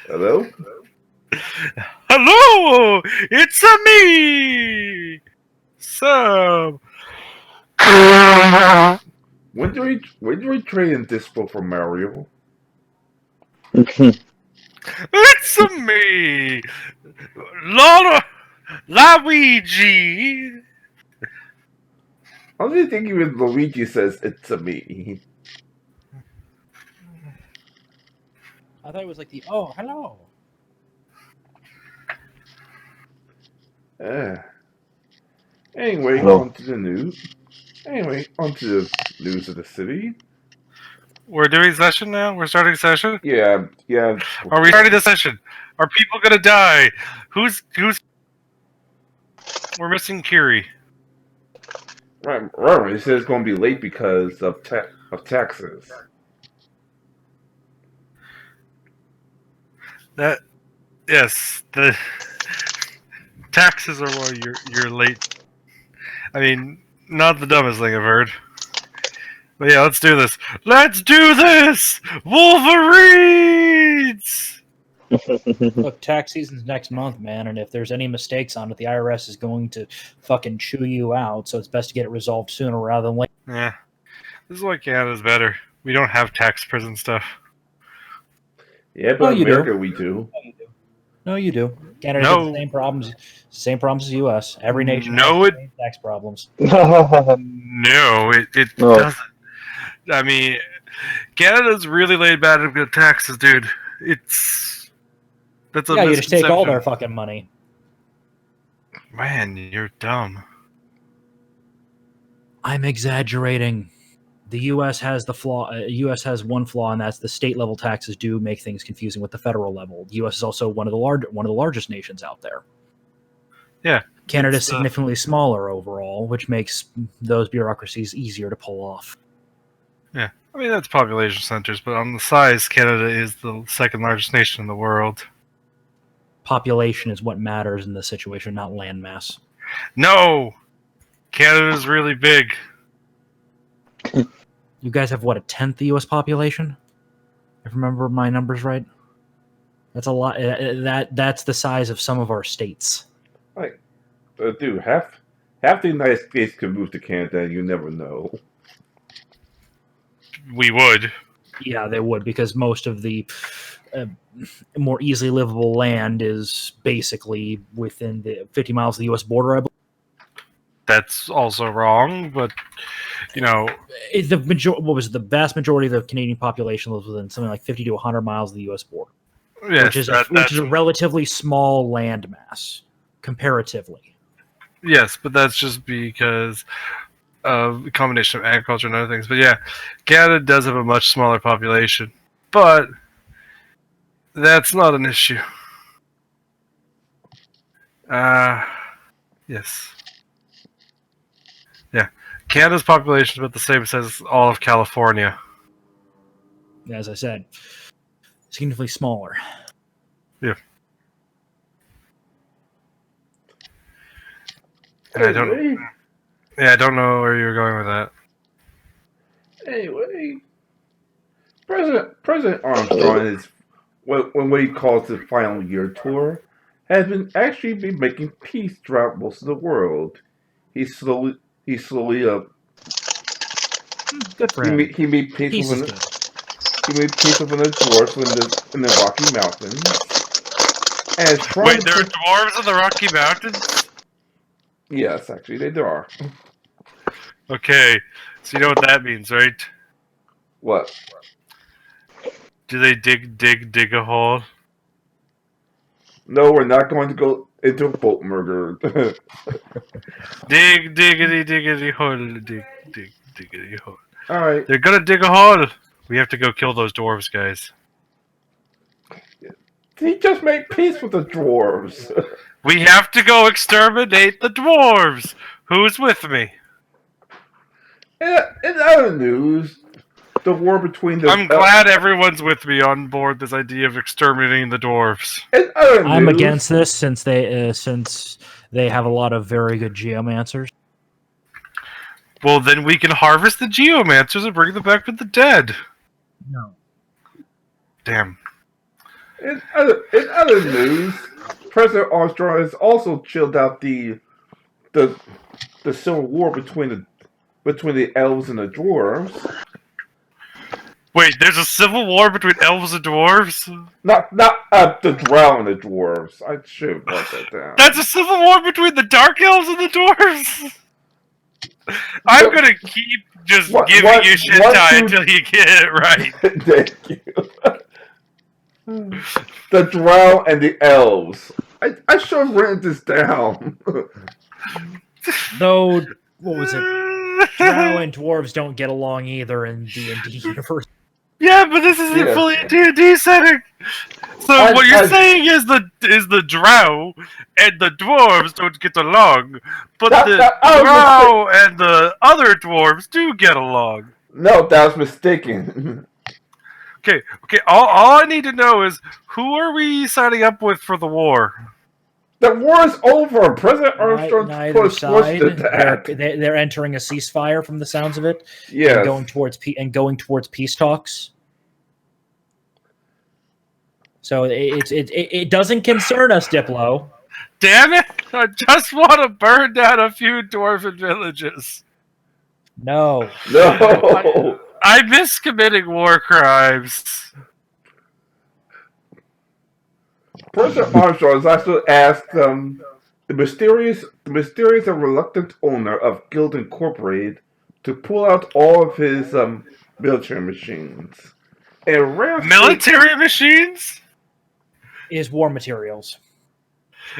Hello? Hello! It's a me! Sam! When do we trade in Dispo for Mario? It's a me! Luigi! How do you think even Luigi says it's a me? I thought it was like the hello. Anyway, Hello. on to the news. Anyway, on to the news of the city. We're doing session now? We're starting session? Yeah. Are we starting the session? Are people gonna die? Who's... We're missing Kiri. Right, he says it's going to be late because of taxes. Yes, the taxes are why you're late. I mean, not the dumbest thing I've heard. But yeah, let's do this. Let's do this! Wolverines! Look, tax season's next month, man, and if there's any mistakes on it, the IRS is going to fucking chew you out, so it's best to get it resolved sooner rather than later. Yeah. This is why Canada's better. We don't have tax prison stuff. Yeah, but you America do. we do. No, you do. Canada No. has the same problems as the U.S. Every nation No, has the same tax problems. No, it No. doesn't. I mean, Canada's really laid back on good taxes, dude. That's a You just take all their misconception. fucking money. Man, you're dumb. I'm exaggerating. The U.S. has the flaw. U.S. has one flaw, and that's the state level taxes do make things confusing with the federal level. The U.S. is also one of the largest nations out there. Yeah, Canada's significantly smaller overall, which makes those bureaucracies easier to pull off. Yeah, I mean that's population centers, but on the size, Canada is the second largest nation in the world. Population is what matters in this situation, not landmass. No, Canada's really big. You guys have what, a tenth the U.S. population? If I remember my numbers right. That's a lot. That's the size of some of our states. Dude, half the United States could move to Canada, and you never know. We would. Yeah, they would, because most of the more easily livable land is basically within the 50 miles of the U.S. border. I believe. That's also wrong, but The vast majority of the Canadian population lives within something like 50 to 100 miles of the U.S. border, yes, which is a relatively small landmass comparatively. Yes, but that's just because of a combination of agriculture and other things. But yeah, Canada does have a much smaller population, but that's not an issue. Yes. Yeah. Canada's population is about the same as all of California. As I said, significantly smaller. Yeah. And I don't know where you're going with that. Anyway, President Armstrong is what he calls his final year tour has been making peace throughout most of the world. He slowly Good for him. he made peace Peace is with good. he made peace with the dwarfs in the Rocky Mountains. And Wait, there are dwarves in the Rocky Mountains? Yes, actually, they are. Okay, so you know what that means, right? What? Do they dig a hole? No, we're not going to go into a boat murder. Diggity hole, diggity hole. All right. They're gonna dig a hole. We have to go kill those dwarves, guys. He just made peace with the dwarves. We have to go exterminate the dwarves. Who's with me? In other news, the war between the... I'm glad everyone's with me on board this idea of exterminating the dwarves. In other I'm news, against this since they have a lot of very good geomancers. Well, then we can harvest the geomancers and bring them back from the dead. No. Damn. In other news, President Armstrong has also chilled out the civil war between the elves and the dwarves. Wait, there's a civil war between elves and dwarves? Not the drow and the dwarves. I should mark that down. That's a civil war between the dark elves and the dwarves? I'm gonna keep just giving you shit time until you get it right. Thank you. The drow and the elves. I should have written this down. Though, what was it? Drow and dwarves don't get along either in D&D universe. Yeah, but this is a fully D&D setting. So what you're saying is the drow and the dwarves don't get along, but the drow and the other dwarves do get along. No, that was mistaken. Okay. All I need to know is who are we signing up with for the war? The war is over. President Armstrong Neither side. that. They're entering a ceasefire from the sounds of it. Yes. And going towards peace talks. So it doesn't concern us, Diplo. Damn it! I just want to burn down a few dwarven villages. No. I miss committing war crimes. President Armstrong has also asked the mysterious and reluctant owner of Guild Incorporated to pull out all of his military machines. Military machines? Is war materials.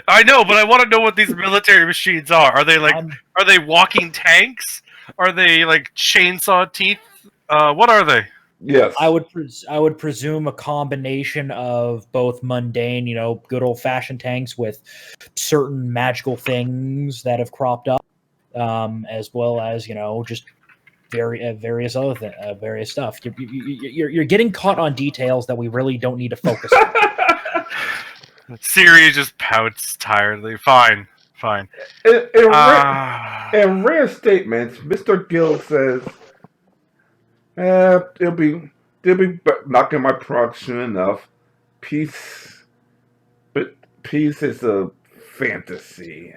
I know, but I want to know what these military machines are. Are they are they walking tanks? Are they like chainsaw teeth? What are they? Yes. I would presume a combination of both mundane, good old fashioned tanks with certain magical things that have cropped up, as well as just various other various stuff. You're getting caught on details that we really don't need to focus on. Siri just pouts tiredly. Fine. In rare statements, Mr. Gill says, they'll be knocking my prog soon enough. Peace is a fantasy.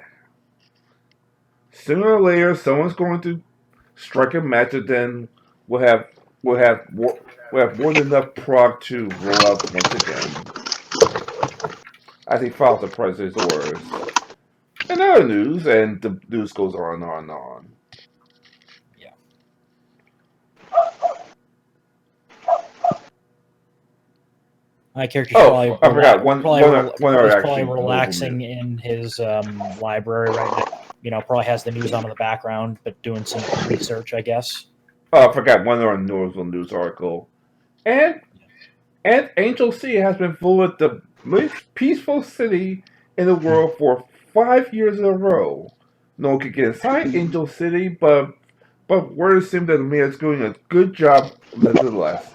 Sooner or later, someone's going to strike a match, and then we'll have more than enough prog to roll out once again. As he files the president's orders. In other news, and the news goes on and on and on. Yeah. My character's I forgot. One probably relaxing in his library right now. Probably has the news on in the background, but doing some research, I guess. Oh, I forgot one other news article. And Angel City has been voted the most peaceful city in the world for 5 years in a row. No one can get inside Angel City, but word seems that the mayor is doing a good job nevertheless.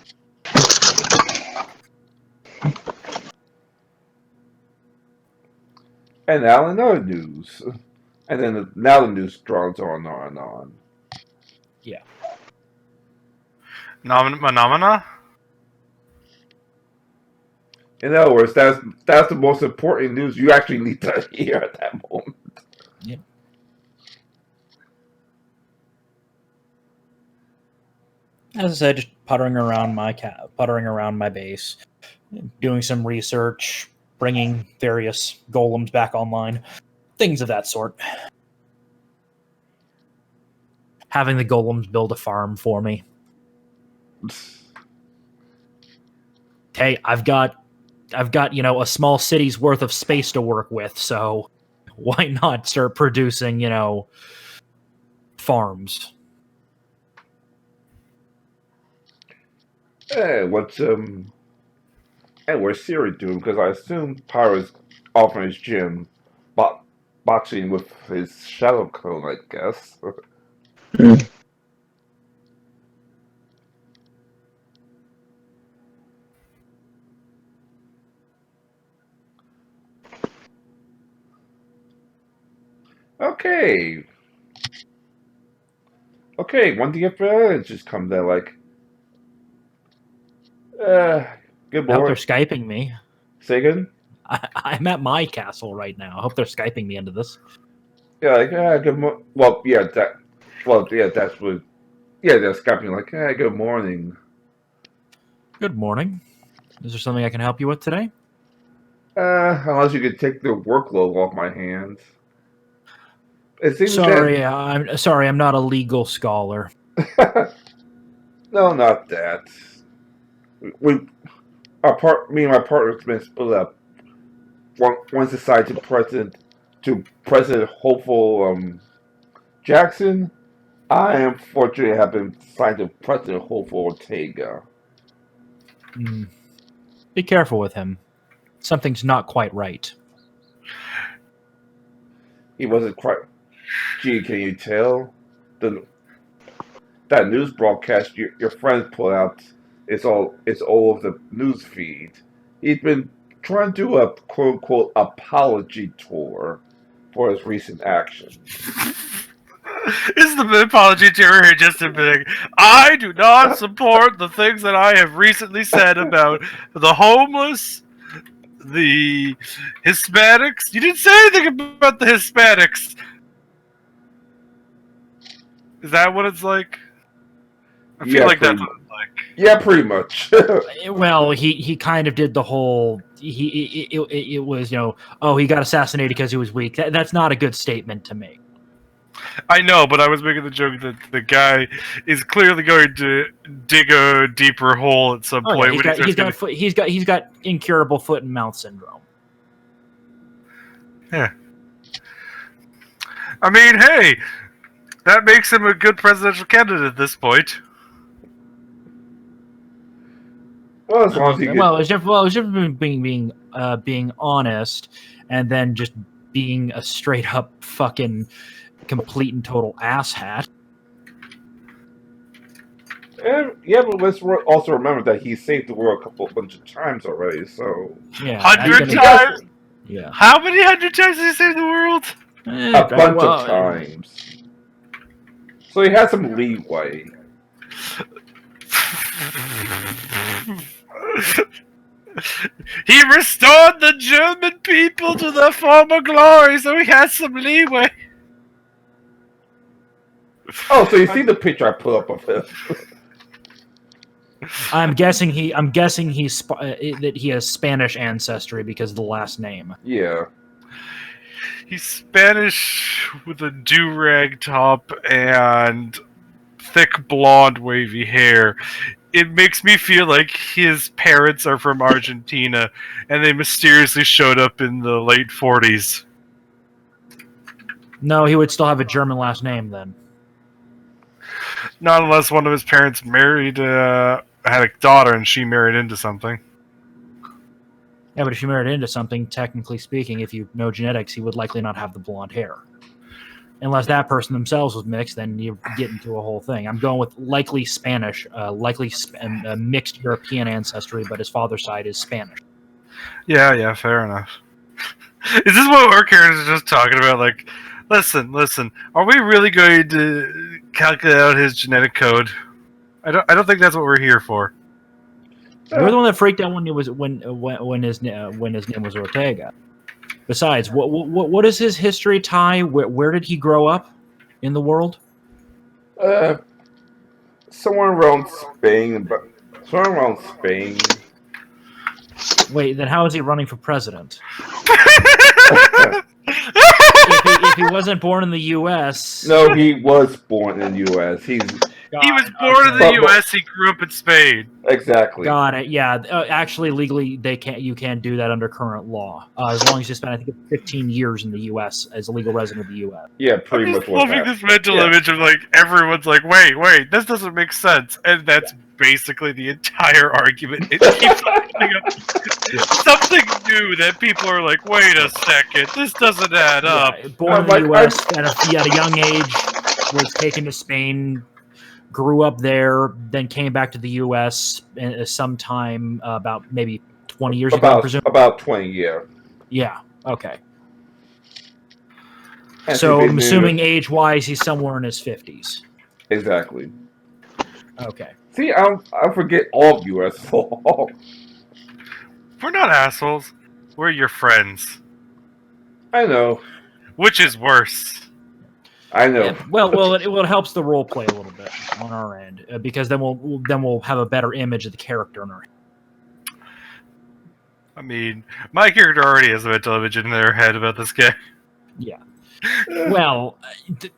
And now in other news. And then now the news draws on and on and on. Yeah. Phenomena? In other words, that's the most important news you actually need to hear at that moment. Yep. As I said, just puttering around my base, doing some research, bringing various golems back online, things of that sort. Having the golems build a farm for me. Hey, I've got a small city's worth of space to work with, so why not start producing, farms? What's Siri doing? Because I assume Pyro's off in his gym, boxing with his shadow clone, I guess. Okay, when do you get for that? It just comes out like, good I hope they're morning. Skyping me. Say again? I'm at my castle right now. I hope they're Skyping me into this. Yeah, like, good morning. Well, yeah, that's what, yeah, they're Skyping like, good morning. Good morning. Is there something I can help you with today? Unless you could take the workload off my hands. It seems Sorry, I'm not a legal scholar. that no, not that. Me and my partner's been split up. One's assigned to President Hopeful Jackson. I unfortunately have been assigned to President Hopeful Ortega. Be careful with him. Something's not quite right. He wasn't quite. Gee, can you tell? That news broadcast your friends put out, it's all over the news feed. He's been trying to do a quote unquote apology tour for his recent actions. Is the apology tour here just a big? I do not support the things that I have recently said about the homeless, the Hispanics. You didn't say anything about the Hispanics. Is that what it's like? I feel like that's what it's like. Yeah, pretty much. Well, he kind of did the whole. It was he got assassinated because he was weak. That's not a good statement to make. I know, but I was making the joke that the guy is clearly going to dig a deeper hole at some point. He's got incurable foot and mouth syndrome. Yeah. I mean, hey, that makes him a good presidential candidate at this point. Well, as long as he it's just being honest, and then just being a straight up fucking complete and total asshat. Yeah, but let's also remember that he saved the world a bunch of times already. So 100 times. Yeah. How many 100 times did he save the world? A bunch of times. So he has some leeway. He restored the German people to their former glory, so he has some leeway. Oh, so you see the picture I put up of him? I'm guessing that he has Spanish ancestry because of the last name. Yeah. He's Spanish with a do-rag top and thick blonde wavy hair. It makes me feel like his parents are from Argentina and they mysteriously showed up in the late 40s. No, he would still have a German last name then. Not unless one of his parents married, had a daughter and she married into something. Yeah, but if she married into something, technically speaking, if you know genetics, he would likely not have the blonde hair. Unless that person themselves was mixed, then you get into a whole thing. I'm going with likely Spanish, mixed European ancestry, but his father's side is Spanish. Yeah, fair enough. Is this what our characters are just talking about? Like, listen, are we really going to calculate out his genetic code? I don't think that's what we're here for. You're the one that freaked out when his name was Ortega. Besides, what is his history tie? Where did he grow up in the world? Somewhere around Spain. Wait, then how is he running for president? if he wasn't born in the U.S. No, he was born in the U.S. He was born in the U.S. He grew up in Spain. Exactly. Got it. Yeah. Actually, legally, you can't do that under current law. As long as you spend, I think, 15 years in the U.S. as a legal resident of the U.S. Yeah, pretty much. I'm loving this mental image of like everyone's like, wait, this doesn't make sense, and that's basically the entire argument. It keeps coming up something new that people are like, wait a second, this doesn't add up. Born in the U.S. at a young age, was taken to Spain. Grew up there, then came back to the U.S. sometime about maybe 20 years ago, I presume. About 20, yeah. Yeah, okay. So I'm assuming age-wise, he's somewhere in his 50s. Exactly. Okay. See, I forget all of you asshole. We're not assholes. We're your friends. I know. Which is worse. I know. Yeah, well, it helps the role play a little bit on our end because then we'll have a better image of the character in our. I mean, my character already has a mental image in their head about this guy. Yeah. Well,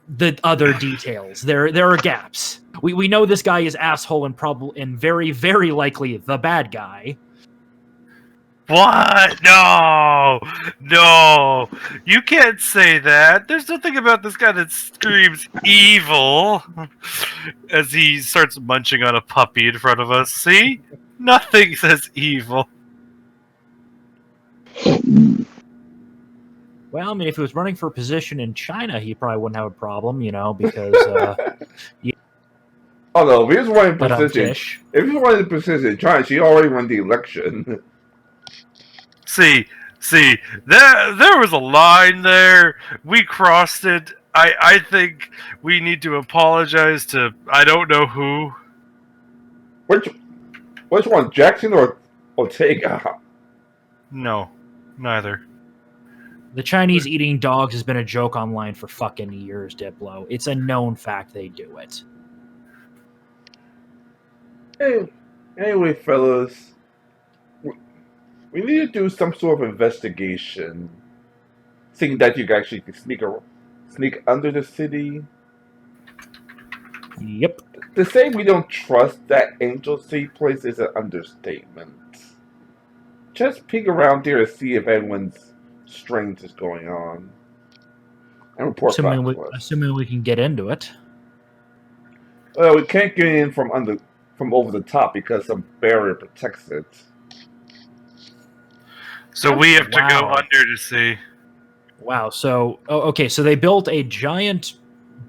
the other details there are gaps. We know this guy is asshole and very very likely the bad guy. What? No! No! You can't say that. There's nothing about this guy that screams evil. As he starts munching on a puppy in front of us. See? Nothing says evil. Well, I mean, if he was running for a position in China, he probably wouldn't have a problem, because. Oh no, if he was running But position, Tish. if he was running position in China, she already won the election. See, there was a line there. We crossed it. I think we need to apologize to I don't know who. Which one, Jackson or Ortega? No, neither. The Chinese eating dogs has been a joke online for fucking years, Diplo. It's a known fact they do it. Anyway, fellas, we need to do some sort of investigation. Seeing that you actually can sneak under the city. Yep. To say we don't trust that Angel City place is an understatement. Just peek around there to see if anyone's strange is going on. And report back to us. Assuming we can get into it. Well, we can't get in from over the top because some barrier protects it. So we have to go Wow. under to see. Wow. So, okay. So they built a giant,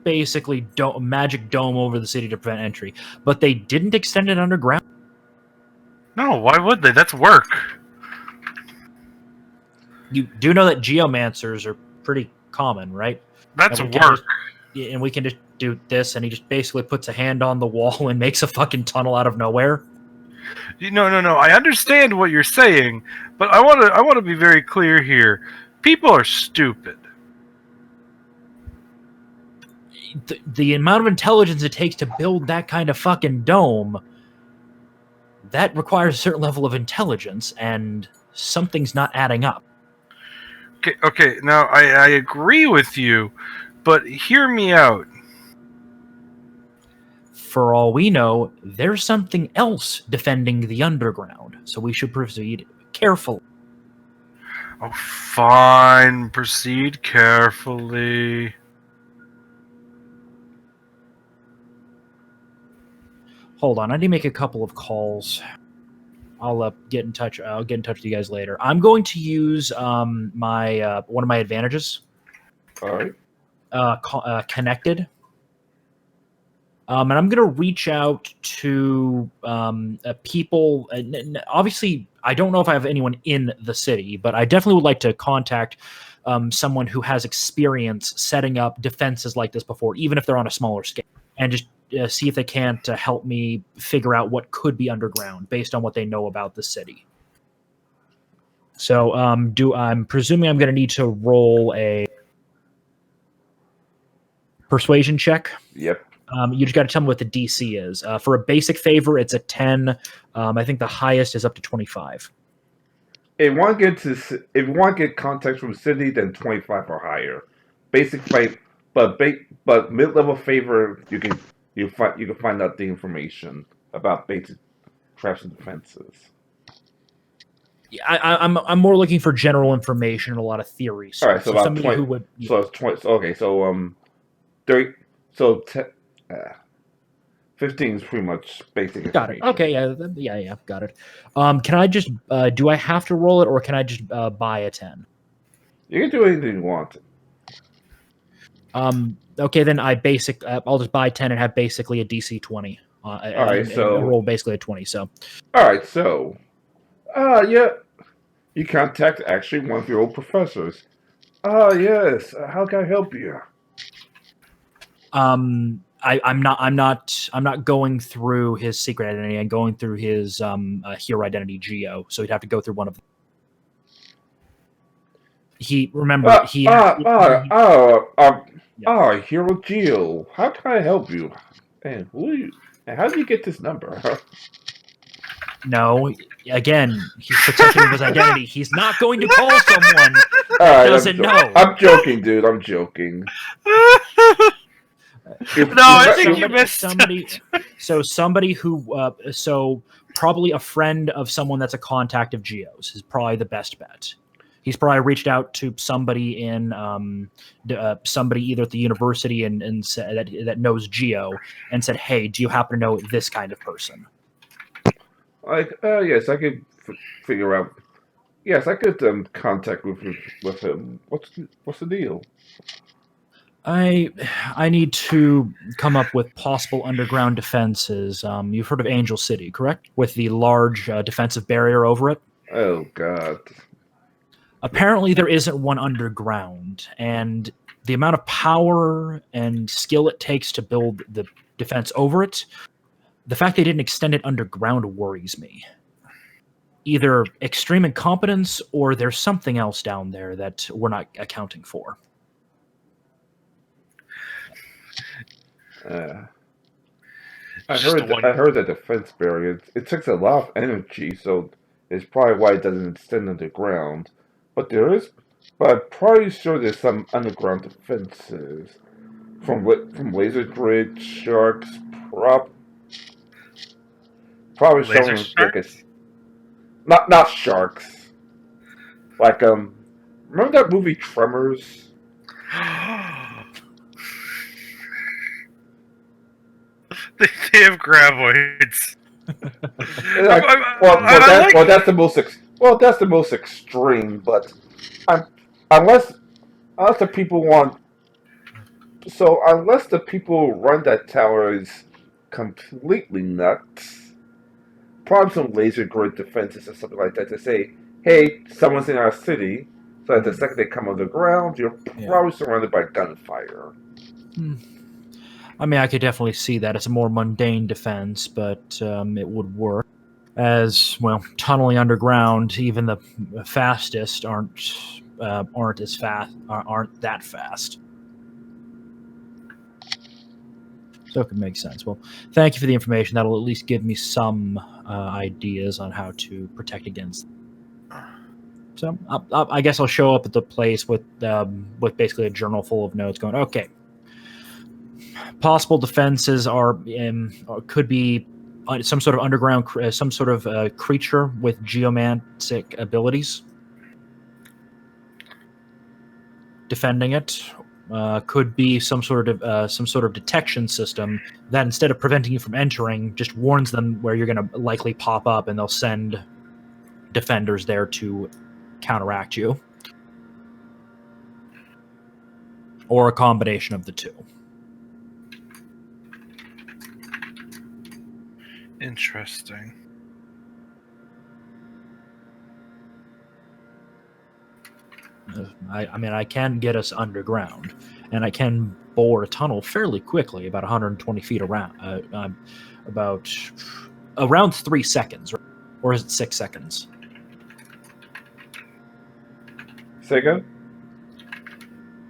basically magic dome over the city to prevent entry, but they didn't extend it underground. No, why would they? That's work. You do know that geomancers are pretty common, right? That's And we can work. And we can just do this, and he just basically puts a hand on the wall and makes a fucking tunnel out of nowhere. No. I understand what you're saying, but I want to be very clear here. People are stupid. The amount of intelligence it takes to build that kind of fucking dome, that requires a certain level of intelligence, and something's not adding up. Okay. Now I agree with you, but hear me out. For all we know, there's something else defending the underground, so we should proceed carefully. Oh, fine. Proceed carefully. Hold on, I need to make a couple of calls. I'll get in touch. I'll get in touch with you guys later. I'm going to use my one of my advantages. All right. Connected. And I'm going to reach out to people. Obviously, I don't know if I have anyone in the city, but I definitely would like to contact someone who has experience setting up defenses like this before, even if they're on a smaller scale, and just see if they can't help me figure out what could be underground based on what they know about the city. So I'm presuming I'm going to need to roll a persuasion check. Yep. You just got to tell me what the DC is. For a basic favor, it's a 10. I think the highest is up to 25. If you want to get context from the city, then 25 or higher. Basic fight, but mid-level favor, you can find out the information about basic traps and defenses. I'm more looking for general information and a lot of theories. All right, so about somebody 20. who would. So it's 20. Okay, so 30. So 15 is pretty much basic Got it. information. Okay, yeah, got it. Can I just do I have to roll it, or can I just buy a 10? You can do anything you want. Okay, then I'll just buy 10 and have basically a DC 20. All right, so roll basically a 20. So. All right, so yeah, you contact actually one of your old professors. Yes. How can I help you? I'm not going through his secret identity. I'm going through his hero identity, Geo. So he'd have to go through one of them. He remember he. Hero Geo. How can I help you? And how do you get this number? No, again, he's protecting his identity. He's not going to call someone Alright, doesn't know. I'm joking, dude. I'm joking. I think you missed somebody. So somebody who, so probably a friend of someone that's a contact of Geo's is probably the best bet. He's probably reached out to somebody in somebody either at the university and said that knows Geo and said, "Hey, do you happen to know this kind of person?" Yes, I could figure out. Yes, I could contact with him. What's the deal? I need to come up with possible underground defenses. You've heard of Angel City, correct? With the large defensive barrier over it. Oh God. Apparently, there isn't one underground, and the amount of power and skill it takes to build the defense over it, the fact they didn't extend it underground worries me. Either extreme incompetence or there's something else down there that we're not accounting for. I heard the defense barrier. It takes a lot of energy, so it's probably why it doesn't extend underground. But I'm probably sure there's some underground defenses from laser grid sharks. Probably Laser showing sharks? not sharks. Like remember that movie Tremors? They have graboids. That's the most extreme. But unless the people want, unless the people who run that tower is completely nuts, probably some laser grid defenses or something like that to say, hey, someone's in our city, so that the second they come underground, you're probably surrounded by gunfire. I mean, I could definitely see that. It's a more mundane defense, but it would work. As well, tunneling underground, even the fastest aren't that fast. So it could make sense. Well, thank you for the information. That'll at least give me some ideas on how to protect against. So I guess I'll show up at the place with basically a journal full of notes, going, okay. Possible defenses could be some sort of underground, some sort of creature with geomantic abilities defending it. Could be some sort of detection system that instead of preventing you from entering, just warns them where you're going to likely pop up, and they'll send defenders there to counteract you, or a combination of the two. Interesting. I mean, I can get us underground, and I can bore a tunnel fairly quickly, about 120 feet around, about around 3 seconds, or is it 6 seconds? Say again?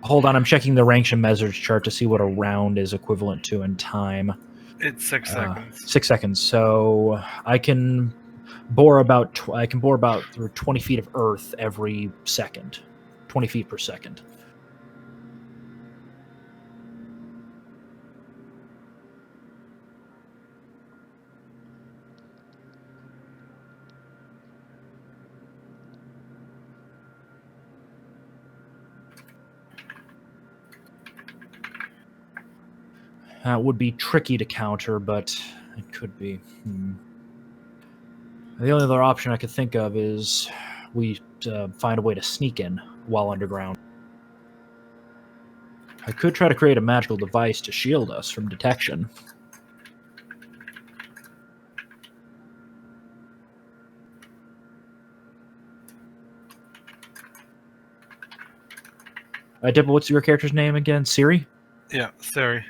Hold on, I'm checking the range and measures chart to see what a round is equivalent to in time. It's 6 seconds. 6 seconds. So I can bore about 20 feet of earth every second, 20 feet per second. Would be tricky to counter, but it could be. The only other option I could think of is we find a way to sneak in while underground. I could try to create a magical device to shield us from detection. Dibble, what's your character's name again? Siri? Yeah, sorry.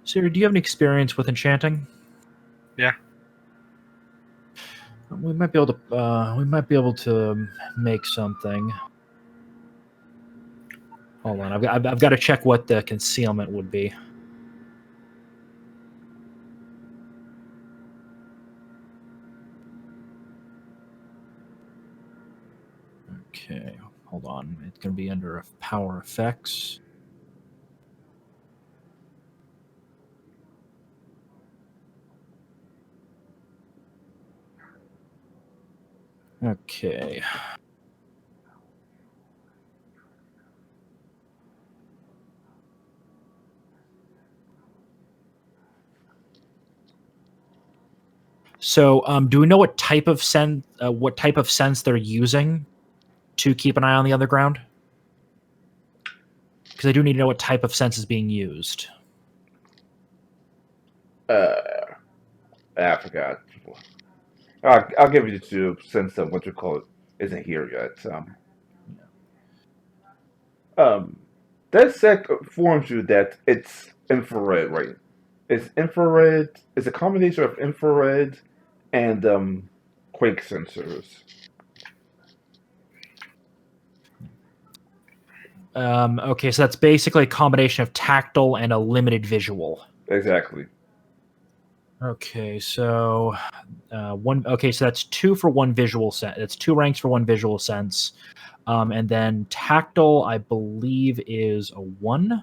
Siri, do you have any experience with enchanting? Yeah. We might be able to. We might be able to make something. Hold on, I've got to check what the concealment would be. Okay, hold on. It's going to be under power effects. Okay. So, do we know what type of sense they're using to keep an eye on the underground? Because I do need to know what type of sense is being used. I forgot. I'll give you two since what you call it isn't here yet. That set informs you that it's infrared, right? It's infrared. It's a combination of infrared and quake sensors. Okay, so that's basically a combination of tactile and a limited visual. Exactly. Okay, so one. Okay, so that's 2 for 1 visual sense. That's 2 ranks for 1 visual sense, and then tactile, I believe, is a 1.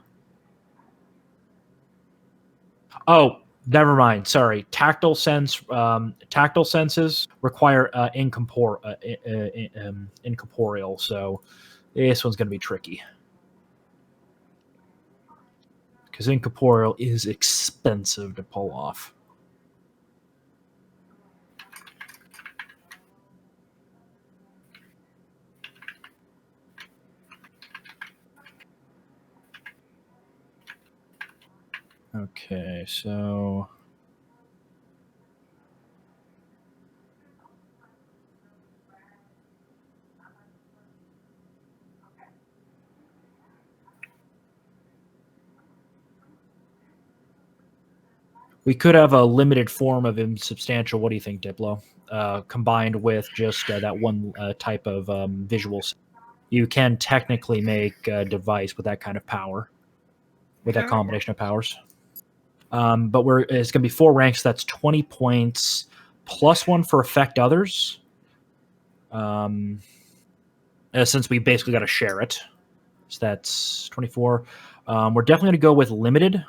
Oh, never mind. Sorry, tactile senses require incorporeal. So this one's going to be tricky because incorporeal is expensive to pull off. Okay, so we could have a limited form of insubstantial. What do you think, Diplo? Combined with just that one type of visuals. You can technically make a device with that kind of power, with that combination of powers. But it's going to be 4 ranks. So that's 20 points plus 1 for affect others. Since we basically got to share it, so that's 24. We're definitely going to go with limited.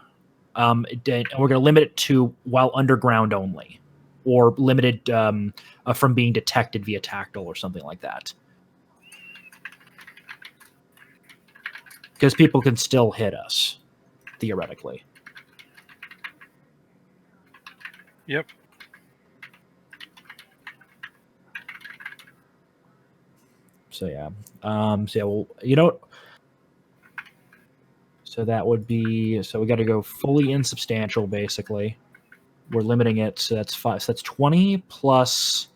And we're going to limit it to while underground only, or limited from being detected via tactile or something like that. Because people can still hit us, theoretically. Yep. So yeah. Well, you know. So that would be. So we got to go fully insubstantial, basically. We're limiting it. So that's 5. So that's 20 plus.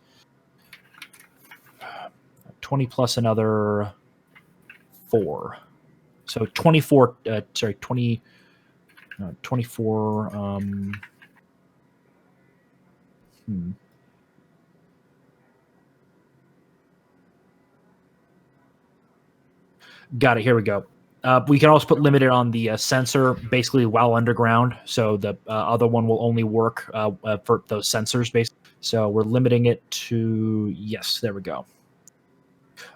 20 plus another 4. So 24. 20. 24. Got it. Here we go. We can also put limited on the sensor, basically while underground. So the other one will only work for those sensors, basically. So we're limiting it to yes. There we go.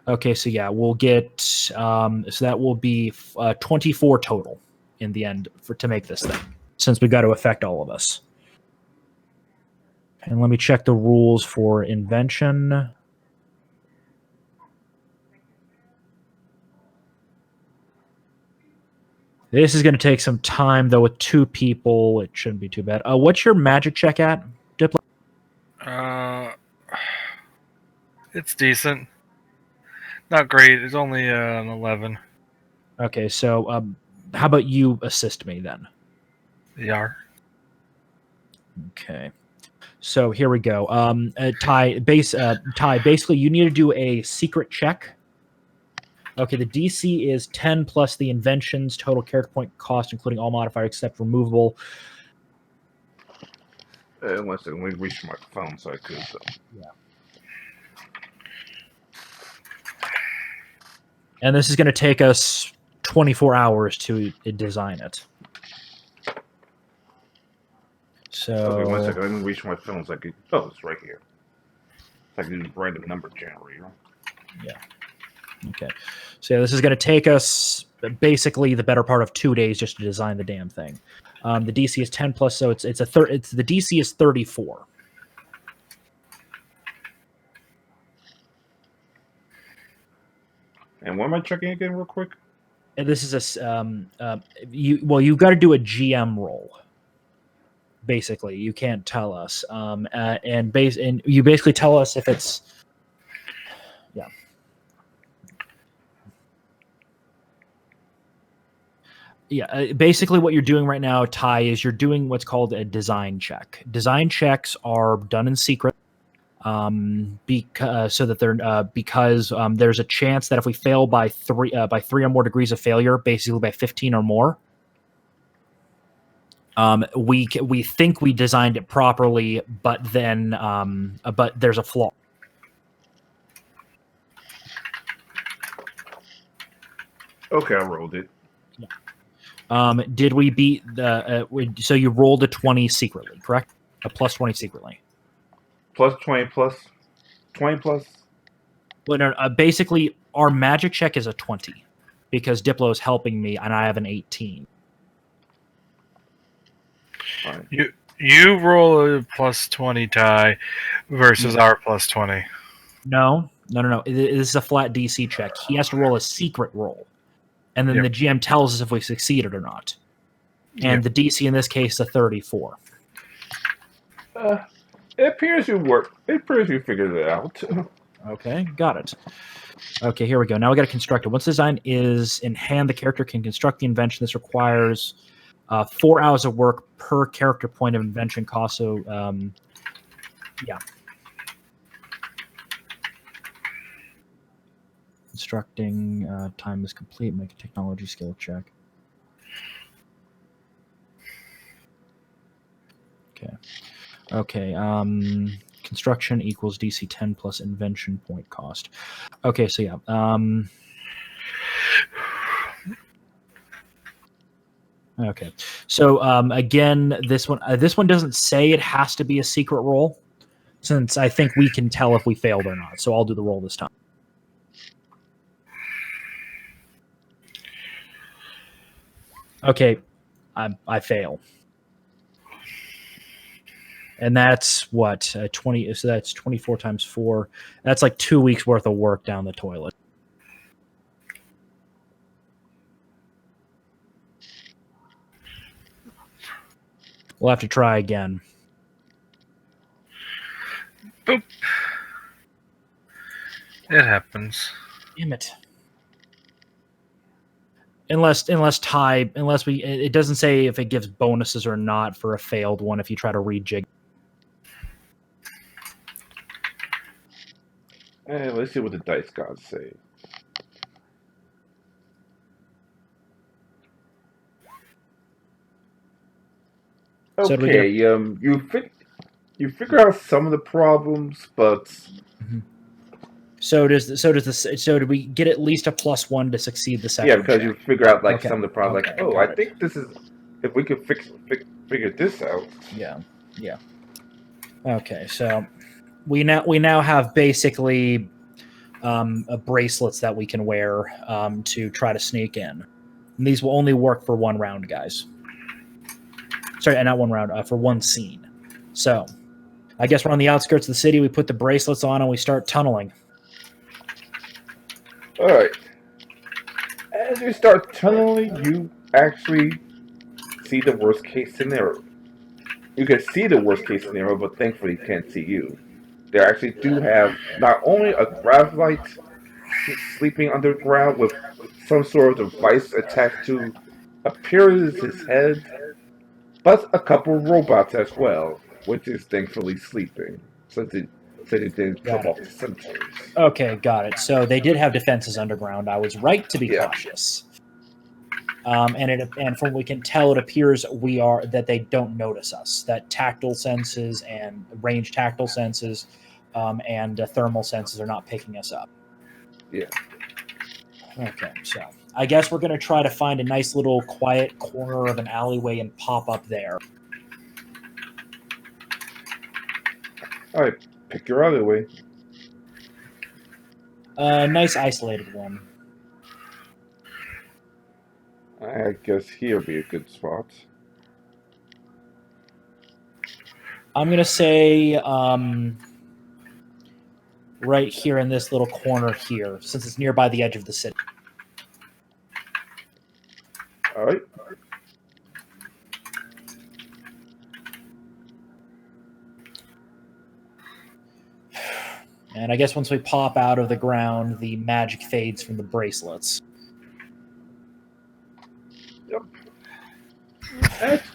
Okay, so yeah, we'll get so that will be 24 total in the end to make this thing, since we've got to affect all of us. And let me check the rules for invention. This is going to take some time, though. With 2 people, it shouldn't be too bad. What's your magic check at, Diplo? It's decent. Not great. It's only an 11. Okay, so how about you assist me then? Yeah. Okay. So here we go. Ty, basically you need to do a secret check. Okay, the DC is 10 plus the invention's total character point cost, including all modifiers except removable. One second, let me reach my phone so I could. So. And this is going to take us 24 hours to design it. So Okay, 1 second. Let me reach my phone so I could. Oh, it's right here. So I can use random number generator. Okay. So this is going to take us basically the better part of 2 days just to design the damn thing. The DC is 10 plus, so it's the DC is 34. And what am I checking again, real quick? And this is you've got to do a GM roll. Basically, you can't tell us, and you basically tell us if it's basically what you're doing right now, Ty, is you're doing what's called a design check. Design checks are done in secret, because there's a chance that if we fail by three or more degrees of failure, basically by 15 or more, we think we designed it properly, but then but there's a flaw. Okay, I rolled it. Did we beat the? So you rolled a 20 secretly, correct? A plus 20 secretly. Plus 20 plus 20 plus. Well, no, basically, our magic check is a 20 because Diplo is helping me, and I have an 18. Right. You roll a plus 20 tie versus our plus 20. No. This is a flat DC check. He has to roll a secret roll, and then the GM tells us if we succeeded or not. And the DC in this case is a 34. It appears you worked. It appears you figured it out. Okay, got it. Okay, here we go. Now we got to construct it. Once the design is in hand, the character can construct the invention. This requires 4 hours of work per character point of invention cost. So, Constructing time is complete. Make a technology skill check. Okay. Construction equals DC 10 plus invention point cost. Okay, so yeah. Okay, so again, this one doesn't say it has to be a secret roll, since I think we can tell if we failed or not. So I'll do the roll this time. Okay, I fail. And that's what 20. So that's 24 times 4. That's like 2 weeks worth of work down the toilet. We'll have to try again. Boop. It happens. Damn it. Unless it doesn't say if it gives bonuses or not for a failed one if you try to rejig. Let's see what the dice gods say. Okay, you figure out some of the problems, but so did we get at least a +1 to succeed the second? Yeah, because check? you figure out some of the problems. Okay, I think this is if we could figure this out. Yeah. Okay, so we now have basically bracelets that we can wear to try to sneak in. And these will only work for 1 round, guys. Sorry, not 1 round, for 1 scene. So, I guess we're on the outskirts of the city. We put the bracelets on and we start tunneling. All right. As you start tunneling, you actually see the worst case scenario. You can see the worst case scenario, but thankfully it can't see you. They actually do have not only a Gravite sleeping underground with some sort of device attached to appears his head, but a couple of robots as well, which is thankfully sleeping, since it didn't come off the sensors. Okay, got it. So they did have defenses underground. I was right to be cautious. And from what we can tell, it appears that they don't notice us. That tactile senses and range tactile senses and thermal senses are not picking us up. Yeah. Okay, so I guess we're gonna try to find a nice little quiet corner of an alleyway and pop up there. All right, pick your alleyway. Nice isolated one. I guess here'll be a good spot. I'm gonna say right here in this little corner here, since it's nearby the edge of the city. All right. And I guess once we pop out of the ground, the magic fades from the bracelets.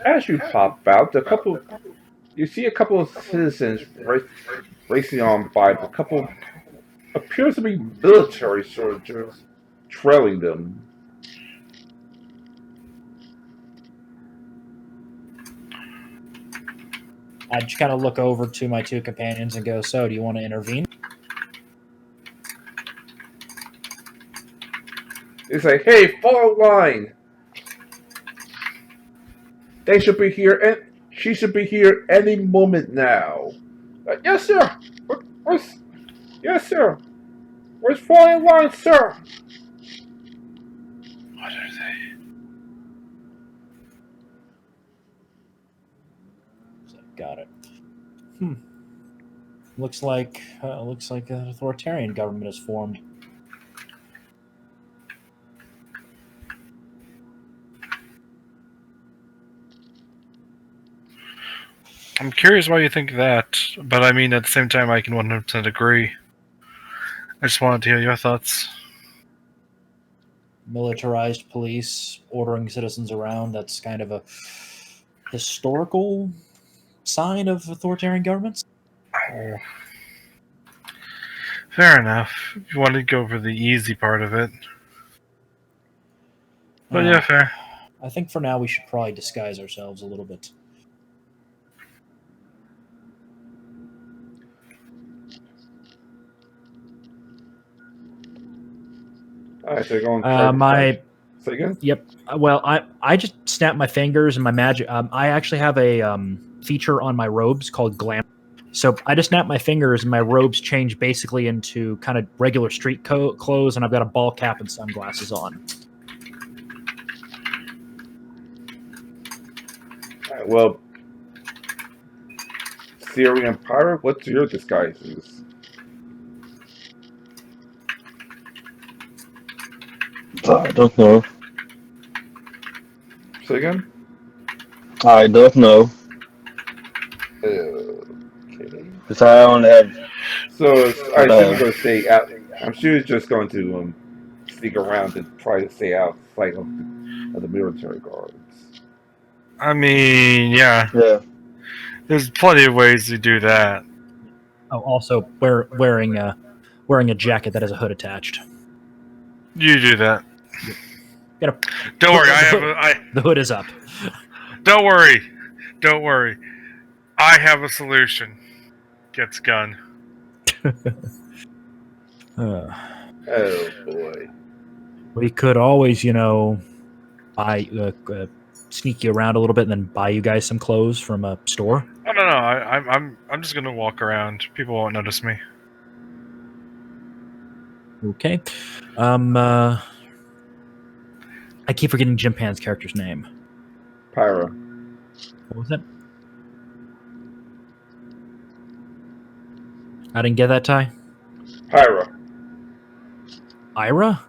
As you pop out, you see a couple of citizens racing on by. A couple appears to be military soldiers trailing them. I just kind of look over to my two companions and go, "So, do you want to intervene?" They say, "Hey, follow line. They should be here, and she should be here any moment now." Yes, sir. Yes, sir. Where's falling line, sir? What are they? Got it. Looks like an authoritarian government is formed. I'm curious why you think that, but I mean, at the same time, I can 100% agree. I just wanted to hear your thoughts. Militarized police ordering citizens around, that's kind of a historical sign of authoritarian governments. Oh. Fair enough. If you wanted to go for the easy part of it. But yeah, fair. I think for now we should probably disguise ourselves a little bit. Alright, so you're going to say again? Yep. Well, I just snapped my fingers and my magic. I actually have a feature on my robes called Glam. So I just snapped my fingers and my robes change basically into kind of regular street clothes, and I've got a ball cap and sunglasses on. Alright, well, Siri and Pyro, what's your disguises? I don't know. Say again? I don't know. Okay. Because I only have. So I assume you're going to stay out. I'm sure he's just going to sneak around and try to stay out sight of the military guards. I mean, yeah. Yeah. There's plenty of ways to do that. Oh, also wearing a jacket that has a hood attached. You do that. Gotta, Don't worry, the hood is up. Don't worry. I have a solution. Gets gun. Oh boy. We could always, buy sneak you around a little bit and then buy you guys some clothes from a store. Oh, no. I'm just gonna walk around. People won't notice me. Okay. I keep forgetting Jim Pan's character's name. Pyro. What was it? I didn't get that, Ty. Pyro. Ira?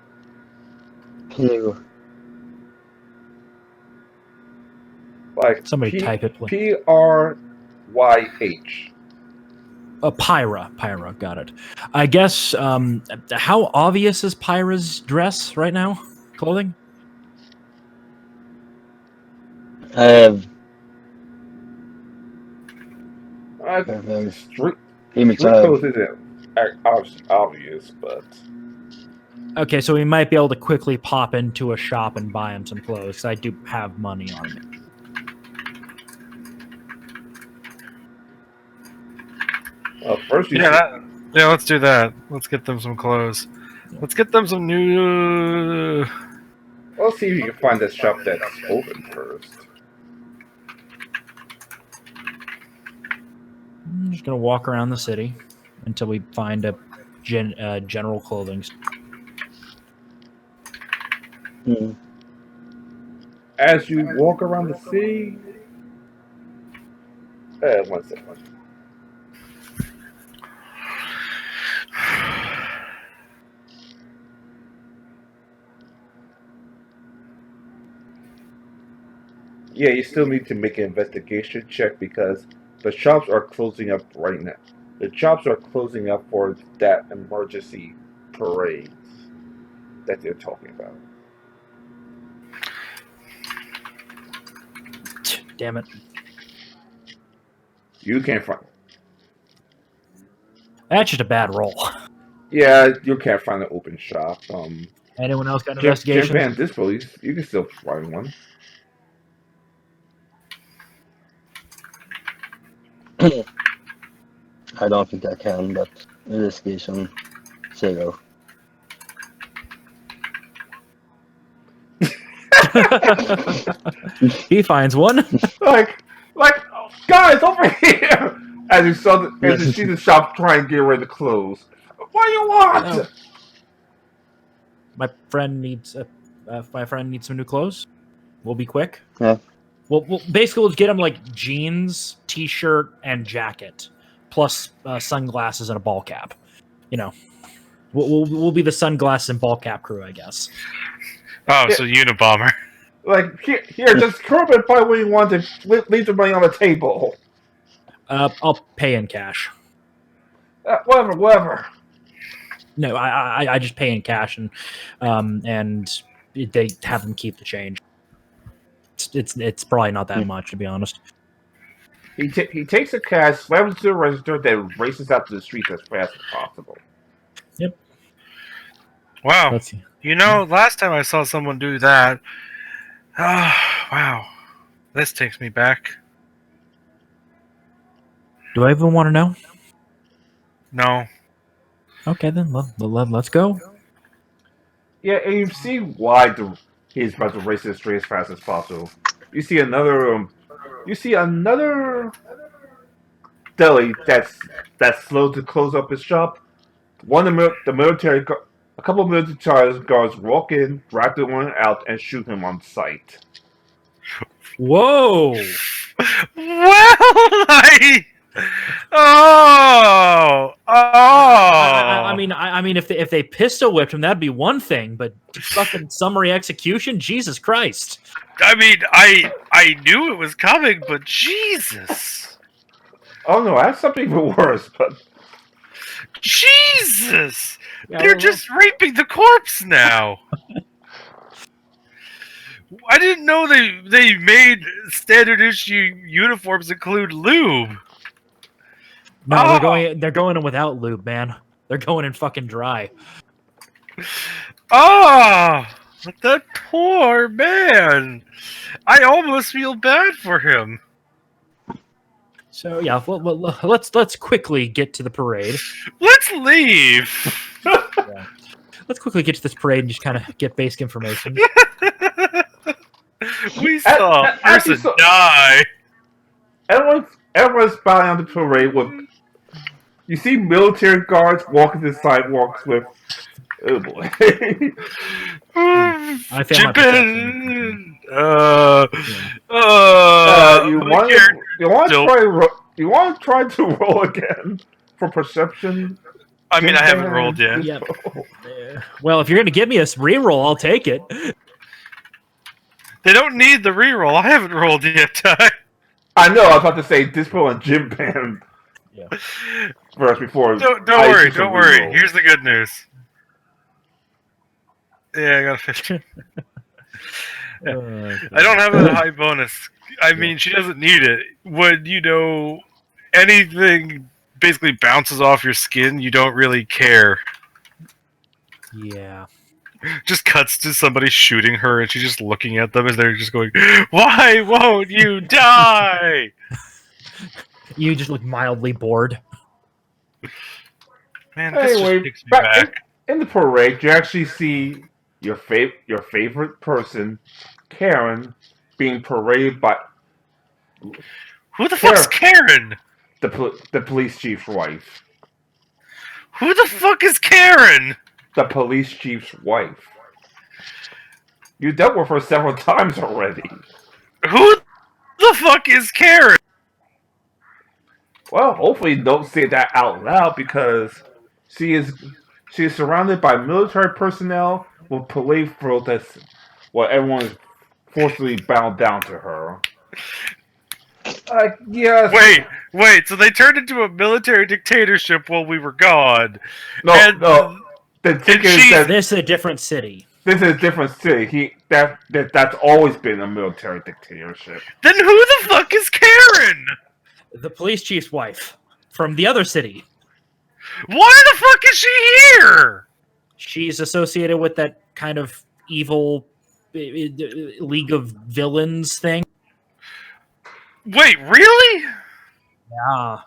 Ew. Like Somebody type it, please. Pyh. Pyra, got it. I guess, how obvious is Pyra's dress right now? Clothing? I have Street image. clothes isn't obvious, but Okay, so we might be able to quickly pop into a shop and buy him some clothes. I do have money on me. Well, first you Yeah, let's do that. Let's get them some clothes. Let's get them some new. Let's see if you can find that shop that's open first. I'm just gonna walk around the city until we find a general clothing store. Hmm. As you walk around the city, 1 second. Yeah, you still need to make an investigation check because the shops are closing up right now. The shops are closing up for that emergency parades that they're talking about. Damn it! You can't find. That's just a bad roll. Yeah, you can't find an open shop. Anyone else got an Jim investigation? Van Dispo, you can still find one. I don't think I can, but investigation 0. He finds one. Like, guys, over here! As you see the shop trying to get rid of the clothes. What do you want? Oh. My friend needs some new clothes. We'll be quick. Yeah. We'll basically get him like jeans, t-shirt, and jacket, plus sunglasses and a ball cap. You know, we'll be the sunglasses and ball cap crew, I guess. Oh, Yeah. so Unabomber. Like, here, just come up and buy what you want and leave the money on the table. I'll pay in cash. Whatever. No, I just pay in cash, and they have them keep the change. It's probably not that much, to be honest. He takes the cash, slams it to the register, then races out to the streets as fast as possible. Wow. Let's see. You know, last time I saw someone do that. Wow. This takes me back. Do I even want to know? No. Okay, then let's go. Yeah, and you see why he's about to race the street as fast as possible. You see another deli that's slow to close up his shop. A couple of military guards walk in, drag the one out, and shoot him on sight. Whoa! Well, I mean, if they pistol whipped him, that'd be one thing. But fucking summary execution, Jesus Christ! I mean, I knew it was coming, but Jesus, Oh no, I have something even worse, but Jesus, Yeah, they're well, just raping the corpse now. I didn't know they made standard issue uniforms include lube. No, Oh. they're going in without lube, man. They're going in fucking dry. Oh, that poor man. I almost feel bad for him. So yeah, let's quickly get to the parade. Let's leave. Let's quickly get to this parade and just kind of get basic information. We saw a person die. Everyone's bowing on the parade with. You see military guards walking the sidewalks with. Oh boy. I failed my perception. You want to try to roll again for perception? I mean, I haven't rolled yet. Yep. Well, if you're gonna give me a reroll, I'll take it. They don't need the reroll. I haven't rolled yet. I know. I was about to say Dispo and Jim Band. Yeah. First before. Don't I worry. do some Don't worry. reroll. Here's the good news. Yeah, I got a 15. I don't have a high bonus. I mean, she doesn't need it. When, anything basically bounces off your skin, you don't really care. Yeah. Just cuts to somebody shooting her, and she's just looking at them as they're just going, "Why won't you die?" You just look mildly bored. Man, this Anyway, just takes me back. in the parade, you actually see your favorite person, Karen, being paraded by Who the fuck's Karen? the police chief's wife. Who the fuck is Karen? The police chief's wife. You dealt with her several times already. Who the fuck is Karen? Well, hopefully don't say that out loud because she is surrounded by military personnel with parade protests while everyone is forcibly bound down to her. Yes. Wait, so they turned into a military dictatorship while we were gone. No. The ticket is that This is a different city. this is a different city. That's always been a military dictatorship. Then who the fuck is Karen? The police chief's wife from the other city. Why the fuck is she here? She's associated with that kind of evil League of Villains thing. Wait, really? Yeah.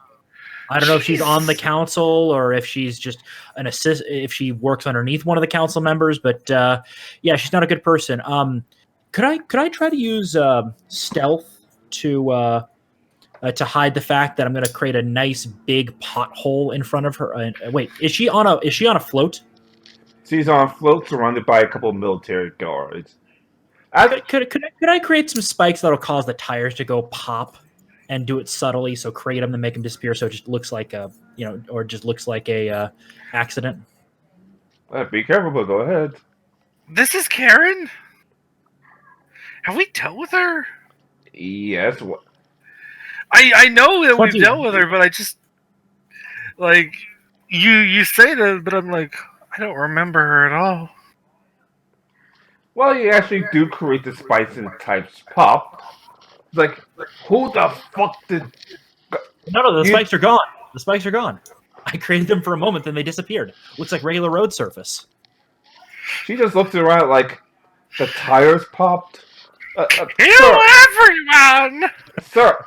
I don't know if she's on the council or if she's just an assist. If she works underneath one of the council members, but yeah, she's not a good person. Could I try to use stealth to hide the fact that I'm going to create a nice big pothole in front of her? Wait, is she on a float? She's on a float surrounded by a couple of military guards. Could I create some spikes that'll cause the tires to go pop, and do it subtly? So create them to make them disappear, so it just looks like a or just looks like a accident. Be careful, but go ahead. This is Karen? Have we dealt with her? Yes. I know that we've 20. dealt with her, but I just like you say that, but I'm like, I don't remember her at all. Well, you actually do create the spikes and types pop. It's like, who the fuck did? No, the spikes are gone. The spikes are gone. I created them for a moment, then they disappeared. Looks like regular road surface. She just looks around like the tires popped. Everyone! Sir,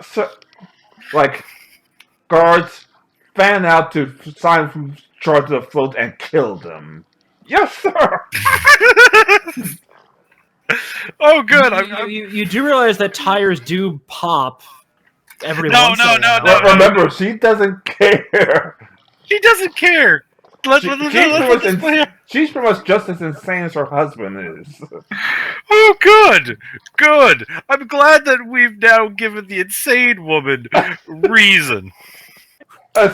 like guards fan out to sign from charge of the float and kill them. Yes, sir. Oh, good. You do realize that tires do pop every No, once in a no, while. no. Remember, she doesn't care. She doesn't care. She's pretty much just as insane as her husband is. Oh, good. Good. I'm glad that we've now given the insane woman reason.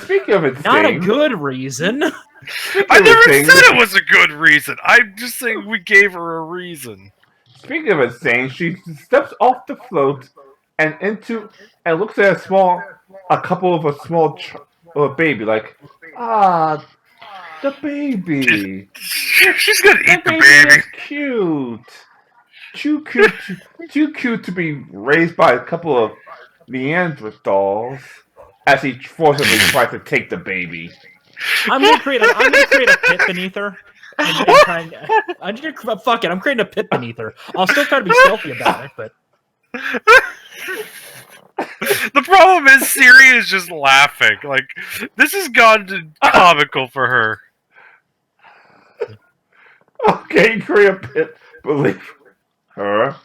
Speaking of insane, Not a good reason. I never said it was a good reason. I'm just saying we gave her a reason. Speaking of insane, she steps off the float and looks at a couple of a small baby, like, the baby. She's gonna eat the baby baby. is cute. Too cute to be raised by a couple of Neanderthals. As he forcibly tries to take the baby. I'm gonna create a pit beneath her. Fuck it. I'm creating a pit beneath her. I'll still try to be stealthy about it, but The problem is Siri is just laughing. Like, this has gone to comical for her. Okay, create a pit beneath her.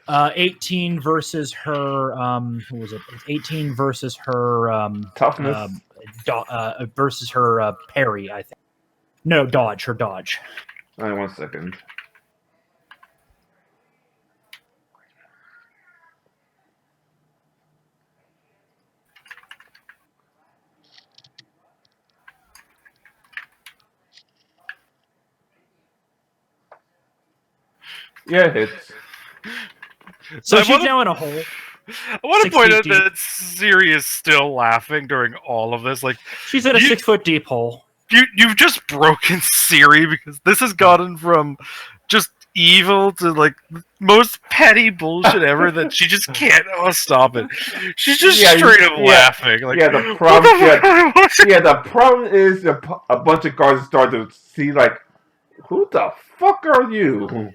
18 versus her. Who was it? 18 versus her. Toughness. Versus her parry. I think. No, dodge. Her dodge. Alright, 1 second. Yeah, it hits. So I she's wanna- now in a hole. I want to 6 point feet out deep. that Siri is still laughing during all of this. Like, She's in a You- 6-foot deep hole. you've just broken Siri because this has gotten from just evil to like the most petty bullshit ever that she just can't stop it. She's just straight up laughing. Like, Yeah, the what problem. the fuck? Yeah, the problem is a bunch of guards start to see like Who the fuck are you?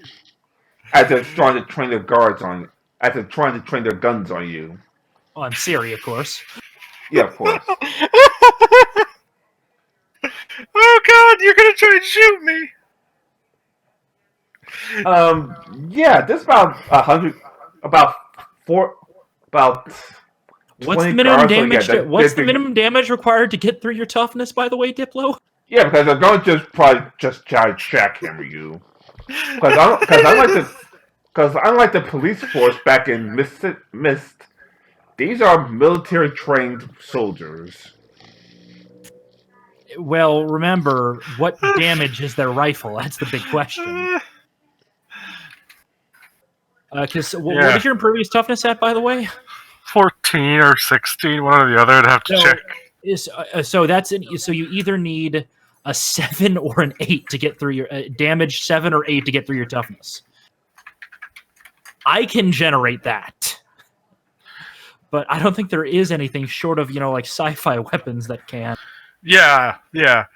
As they're trying to train their guards on, as they're trying to train their guns on you. On Siri, of course. Yeah, of course. Oh God, you're gonna try and shoot me! Yeah, there's about 100, about 20 What's the minimum guards. damage? So yeah, What's the minimum damage required to get through your toughness? By the way, Diplo. Yeah, because they're going to probably just try to jackhammer you. Because unlike the police force back in Mist, these are military trained soldiers. Well, remember, what damage is their rifle? That's the big question. Because what is your impervious toughness at, by the way? 14 or 16, one or the other. I'd have to check. So you either need a 7 or an 8 to get through your damage, 7 or 8 to get through your toughness. I can generate that, but I don't think there is anything short of like sci-fi weapons that can. Yeah.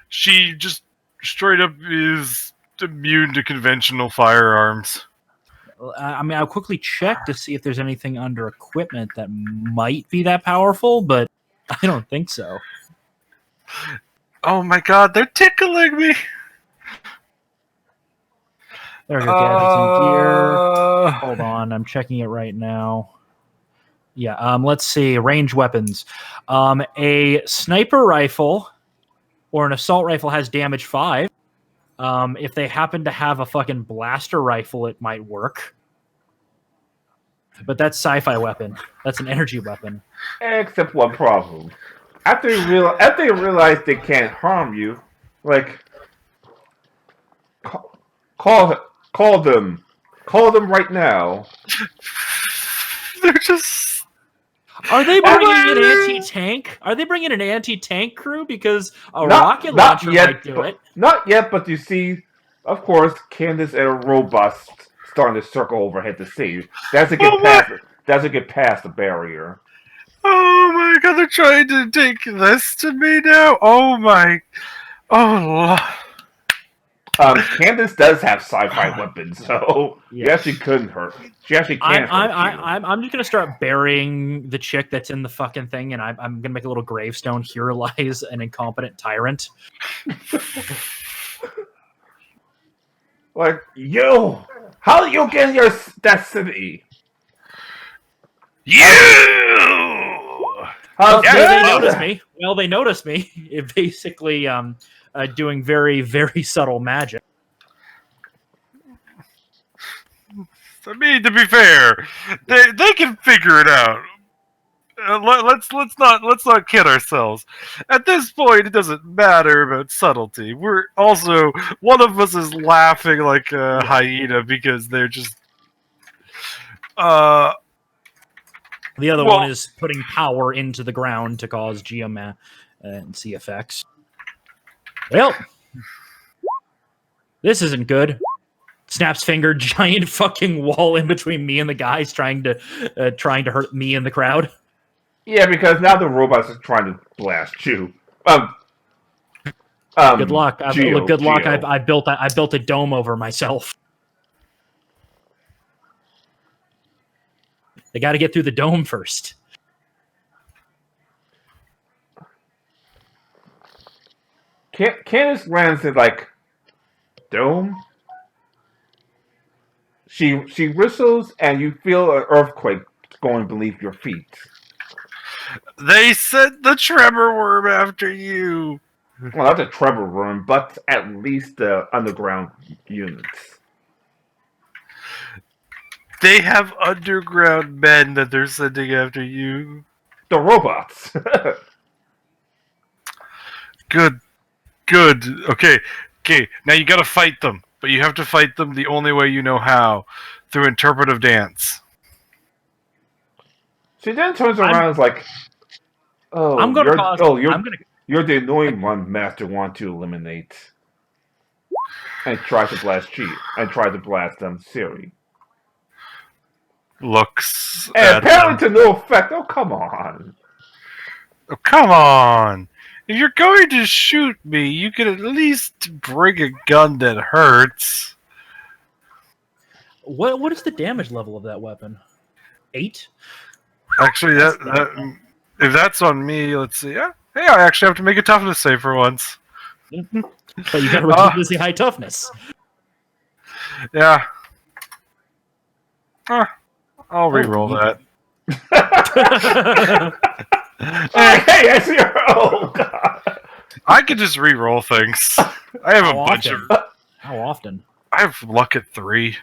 She just straight up is immune to conventional firearms. I mean, I'll quickly check to see if there's anything under equipment that might be that powerful, but I don't think so. Oh my God, they're tickling me. There we go, gadgets and gear. Hold on, I'm checking it right now. Yeah, let's see. Range weapons. A sniper rifle or an assault rifle has damage 5. If they happen to have a fucking blaster rifle, it might work. But that's sci-fi weapon. That's an energy weapon. Except one problem. After they realize they can't harm you, like call them right now. They're just. Are they bringing an anti-tank? Are they bringing an anti-tank crew? Because a rocket launcher might do it. Not yet, but you see, of course, Candace and her robots starting to circle overhead to see. That's to get past the barrier. Oh my God, they're trying to take this to me now. Oh my. Oh. Candace does have sci-fi weapons, so yeah, she couldn't hurt. She actually can't hurt you. I'm just gonna start burying the chick that's in the fucking thing, and I'm gonna make a little gravestone. Here lies an incompetent tyrant. Like, yo, how do you get in your destiny? You. They noticed me. Well, they noticed me. It basically doing very, very subtle magic. I mean, to be fair, they can figure it out. Let's not kid ourselves. At this point, it doesn't matter about subtlety. We're also one of us is laughing like a hyena because they're just. The other one is putting power into the ground to cause geomat and CFX. Well, this isn't good. Snaps finger, giant fucking wall in between me and the guys trying to hurt me in the crowd. Yeah, because now the robots are trying to blast you. Good luck. Good luck. I built a dome over myself. They got to get through the dome first. Candace lands in dome. She whistles, and you feel an earthquake going beneath your feet. They sent the tremor worm after you. Well, not the tremor worm, but at least the underground units. They have underground men that they're sending after you. The robots. Good. Okay. Now you gotta fight them. But you have to fight them the only way you know how. Through interpretive dance. She then turns around and is like, oh, you're the annoying one Master wants to eliminate. And tries to blast Chi. And tries to blast Siri. Looks. And apparently to no effect. Oh, come on. Oh, come on. If you're going to shoot me, you can at least bring a gun that hurts. What is the damage level of that weapon? 8? Actually, that if that's on me, let's see. Yeah, hey, I actually have to make a toughness save for once. But you got ridiculously high toughness. Yeah. I'll re-roll that. Hey, I see her. Oh god. I could just re-roll things. I have a bunch of. How often? I have luck at 3.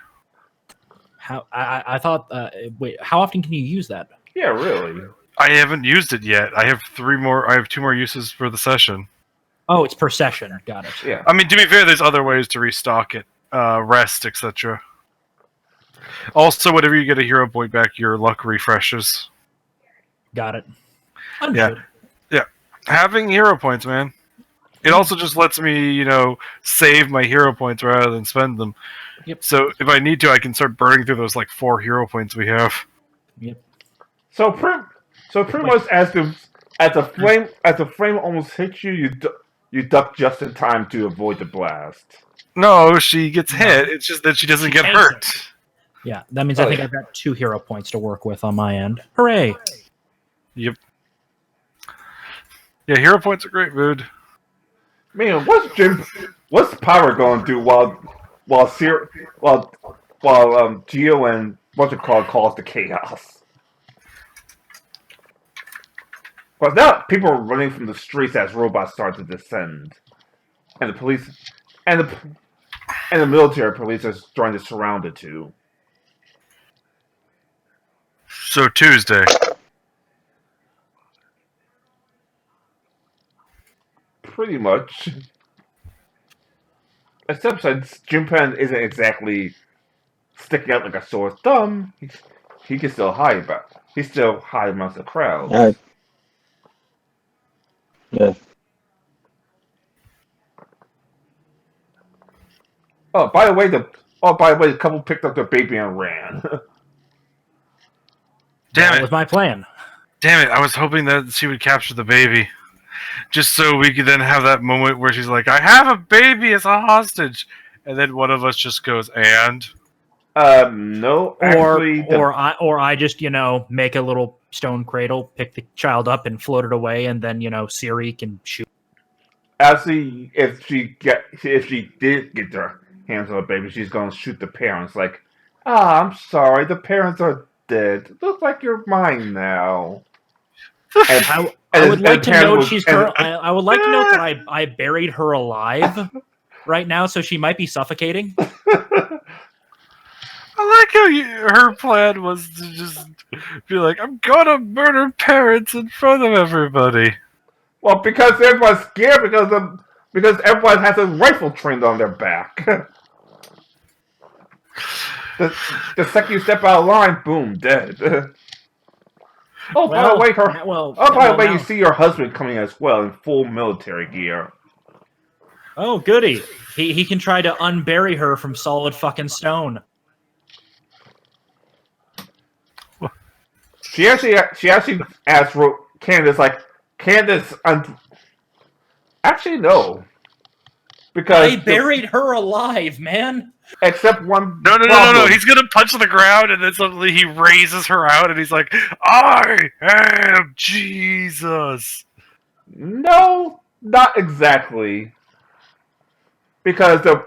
How I thought. Wait, how often can you use that? Yeah, really. I haven't used it yet. I have 3 more. I have 2 more uses for the session. Oh, it's per session. Got it. Yeah. I mean, to be fair, there's other ways to restock it. Rest, etc. Also, whenever you get a hero point back, your luck refreshes. Got it. Understood. Having hero points, man. It also just lets me, save my hero points rather than spend them. Yep. So if I need to, I can start burning through those 4 hero points we have. Yep. So pretty much as the flame almost hits you, you duck just in time to avoid the blast. No, she gets hit. It's just that she doesn't get takes hurt. Yeah, that means I think I've got 2 hero points to work with on my end. Hooray! Yep. Yeah, hero points are great, dude. Man, what's Power going to do while Geo and what's it called calls the chaos? But now people are running from the streets as robots start to descend, and the police and the military police are trying to surround the two. So Tuesday. Pretty much. Except since Junpei isn't exactly sticking out like a sore thumb, he can still hide, but he's still high amongst the crowd. Yeah. Yeah. By the way, the couple picked up their baby and ran. Damn That it. was my plan. Damn it. I was hoping that she would capture the baby. Just so we could then have that moment where she's like, I have a baby as a hostage. And then one of us just goes, and? No, actually, Or I just make a little stone cradle, pick the child up, and float it away, and then Siri can shoot. actually, if she did get her hands on the baby, she's gonna shoot the parents. Like, I'm sorry, the parents are dead. Looks like you're mine now. I would like to note I would like to note that I buried her alive right now, so she might be suffocating. I like how her plan was to just be like, I'm gonna murder parents in front of everybody. Well, because everyone's scared because everyone has a rifle trained on their back. the second you step out of line, boom, dead. By the way, you see your husband coming as well in full military gear. Oh, goody! He can try to unbury her from solid fucking stone. She actually asked Candace, actually no, because I buried her alive, man. Except one. No. He's gonna punch the ground, and then suddenly he raises her out, and he's like, I am Jesus. No, not exactly. Because the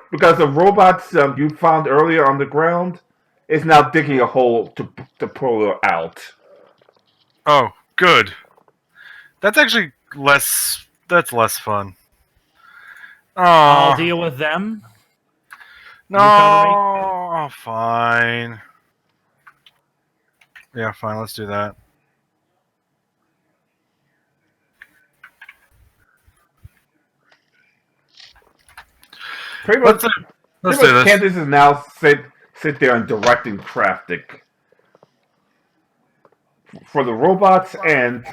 robots you found earlier on the ground is now digging a hole to pull her out. Oh, good. That's actually less. That's less fun. I'll deal with them. No, fine. Yeah, fine. Let's do that. Pretty much, let's do this. Candace is now sit there and directing traffic for the robots, and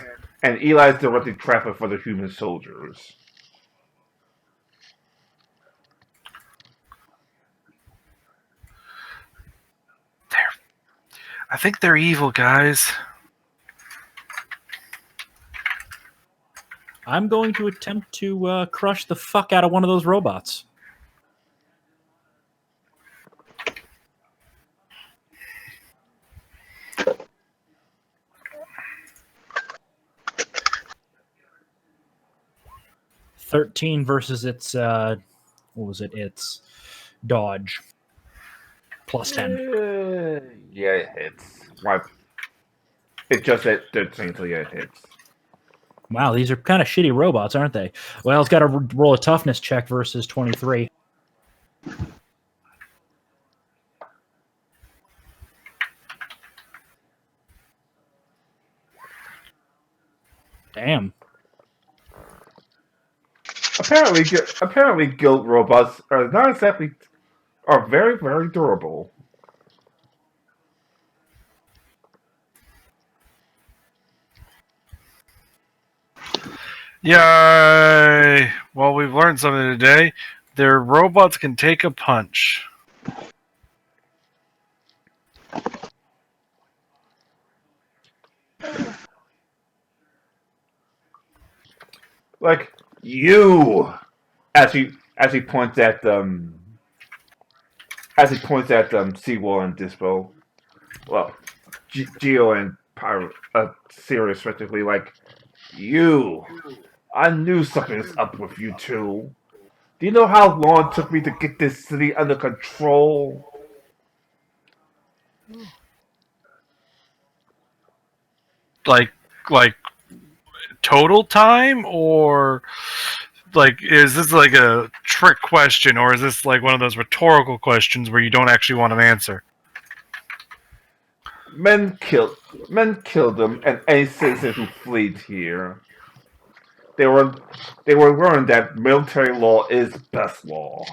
Eli's directing traffic for the human soldiers. I think they're evil, guys. I'm going to attempt to crush the fuck out of one of those robots. $13 versus its what was it? Its dodge. Plus 10. Yeah, it hits. Why? It just hit 13, so yeah, it hits. Wow, these are kind of shitty robots, aren't they? Well, it's got to roll a toughness check versus 23. Damn. Apparently, guild robots are not exactly are very, very durable. Yay! Well, we've learned something today. Their robots can take a punch. Like you, as he points at Seawall and Dispo. Well, Geo and Sirius, respectively. Like you, I knew something was up with you two. Do you know how long it took me to get this city under control? Like total time, or like is this like a trick question, or is this like one of those rhetorical questions where you don't actually want an answer? Men killed them, and any citizen who fled here. They were learned that military law is best law.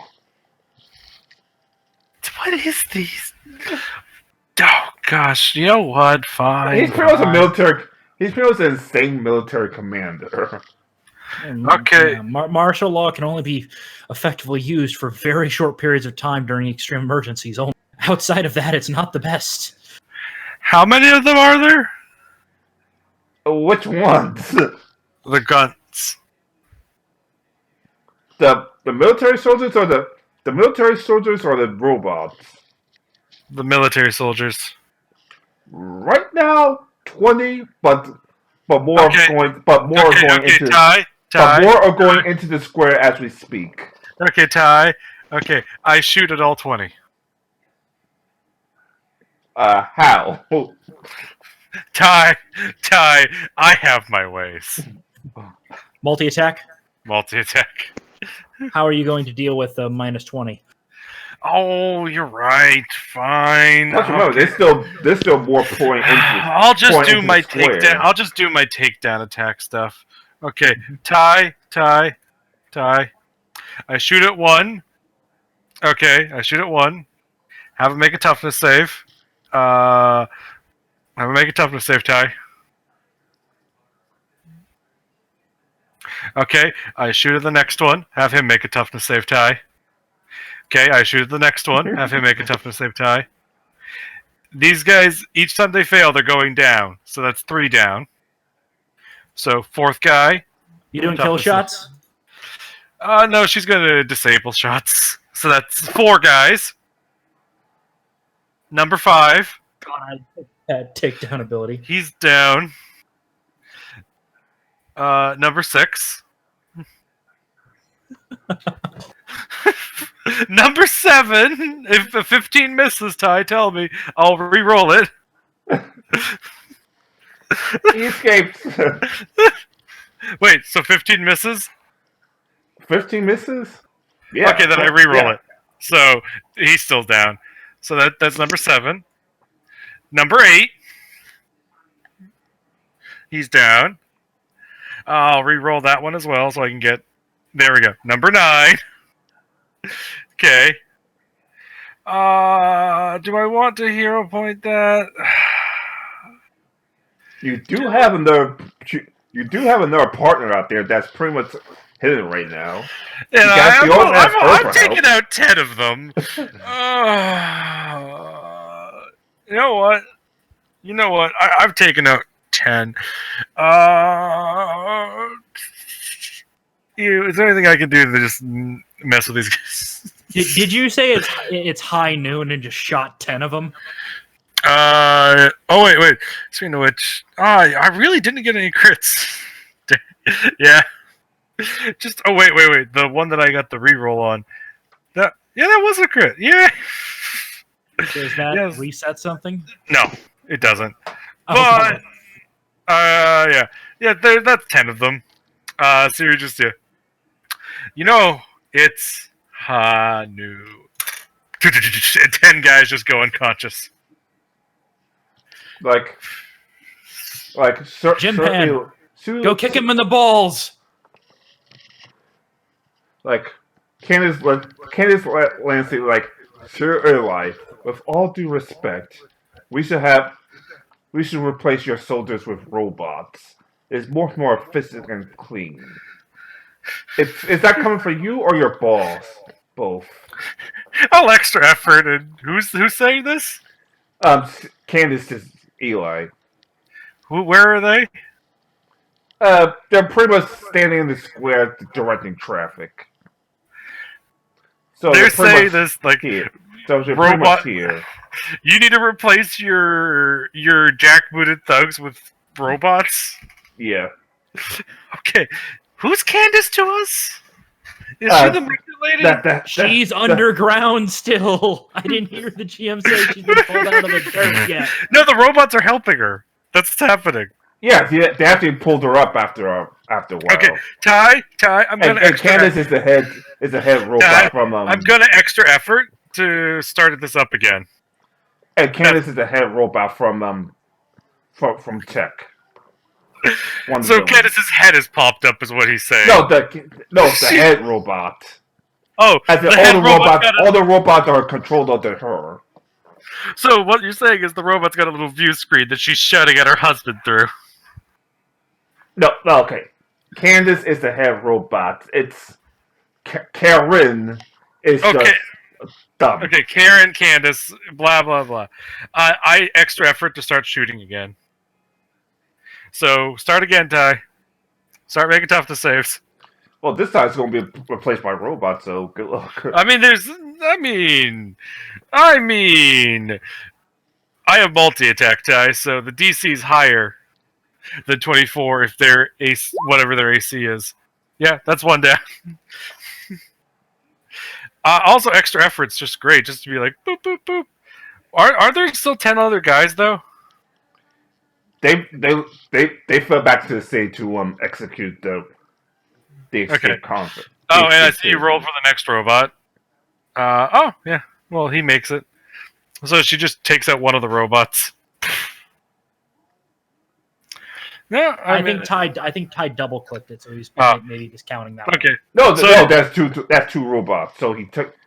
What is these? Oh gosh, you know what? Fine. He's pretty much a military. He's pretty much an insane military commander. Okay. Martial law can only be effectively used for very short periods of time during extreme emergencies. Only outside of that, it's not the best. How many of them are there? Which ones? The guns. The military soldiers or the military soldiers or the robots? The military soldiers. Right now, 20, but more Okay. are going. But more are going into. Ty. But more are going into the square as we speak. Okay, Ty. Okay, I shoot at all 20. How? Ty, I have my ways. Multi-attack? Multi-attack. How are you going to deal with minus 20? Oh, you're right. Fine. Don't you remember, there's still more pouring into. I'll just pouring do into my the square. takedown. I'll just do my takedown attack stuff. Okay, Ty. I shoot at 1. Okay, I shoot at 1. Have him make a toughness save. Have him make a toughness save, Ty. Okay, I shoot at the next one. Have him make a toughness save, Ty. Okay, I shoot at the next one. Have him make a toughness save, Ty. These guys, each time they fail, they're going down. So that's 3 down. So 4th guy. You doing kill shots? No, she's going to disable shots. So that's 4 guys. Number 5. God, takedown ability. He's down. Number 6. Number 7. If a 15 misses, Ty, tell me. I'll re-roll it. He escapes. Wait, so 15 misses? 15 misses? Yeah. Okay, then I re-roll yeah. it. So he's still down. So that's number 7. Number 8. He's down. I'll re-roll that one as well so I can get... There we go. Number 9. Okay. Do I want to hero point that? You do have another partner out there that's pretty much hidden right now. And also have I'm Overhelp. taking out 10 of them. You know what? I've taken out 10. Is there anything I can do to just mess with these guys? Did you say it's high noon and just shot 10 of them? Oh wait. Speaking of which, I really didn't get any crits. Yeah. Just wait. The one that I got the reroll on. That was a crit. Yeah. Does that Yes. reset something? No, it doesn't. Oh, But that's 10 of them. So you're just it's Hanu. 10 guys just go unconscious. Like Jim Pan, go kick him in the balls. Like Candace Lancy, like, Sir Eli, with all due respect, we should replace your soldiers with robots. It's more efficient and clean. Is that coming from you or your boss? Both. All extra effort, and who's saying this? Candace is Eli. Where are they? They're pretty much standing in the square directing traffic. So They're pretty saying much this like here. So they're pretty robot. much here. You need to replace your jackbooted thugs with robots. Yeah. Okay, who's Candace to us? Is she the market lady? She's underground still. I didn't hear the GM say she's been pulled out of the dirt yet. No, the robots are helping her. That's what's happening. Yeah, they actually pulled her up after a while. Okay, Ty, I'm gonna. And Candace is the head robot Ty, from. I'm gonna extra effort to start this up again. And Candace is the head robot from Tech. So Candace's head has popped up, is what he's saying. No, the head robot. Oh, As in, all the robots are controlled under her. So what you're saying is the robot's got a little view screen that she's shouting at her husband through. No, okay. Candace is the head robot. It's Karen is the dumb. Okay, Karen, Candace, blah blah blah. I extra effort to start shooting again. So start again, Ty. Start making tough to saves. Well, this time it's going to be replaced by robots, so good luck. I have multi-attack, Ty, so the DC is higher than 24 if their AC, whatever their AC is. Yeah, that's one down. Also, extra effort's just great, just to be like, boop, boop, boop. Are there still 10 other guys, though? They fell back to the state to execute the escape concept. Oh, and I see you rolled for the next robot. Oh, yeah. Well, he makes it. So she just takes out one of the robots. No, I think Ty double clicked it, so he's maybe discounting that. Okay. No, that's two robots. So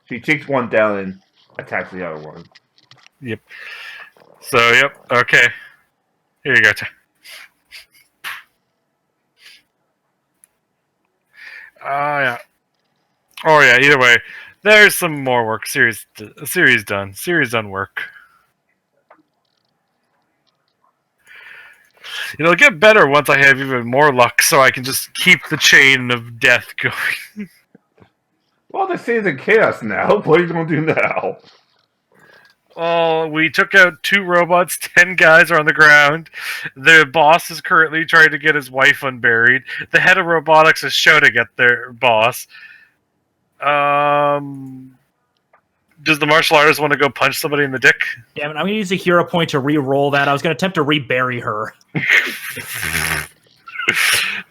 she takes one down and attacks the other one. Yep. So okay. Here you go, Ty. Yeah. Oh yeah. Either way, there's some more work. Series done. Series done work. It'll get better once I have even more luck, so I can just keep the chain of death going. Well, the city's in chaos now. What are you going to do now? Well, we took out 2 robots, 10 guys are on the ground. The boss is currently trying to get his wife unburied. The head of robotics is shouting at their boss. Does the martial artist want to go punch somebody in the dick? Damn it, I'm going to use a hero point to re-roll that. I was going to attempt to rebury her.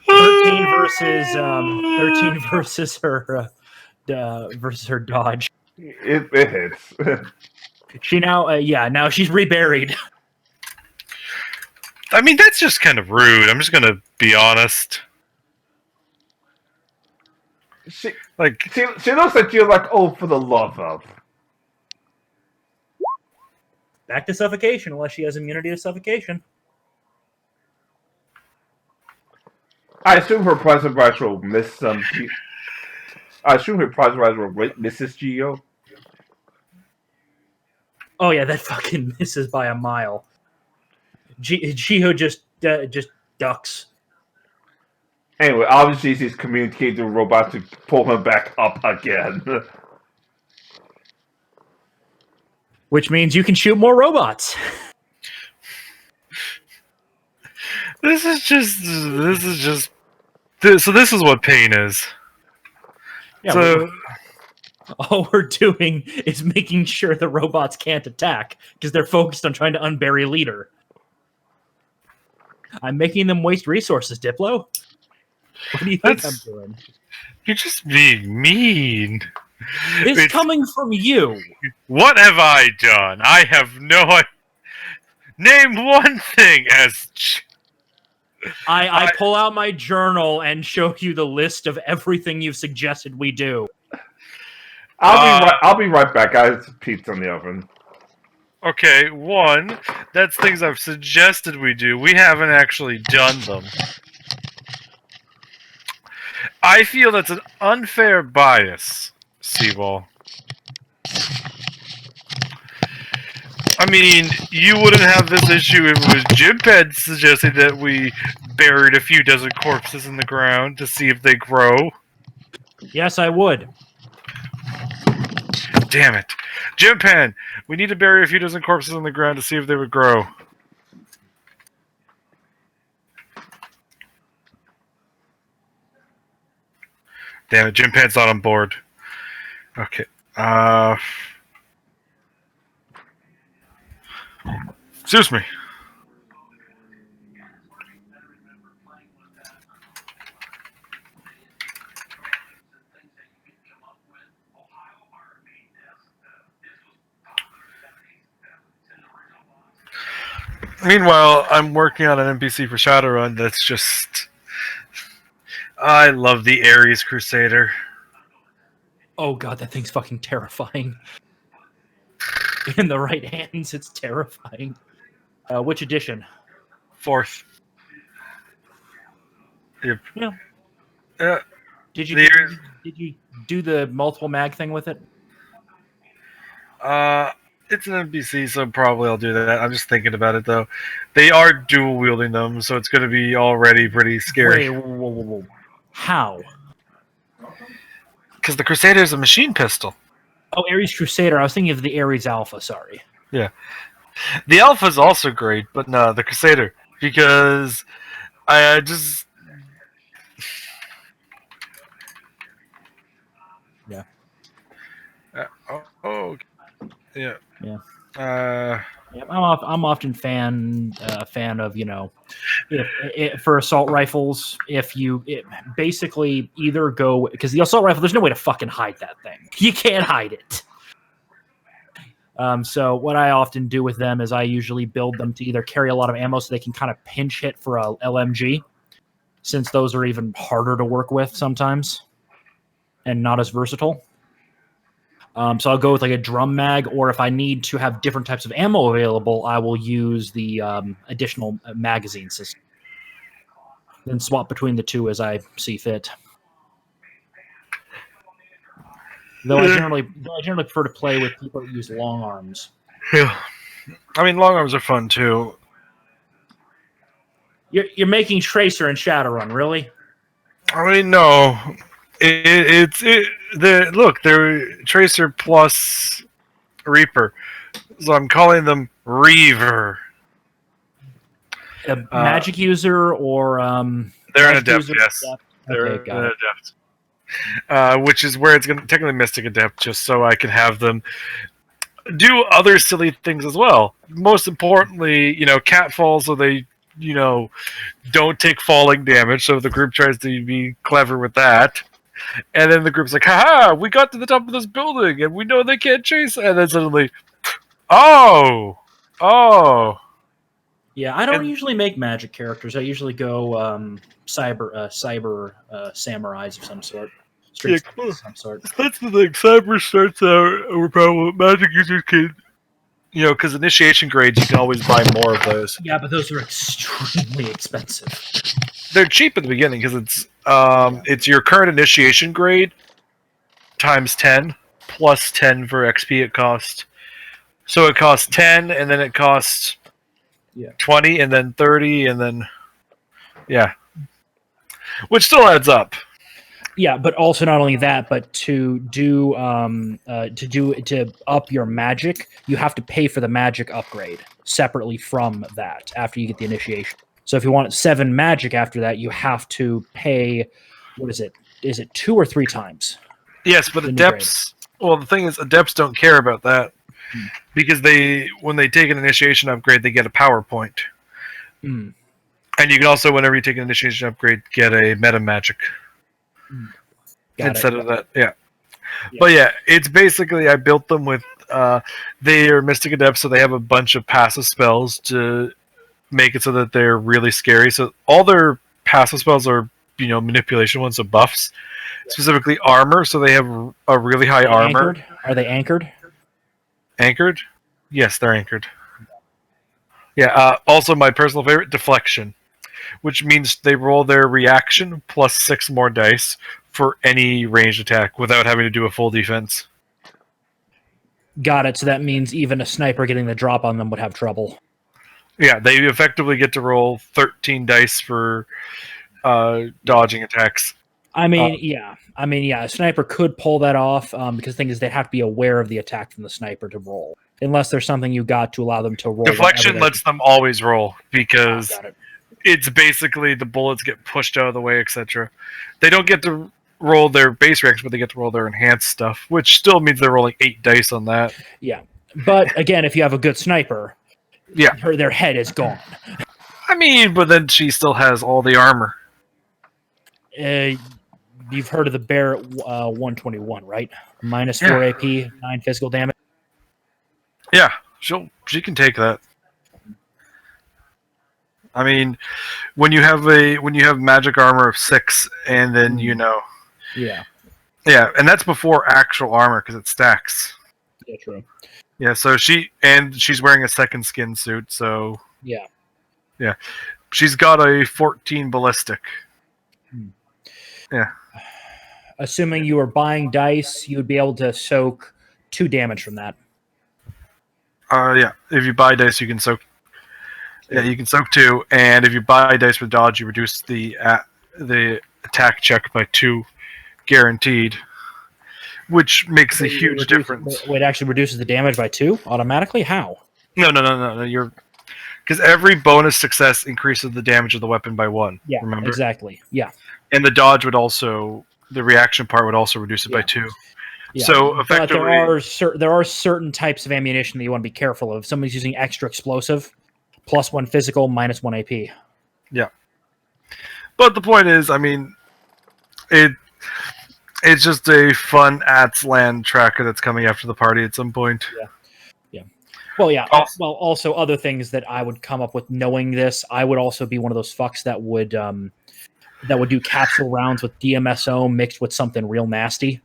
13 versus her dodge. It hits. She now she's reburied. I mean, that's just kind of rude. I'm just gonna be honest. She looks at you like, oh, for the love of. Back to suffocation, unless she has immunity to suffocation. I assume her present rights will miss some. I assume her present rights will Mrs. Geo. Oh yeah, that fucking misses by a mile. Geo just ducks. Anyway, obviously he's communicating with the robot to pull him back up again. Which means you can shoot more robots. This is so this is what pain is. Yeah, So all we're doing is making sure the robots can't attack because they're focused on trying to unbury Leader. I'm making them waste resources, Diplo. What do you think I'm doing? you're just being mean. It's coming from you. What have I done? I have no idea. Name one thing as I pull out my journal and show you the list of everything you've suggested we do. I'll be right back. I have some pizza in the oven. Okay, one, that's things I've suggested we do. We haven't actually done them. I feel that's an unfair bias, Seawall. I mean, you wouldn't have this issue if it was Jimped suggesting that we buried a few dozen corpses in the ground to see if they grow. Yes, I would. Damn it. Jimpan, we need to bury a few dozen corpses in the ground to see if they would grow. Damn it, Jimpan's not on board. Okay. Excuse me. Meanwhile, I'm working on an NPC for Shadowrun that's just... I love the Ares Crusader. Oh god, that thing's fucking terrifying. In the right hands, it's terrifying. Which edition? 4th. Yep. Yeah. Did you do the multiple mag thing with it? It's an NPC, so probably I'll do that. I'm just thinking about it, though. They are dual wielding them, so it's going to be already pretty scary. Wait, whoa. How? Because the Crusader is a machine pistol. Oh, Ares Crusader. I was thinking of the Ares Alpha, sorry. Yeah. The Alpha is also great, but no, the Crusader. Because I just... Yeah. Yeah. Yeah. Yeah, I'm often fan of, you know, if for assault rifles, basically either go, because the assault rifle, there's no way to fucking hide that thing. You can't hide it. So what I often do with them is I usually build them to either carry a lot of ammo so they can kind of pinch hit for a LMG, since those are even harder to work with sometimes and not as versatile. So I'll go with like a drum mag, or if I need to have different types of ammo available, I will use the additional magazine system. Then swap between the two as I see fit. Though I generally prefer to play with people that use long arms. Yeah. I mean, long arms are fun, too. You're making Tracer and Shadowrun, really? I mean, no. Look, they're Tracer plus Reaper. So I'm calling them Reaver. A magic user or they're an adept, yes. They're Okay, got an it. adept. Which is where it's going to technically Mystic Adept, just so I can have them do other silly things as well. Most importantly, you know, cat falls, so they, you know, don't take falling damage. So the group tries to be clever with that. And then the group's like, haha, we got to the top of this building and we know they can't chase. And then suddenly, oh. Yeah, I don't usually make magic characters. I usually go cyber samurais of some sort. Street Yeah, of some sort. That's the thing. Cyber starts out with problem. Magic users can, you know, because initiation grades, you can always buy more of those. Yeah, but those are extremely expensive. They're cheap at the beginning because it's your current initiation grade times 10 plus 10 for XP it costs. So it costs 10 and then it costs 20 and then 30 and then yeah. which still adds up. Yeah, but also not only that, but to up your magic, you have to pay for the magic upgrade separately from that after you get the initiation. So if you want 7 magic after that, you have to pay. What is it? Is it 2 or 3 times? Yes, but The new grade. adepts. Well, the thing is, adepts don't care about that because when they take an initiation upgrade, they get a power point, Hmm. and you can also, whenever you take an initiation upgrade, get a meta magic Got instead it. of that. Yeah. Yeah. But yeah, it's basically I built them with. They are Mystic Adepts, so they have a bunch of passive spells to make it so that they're really scary. So all their passive spells are manipulation ones, so buffs. Specifically armor, so they have a really high armor. Anchored? Are they anchored? Anchored? Yes, they're anchored. Yeah. Also, my personal favorite, deflection, which means they roll their reaction plus 6 more dice for any ranged attack without having to do a full defense. Got it. So that means even a sniper getting the drop on them would have trouble. Yeah, they effectively get to roll 13 dice for dodging attacks. I mean, yeah. A sniper could pull that off because the thing is, they have to be aware of the attack from the sniper to roll, unless there's something you got to allow them to roll. Deflection lets them always roll because Got it. it's basically the bullets get pushed out of the way, etc. They don't get to roll their base reaction, but they get to roll their enhanced stuff, which still means they're rolling 8 dice on that. Yeah, but again, if you have a good sniper, Yeah, their head is gone. I mean, but then she still has all the armor. You've heard of the Barrett 121, right? Minus Yeah. 4 AP, 9 physical damage. Yeah, she can take that. I mean, when you have magic armor of 6, and then Yeah, and that's before actual armor because it stacks. yeah, true. Yeah, so she's wearing a second skin suit, so Yeah. she's got a 14 ballistic. Yeah. Assuming you were buying dice, you would be able to soak 2 damage from that. Yeah. If you buy dice, you can soak. Yeah, you can soak 2, and if you buy dice with dodge, you reduce the attack check by 2, guaranteed, which makes a huge difference. It actually reduces the damage by 2 automatically. How? No. You're because every bonus success increases the damage of the weapon by 1. Yeah, remember? exactly. Yeah. And the dodge would also, the reaction part would also reduce it by 2. Yeah. So But effectively, there are certain types of ammunition that you want to be careful of. If somebody's using extra explosive, plus 1 physical, minus 1 AP. but the point is, I mean, it's just a fun Atsland tracker that's coming after the party at some point. Well, yeah. Also- Well, also other things that I would come up with knowing this, I would also be one of those fucks that would do capsule rounds with DMSO mixed with something real nasty.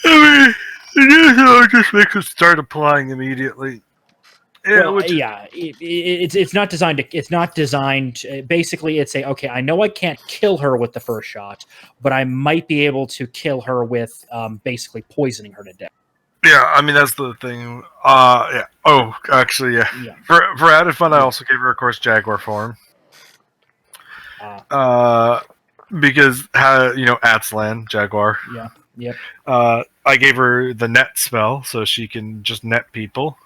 I mean, it just makes it start applying immediately. Well, which- it's not designed to. It's not designed. Basically, it's okay. I know I can't kill her with the first shot, but I might be able to kill her with basically poisoning her to death. Yeah, I mean that's the thing. Yeah. Oh, actually, yeah. Yeah. For added fun, I also gave her, of course, Jaguar form. Because Atslan Jaguar. Yeah. Yep. I gave her the net spell, so she can just net people.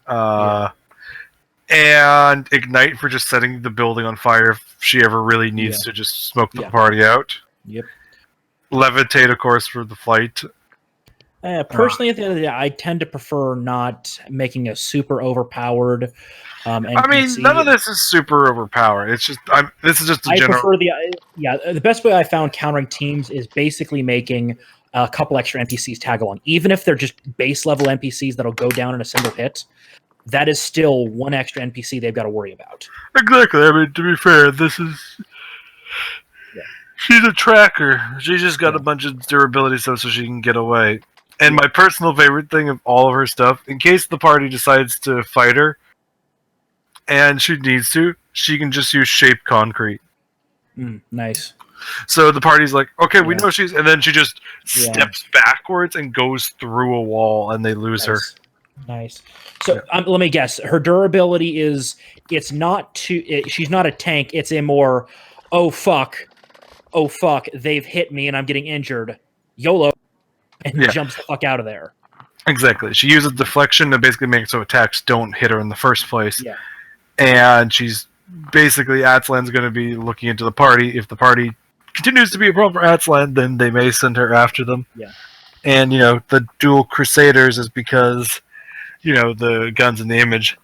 And ignite for just setting the building on fire if she ever really needs to just smoke the party out. Yep. Levitate, of course, for the flight. Personally, at the end of the day, I tend to prefer not making a super overpowered. NPC. I mean, none of this is super overpowered. It's just this is just a I general. prefer the best way I found countering teams is basically making a couple extra NPCs tag along, even if they're just base level NPCs that'll go down in a single hit. That is still 1 extra NPC they've got to worry about. Exactly. I mean, to be fair, this is. She's a tracker. She's just got a bunch of durability stuff so she can get away. And my personal favorite thing of all of her stuff, in case the party decides to fight her, and she needs to, she can just use shaped concrete. Nice. So the party's like, okay, we know she's, and then she just steps backwards and goes through a wall, and they lose her. Nice. So let me guess. Her durability is it's not too. She's not a tank. It's a more, oh fuck, they've hit me and I'm getting injured. YOLO, and Yeah. jumps the fuck out of there. Exactly. She uses deflection to basically make it so attacks don't hit her in the first place. Yeah. And she's basically Atlan's going to be looking into the party. If the party continues to be a problem for Atlan, then they may send her after them. Yeah. And the dual Crusaders is because the guns in the image,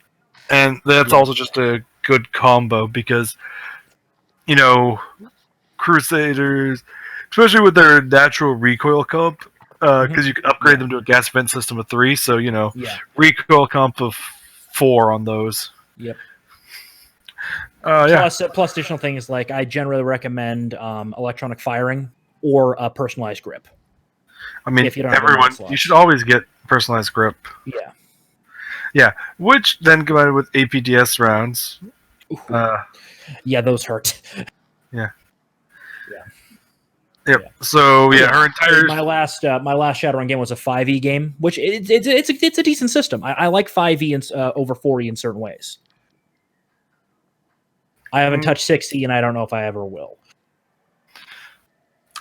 and that's also just a good combo because Crusaders, especially with their natural recoil comp, because you can upgrade them to a gas vent system of 3, so recoil comp of 4 on those. Yep. Yeah. Plus additional things like I generally recommend electronic firing or a personalized grip. I mean, if you don't have everyone, you should always get personalized grip. Yeah. Yeah, which then combined with APDS rounds. Yeah, those hurt. Yeah. Yeah. Yep. Yeah. So her entire my last Shadowrun game was a 5e game, which it's a decent system. I like 5e and over 4e in certain ways. I haven't touched 6e, and I don't know if I ever will.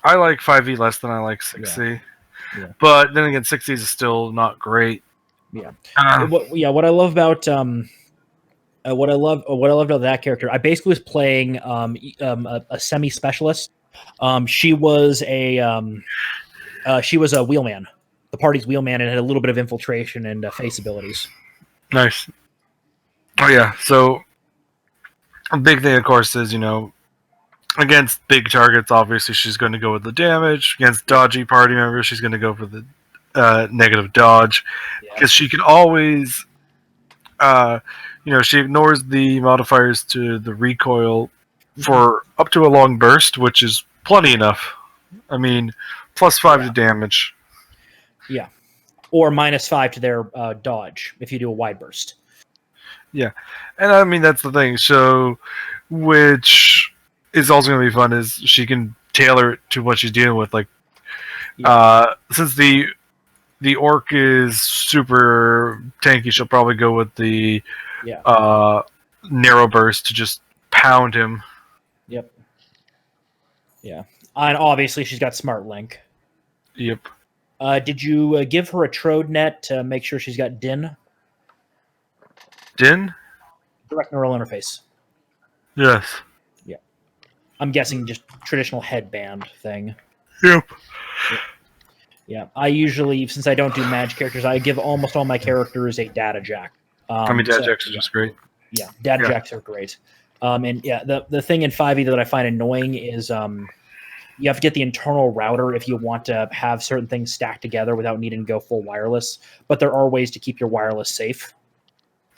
I like 5e less than I like 6e. Yeah. But then again, 6e is still not great. Yeah. What I love about what I love about that character, I basically was playing a semi specialist. She was a wheelman, the party's wheelman, and had a little bit of infiltration and face abilities. Nice. Oh yeah. So a big thing, of course, is against big targets, obviously she's going to go with the damage. Against dodgy party members, she's going to go for the negative dodge, because she can always, she ignores the modifiers to the recoil for up to a long burst, which is plenty enough. I mean, +5 to damage. Yeah, or -5 to their dodge if you do a wide burst. Yeah, and I mean that's the thing. So, which is also going to be fun is she can tailor it to what she's dealing with. Like, since the orc is super tanky, she'll probably go with the narrow burst to just pound him. Yep. Yeah, and obviously she's got Smart Link. Yep. Did you give her a Trode net to make sure she's got DIN? DIN? Direct neural interface. Yes. Yeah. I'm guessing just traditional headband thing. Yep. Yeah. I usually, since I don't do Mage characters, I give almost all my characters a data jack. Data jacks are just great. Yeah, data jacks are great. The thing in 5e that I find annoying is you have to get the internal router if you want to have certain things stacked together without needing to go full wireless. But there are ways to keep your wireless safe.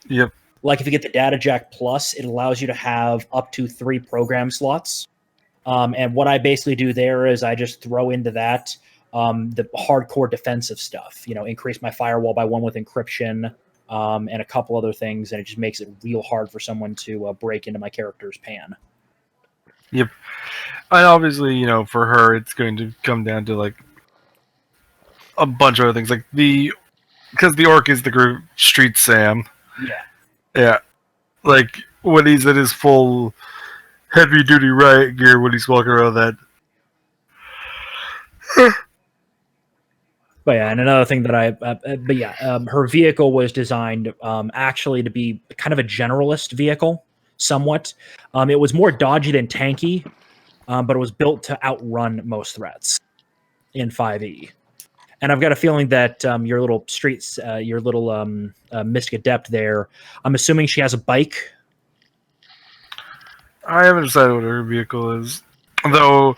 Yep. Like if you get the Data Jack Plus, it allows you to have up to 3 program slots. And what I basically do there is I just throw into that the hardcore defensive stuff. Increase my firewall by 1 with encryption and a couple other things, and it just makes it real hard for someone to break into my character's pan. Yep. And obviously, for her, it's going to come down to like a bunch of other things, like because the orc is the group Street Sam. Yeah. Yeah. Like when he's in his full heavy duty riot gear, when he's walking around that. But yeah, and another thing that her vehicle was designed actually to be kind of a generalist vehicle, somewhat. It was more dodgy than tanky, but it was built to outrun most threats in 5e. And I've got a feeling that your little Mystic Adept there, I'm assuming she has a bike. I haven't decided what her vehicle is. Though,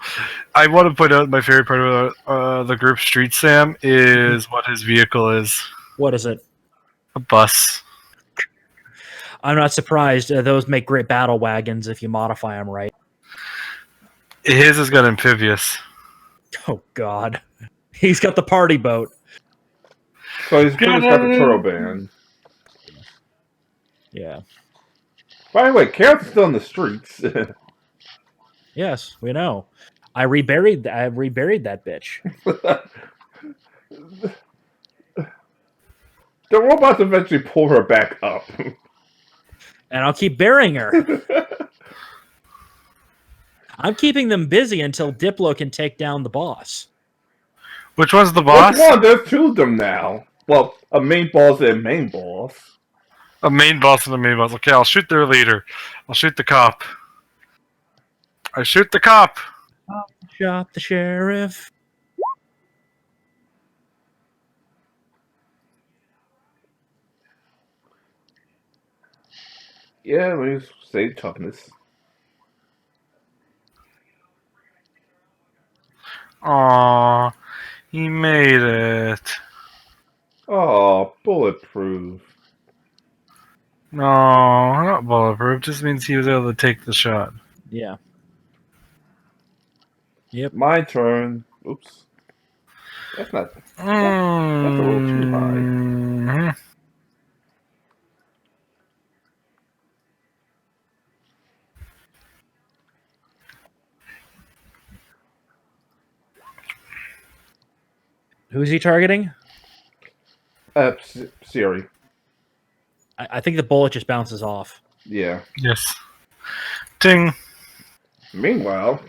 I want to point out my favorite part about the group Street Sam is what his vehicle is. What is it? A bus. I'm not surprised. Those make great battle wagons if you modify them right. His has got amphibious. Oh, God. He's got the party boat. So he's got the turtle band. Yeah. By the way, Carrot's still in the streets. Yes, we know. I reburied that bitch. The robots eventually pull her back up. And I'll keep burying her. I'm keeping them busy until Diplo can take down the boss. Which one's the Which boss? one? There's two of them now. Well, a main boss and a main boss. A main boss and a main boss. Okay, I'll shoot their leader. I'll shoot the cop. I shoot the cop. Shot the sheriff. Yeah, we say toughness. Aww, he made it. Oh, bulletproof. No, not bulletproof. Just means he was able to take the shot. Yeah. Yep. My turn. Oops. That's not. That's a little too high. Mhm. Who's he targeting? Siri. I think the bullet just bounces off. Yeah. Yes. Ting. Meanwhile,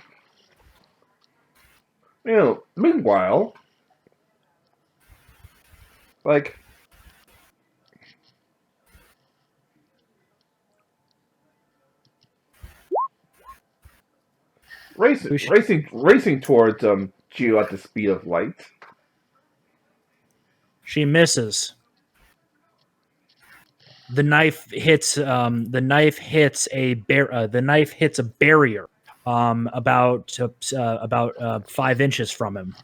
like, racing towards Geo at the speed of light. She misses. The knife hits. The knife hits a barrier. About 5 inches from him.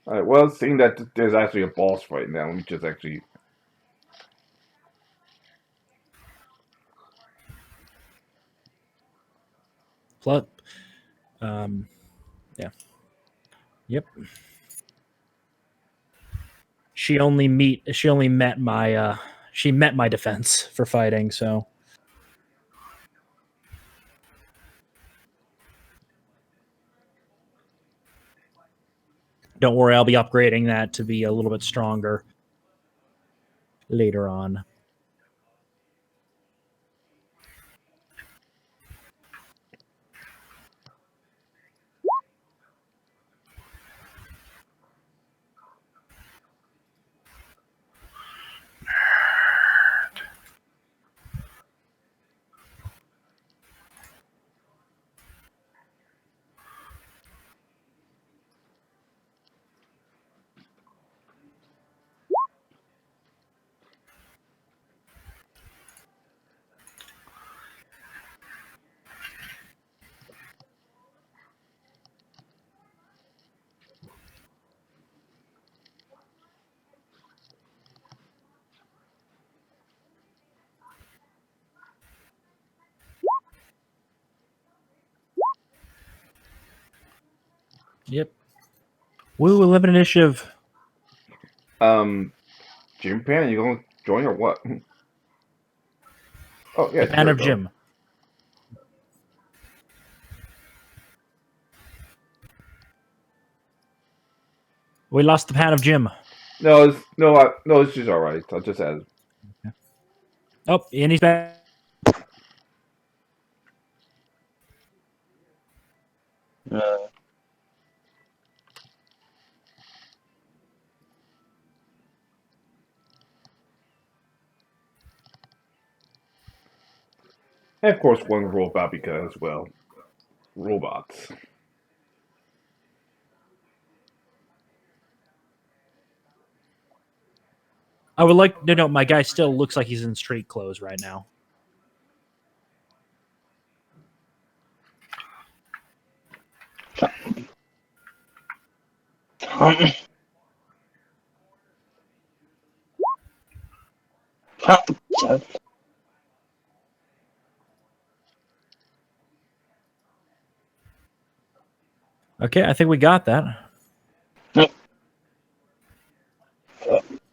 All right. Well, seeing that there's actually a boss fight now, let me just actually. Plus, yeah. Yep. She met my defense for fighting, so. Don't worry, I'll be upgrading that to be a little bit stronger later on. Yep. Woo, 11 initiative. Jim Pan, you gonna join or what? Oh yeah, Pan of Jim. We lost the Pan of Jim. No, it's just all right. I'll just add. Oh, and he's back. And of course, one robot because, well, robots. I would like to note my guy still looks like he's in street clothes right now. Okay, I think we got that.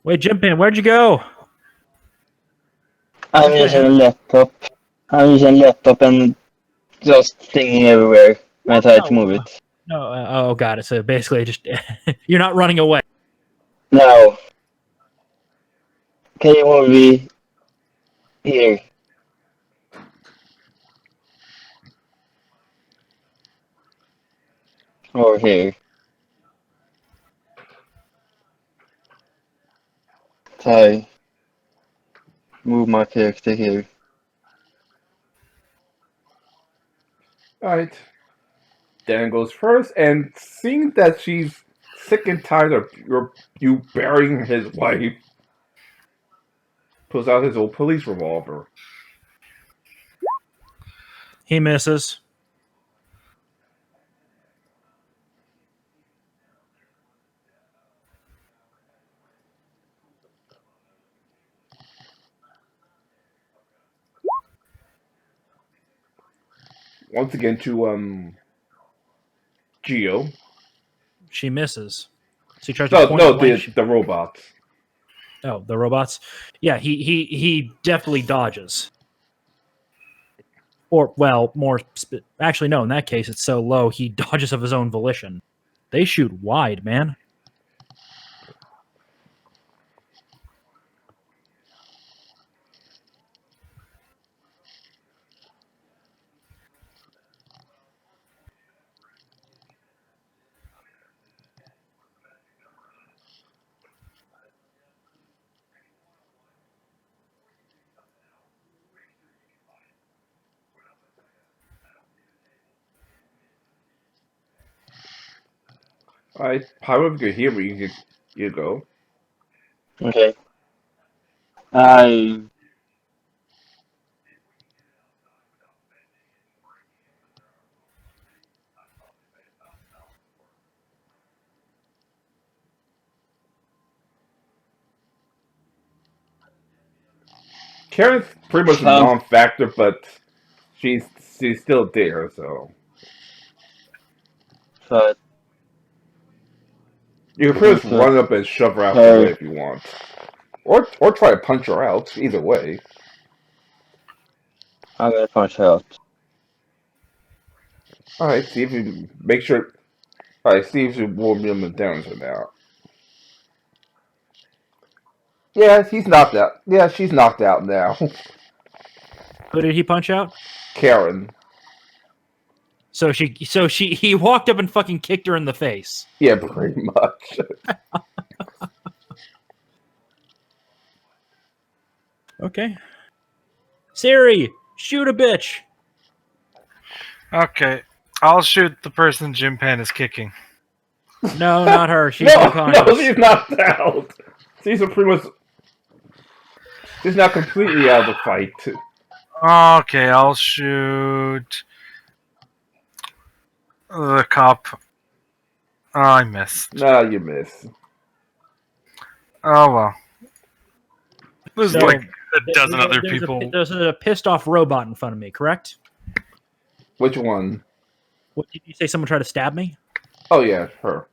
Wait, Jim Pan, where'd you go? I'm using a laptop. I'm using a laptop and just singing everywhere when I try to move it. No, oh, got it. So basically, just you're not running away. Now, can you move me here or here? So I move my character here. Alright. Dan goes first, and seeing that she's sick and tired of you burying his wife, pulls out his old police revolver. He misses. Once again to Geo. She misses. So he tries to No, point no, blank. the robots. Oh, the robots. Yeah, he definitely dodges. Or well, actually no. In that case, it's so low he dodges of his own volition. They shoot wide, man. Alright, Pyro, if you hear me, you go. Okay. I Karen's pretty much a um non-factor, but she's still there, so but you can pretty much run up and shove her out the way if you want, or try to punch her out. Either way. I'm gonna punch out. All right, see if you make sure. All right, see if you warm him down or now. Yeah, he's knocked out. Yeah, she's knocked out now. Who did he punch out? Karen. So he walked up and fucking kicked her in the face. Yeah, pretty much. Okay. Siri, shoot a bitch. Okay, I'll shoot the person Jim Pan is kicking. No, not her. She's no, unconscious. she's knocked out. She's pretty much. She's not completely out of the fight. Okay, I'll shoot the cop. Oh, I missed. Nah, you miss. Oh well. There's So, like a dozen other there's people. There's a pissed off robot in front of me, correct? Which one? What did you say? Someone tried to stab me? Oh yeah, her.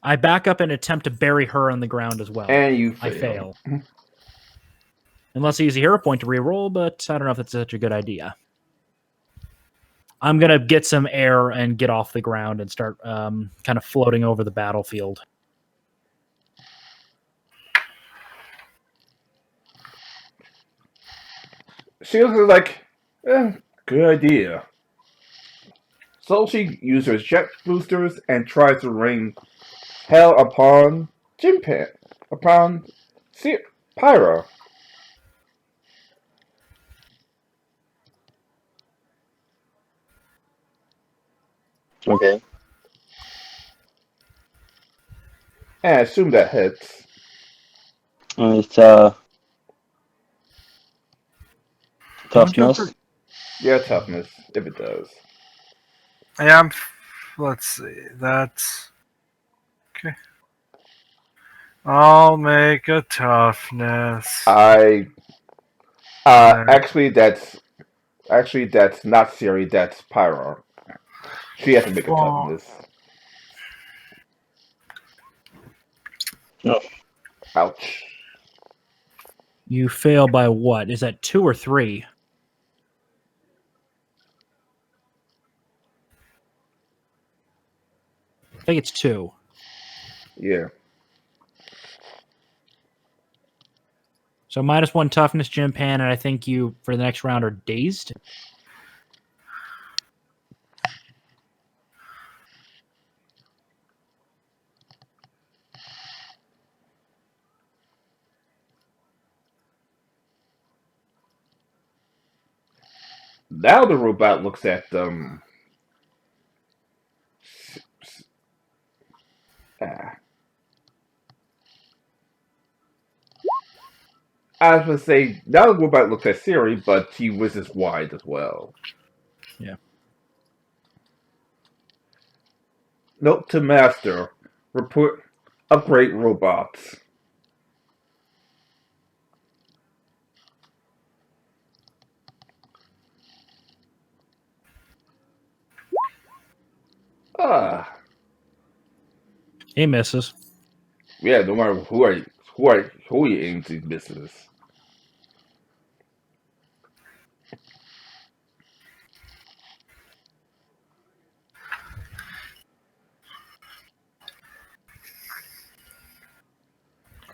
I back up and attempt to bury her on the ground as well. And you fail. I fail. Unless I use a hero point to reroll, but I don't know if that's such a good idea. I'm going to get some air and get off the ground and start kind of floating over the battlefield. She was like, good idea. So she uses jet boosters and tries to rain hell upon Pyro. Okay. And I assume that hits. It's toughness. Yeah, toughness, if it does. Yeah, let's see. That's okay. I'll make a toughness. Actually that's not Siri, that's Pyro. She has to make a toughness. No. Ouch. You fail by what? Is that 2 or 3? I think it's 2. Yeah. So -1 toughness, Jim Pan, and I think you, for the next round, are dazed. Now the robot looks at them. Ah. I was going to say, now the robot looks at Siri, but he whizzes wide as well. Yeah. Note to Master. Report upgrade robots. Ah. He misses. Yeah, no matter who you aim to misses.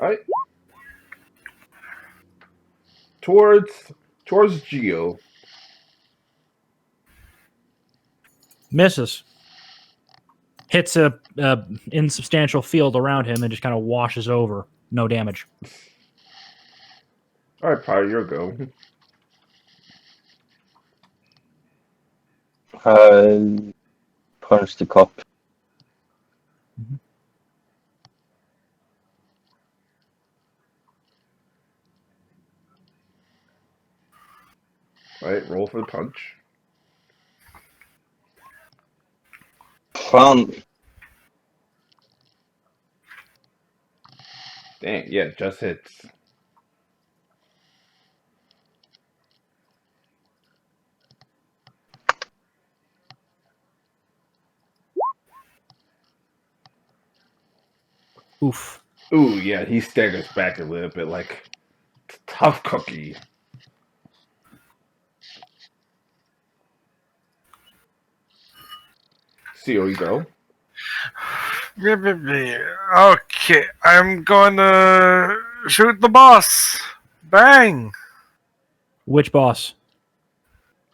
Alright. Towards Geo. Misses. Hits a insubstantial field around him and just kind of washes over. No damage. Alright, Pyre, your go. Punch the cop. Alright, roll for the punch. Fun. Dang, yeah, just hits. Oof. Ooh, yeah, he staggers back a little bit like tough cookie. See how you go. Okay, I'm going to shoot the boss. Bang! Which boss?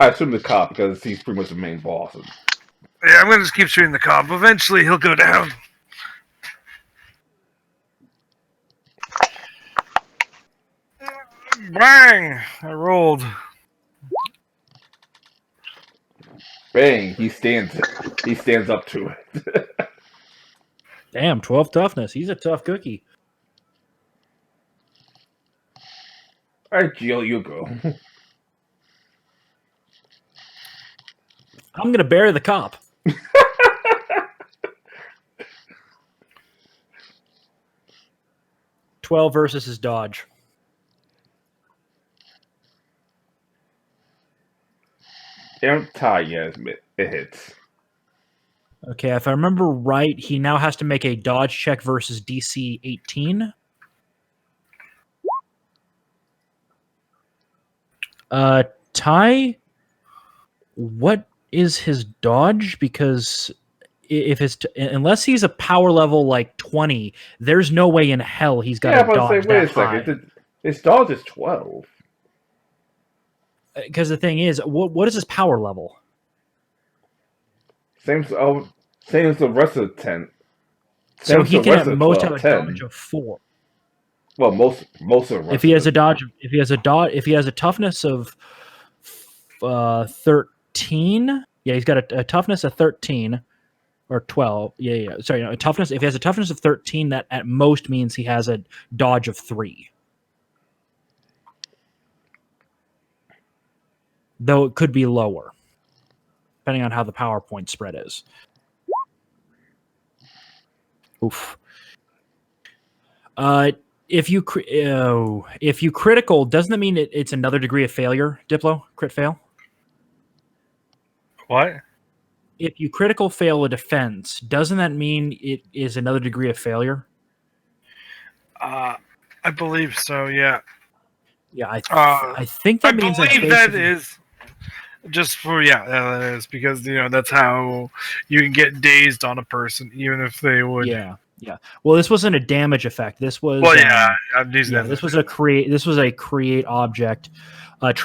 I assume the cop because he's pretty much the main boss. Yeah, I'm going to just keep shooting the cop. Eventually, he'll go down. Bang! I rolled. Bang! He stands up to it. Damn, 12 toughness. He's a tough cookie. Alright, Geo, you go. I'm going to bury the cop. 12 versus his dodge. Don't tie yet, it hits. Okay, if I remember right, he now has to make a dodge check versus DC 18. Ty, what is his dodge? Because if it's unless he's a power level like 20, there's no way in hell he's got Yeah, a but dodge say, wait a that high. second. His dodge is 12. Because the thing is, what is his power level? Same as the rest of the 10. So he can at of most 12, have a 10. dodge of 4. Well, most of the rest. If he has a dodge, if he has a toughness of 13, yeah, he's got a toughness of 13 or 12. Yeah. Sorry, no, a toughness. If he has a toughness of 13, that at most means he has a dodge of 3. Though it could be lower, depending on how the PowerPoint spread is. Oof. If you critical, doesn't that mean it's another degree of failure, Diplo? Crit fail? What? If you critical fail a defense, doesn't that mean it is another degree of failure? I believe so. Yeah. Yeah, Uh, I think I that means that believe that basically- is just for that is because that's how you can get dazed on a person, even if they would. Yeah. Well, this wasn't a damage effect. This was Well, yeah, I'm using yeah, that. this was a create object.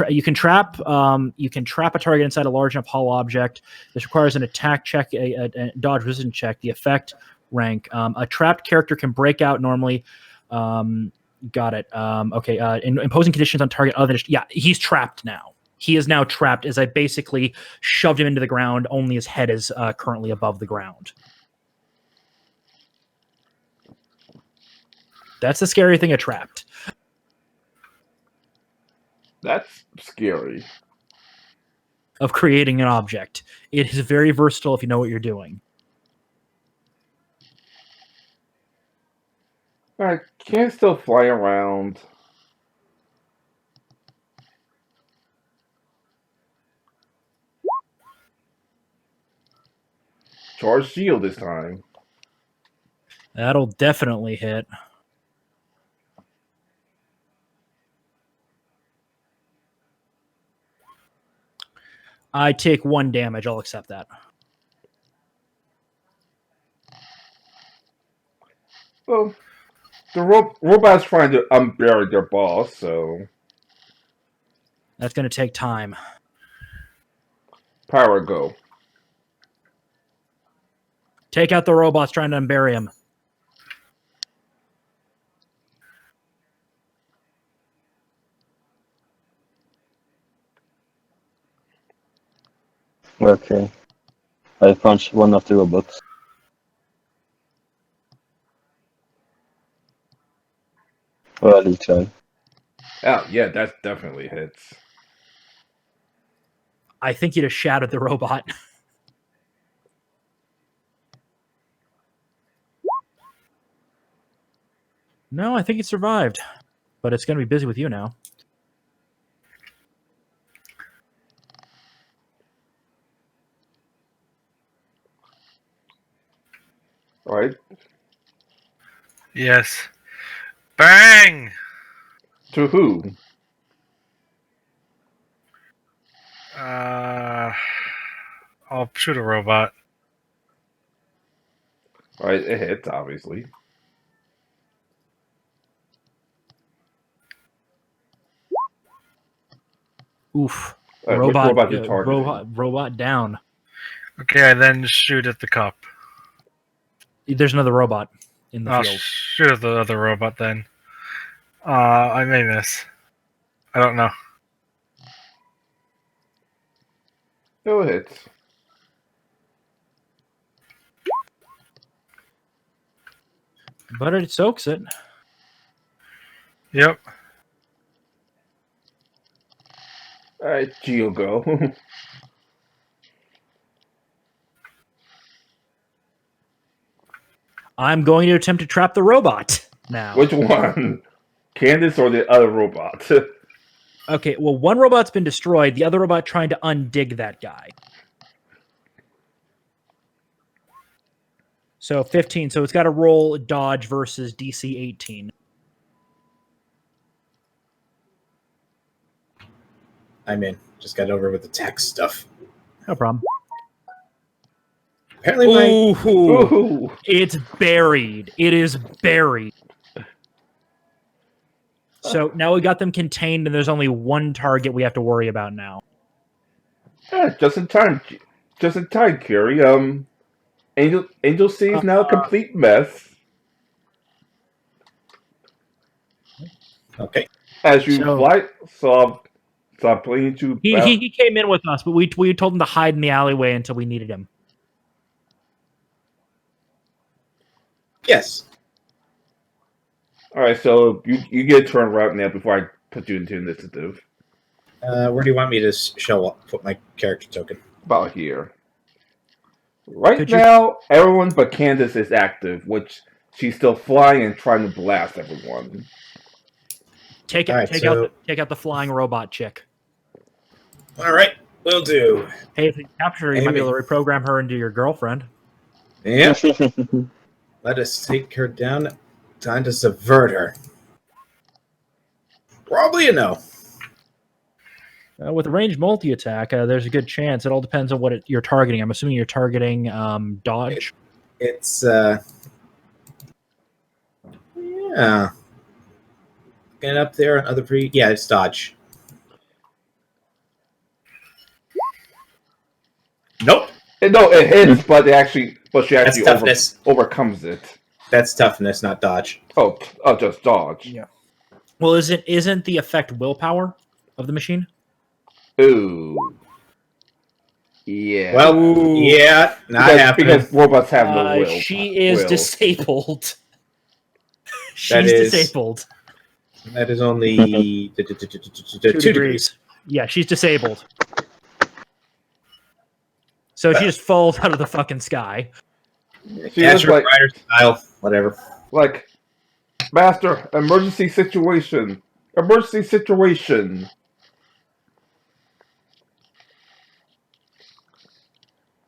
You can trap a target inside a large enough hollow object. This requires an attack check, a dodge resistance check. The effect rank. A trapped character can break out normally. Got it. Okay. Imposing conditions on target other than he's trapped now. He is now trapped as I basically shoved him into the ground. Only his head is currently above the ground. That's the scary thing of trapped. That's scary. Of creating an object. It is very versatile if you know what you're doing. I can't still fly around. Charge shield this time. That'll definitely hit. I take 1 damage. I'll accept that. Well, the robot's trying to unbury their boss, so That's going to take time. power go. Take out the robots trying to unbury him. Okay. I punched one of the robots. Well, at least I. Oh, yeah, that definitely hits. I think you just shattered the robot. No, I think it survived. But it's going to be busy with you now. All right. Yes. Bang! To who? I'll shoot a robot. All right, it hits, obviously. Oof. Which Robot, robot you targeting? robot down. Okay, I then shoot at the cup. There's another robot in the I'll field. shoot at the other robot then. I may miss. I don't know. No hits. But it soaks it. Yep. All right, Geo go. I'm going to attempt to trap the robot now. Which one? Candace or the other robot? Okay, well, one robot's been destroyed. The other robot trying to undig that guy. So 15. So it's got to roll dodge versus DC 18. I'm in. Just got over with the text stuff. No problem. Apparently, my Ooh, Ooh. it's buried. It is buried. So now we got them contained, and there's only one target we have to worry about now. Yeah, just in time. Just in time, Curie. Angel C is now a complete mess. okay. As you So- fly, so I'm playing to. He came in with us, but we told him to hide in the alleyway until we needed him. Yes. All right, so you get a turn right now before I put you into initiative. Where do you want me to show up? Put my character token. About here. Right Could you- now, everyone but Candace is active, which she's still flying and trying to blast everyone. Take All right, take so- out the flying robot chick. All right, will do. Hey, if you capture her, you might be Amy. able to reprogram her into your girlfriend. Yep. Let us take her down. Time to subvert her. Probably a no. With a ranged multi-attack, there's a good chance. It all depends on what you're targeting. I'm assuming you're targeting dodge. It's yeah. Get up there on other pre. Yeah, it's dodge. Nope. No, it hits, but she That's actually toughness. overcomes it. That's toughness, not dodge. Oh, just dodge. Yeah. Well, isn't the effect willpower of the machine? Ooh. Yeah. Well, yeah, not happening. Because robots have no will. She is will. disabled. That She's is- disabled. That is only 2 degrees. Yeah, she's disabled. So she just falls out of the fucking sky. She looks Astro like, Rider style, whatever. like, Master, emergency situation. Emergency situation.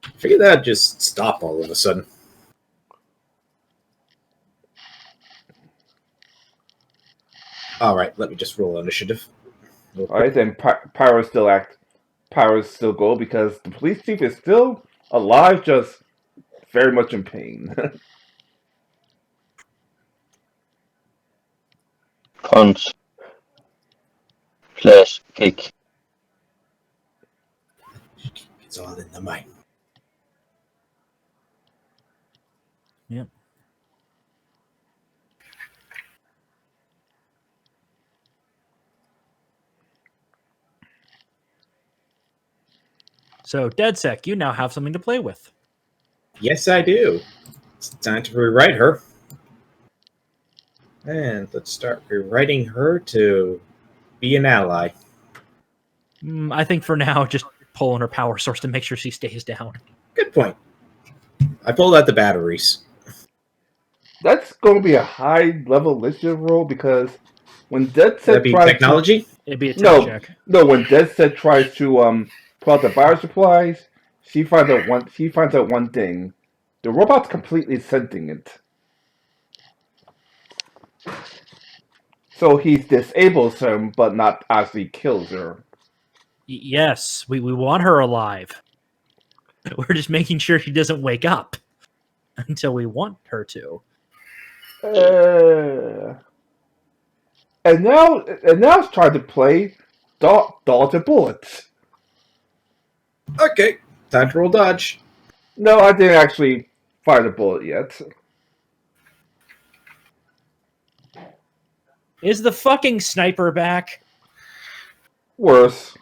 I figured that'd just stop all of a sudden. All right, let me just roll initiative. Alright, then Pyro's still go because the police chief is still alive, just very much in pain. Punch. Flash. Kick. It's all in the mind. Yep. So, DedSec, you now have something to play with. Yes, I do. It's time to rewrite her. And let's start rewriting her to be an ally. I think for now, just pull on her power source to make sure she stays down. Good point. I pulled out the batteries. That's going to be a high-level initiative roll because when Dead That'd said be tries technology? It'd be a tech No. check. when Dead said tries to pull out the bio supplies, she finds out one thing: the robot's completely sentient. So he disables her, but not actually kills her. Yes, we want her alive. We're just making sure she doesn't wake up until we want her to. And now it's trying to play dodge and bullets. Okay, time to roll dodge. No, I didn't actually fire the bullet yet. Is the fucking sniper back? Worse.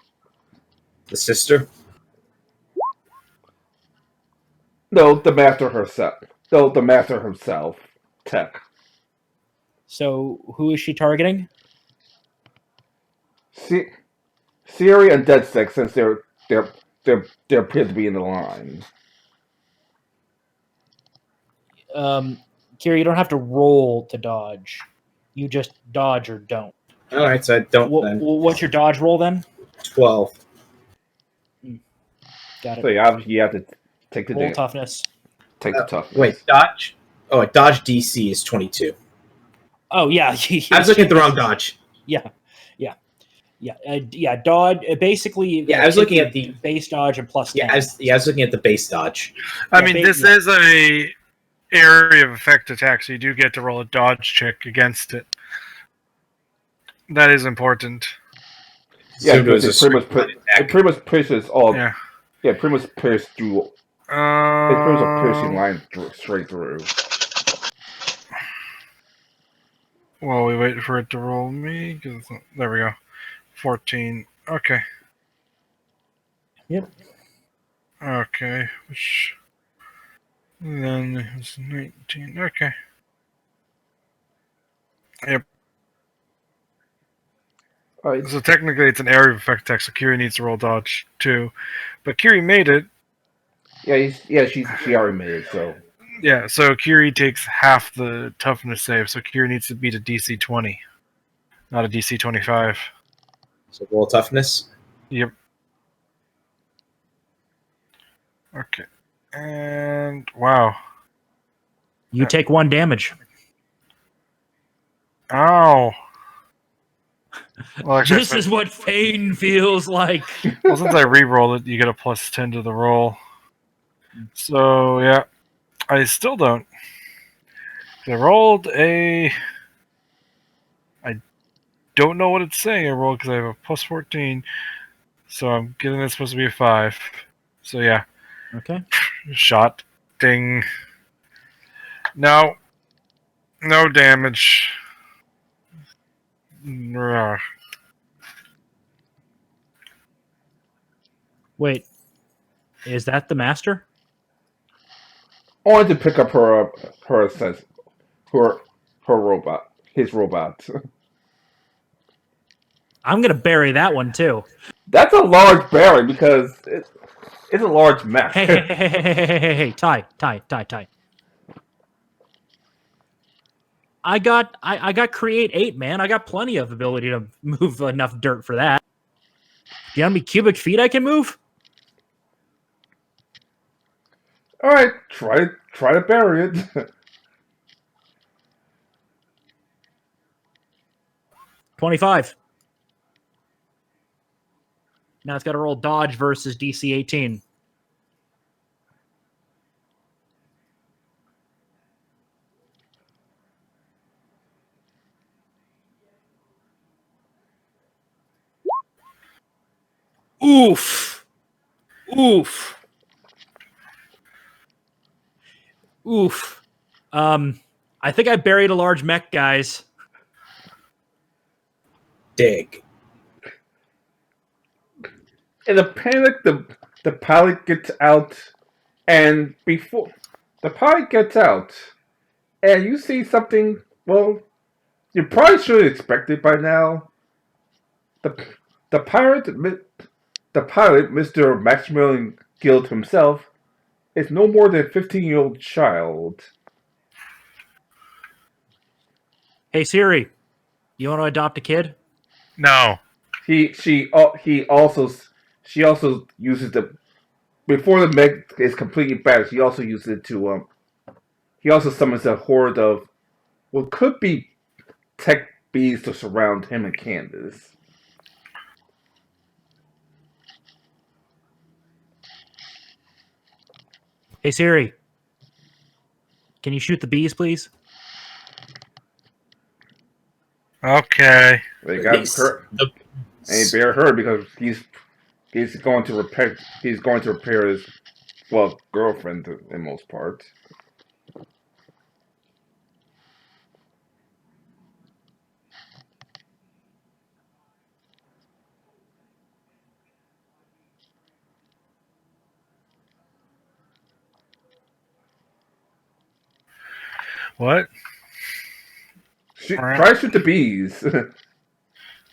The sister. No, the master herself. No, the master himself. Tech. So who is she targeting? Siri and DeadSec, since they appear to be in the line. Kira, you don't have to roll to dodge. You just dodge or don't. All right, so I don't then. What's your dodge roll then? 12. Got So it. you have to take the Roll toughness. take the toughness. Wait, dodge? Oh, dodge DC is 22. Oh yeah, I was looking at the wrong dodge. Yeah. Dodge. Basically, Yeah, I was looking at the- base dodge and plus 10. Yeah, I was looking at the base dodge. I Yeah, mean, this yeah. is a area of effect attack, so you do get to roll a dodge check against it. That is important. Yeah, So it was because a it pretty straight much it pretty much pushes all. Yeah. Yeah, pretty much pierce through. It pretty much a piercing line straight through. While we wait for it to roll me, there we go. 14. Okay. Yep. Okay. Which then it was 19. Okay. Yep. Alright. So technically it's an area of effect attack, so Kiri needs to roll dodge too. But Kiri made it. She already made it. So Yeah, so Kiri takes half the toughness save, so Kiri needs to beat a DC 20, not a DC 25. So roll toughness. Yep. Okay. And wow. You take 1 damage. Ow. Well, actually, This is what pain feels like. well, since I re-rolled it, you get a +10 to the roll. So yeah, I still don't. I rolled a. I don't know what it's saying. I rolled because I have a +14, so I'm getting it's supposed to be a 5. So yeah, Okay. shot, ding. No, no damage. Rawr. Wait, is that the master? Only to pick up her robot, his robot. I'm gonna bury that one too. That's a large barrel because it's a large mech. Hey, Ty. I got create 8, man. I got plenty of ability to move enough dirt for that. Do you know how many cubic feet I can move? All right, try to bury it. 25. Now it's got to roll dodge versus DC 18. Oof. I think I buried a large mech, guys. Dig. In a panic, the pilot gets out, and before the pilot gets out, and you see something. Well, you probably should have expected by now. The pilot, Mr. Maximilian Guild himself, is no more than a 15-year-old child. Hey Siri, you want to adopt a kid? No. She also uses the before the mech is completely back. She also uses it to He also summons a horde of what could be tech bees to surround him and Candace. Hey Siri, can you shoot the bees, please? Okay. They got Beast. hurt. And he bear her because he's going to repair his girlfriend in most part. What? Try to shoot the bees.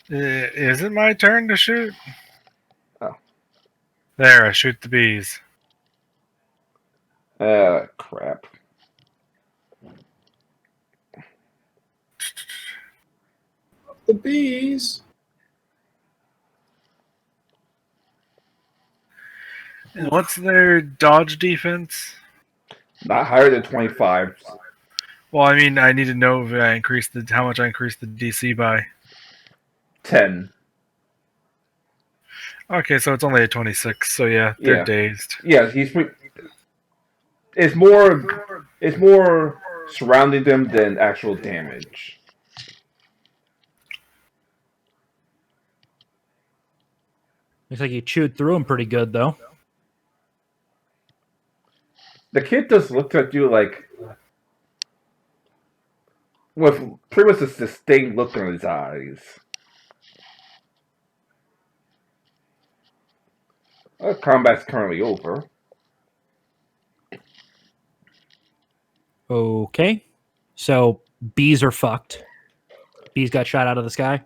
Is it my turn to shoot? Oh. There, I shoot the bees. Crap. The bees. And what's their dodge defense? Not higher than 25. Well, I mean, I need to know if I increased how much I increased the DC by. 10. Okay, so it's only a 26. So yeah, they're Yeah. dazed. Yeah, it's more surrounding them than actual damage. Looks like you chewed through them pretty good, though. The kid just looks at you like with pretty much a disdain look in his eyes. Combat's currently over. Okay. So bees are fucked. Bees got shot out of the sky.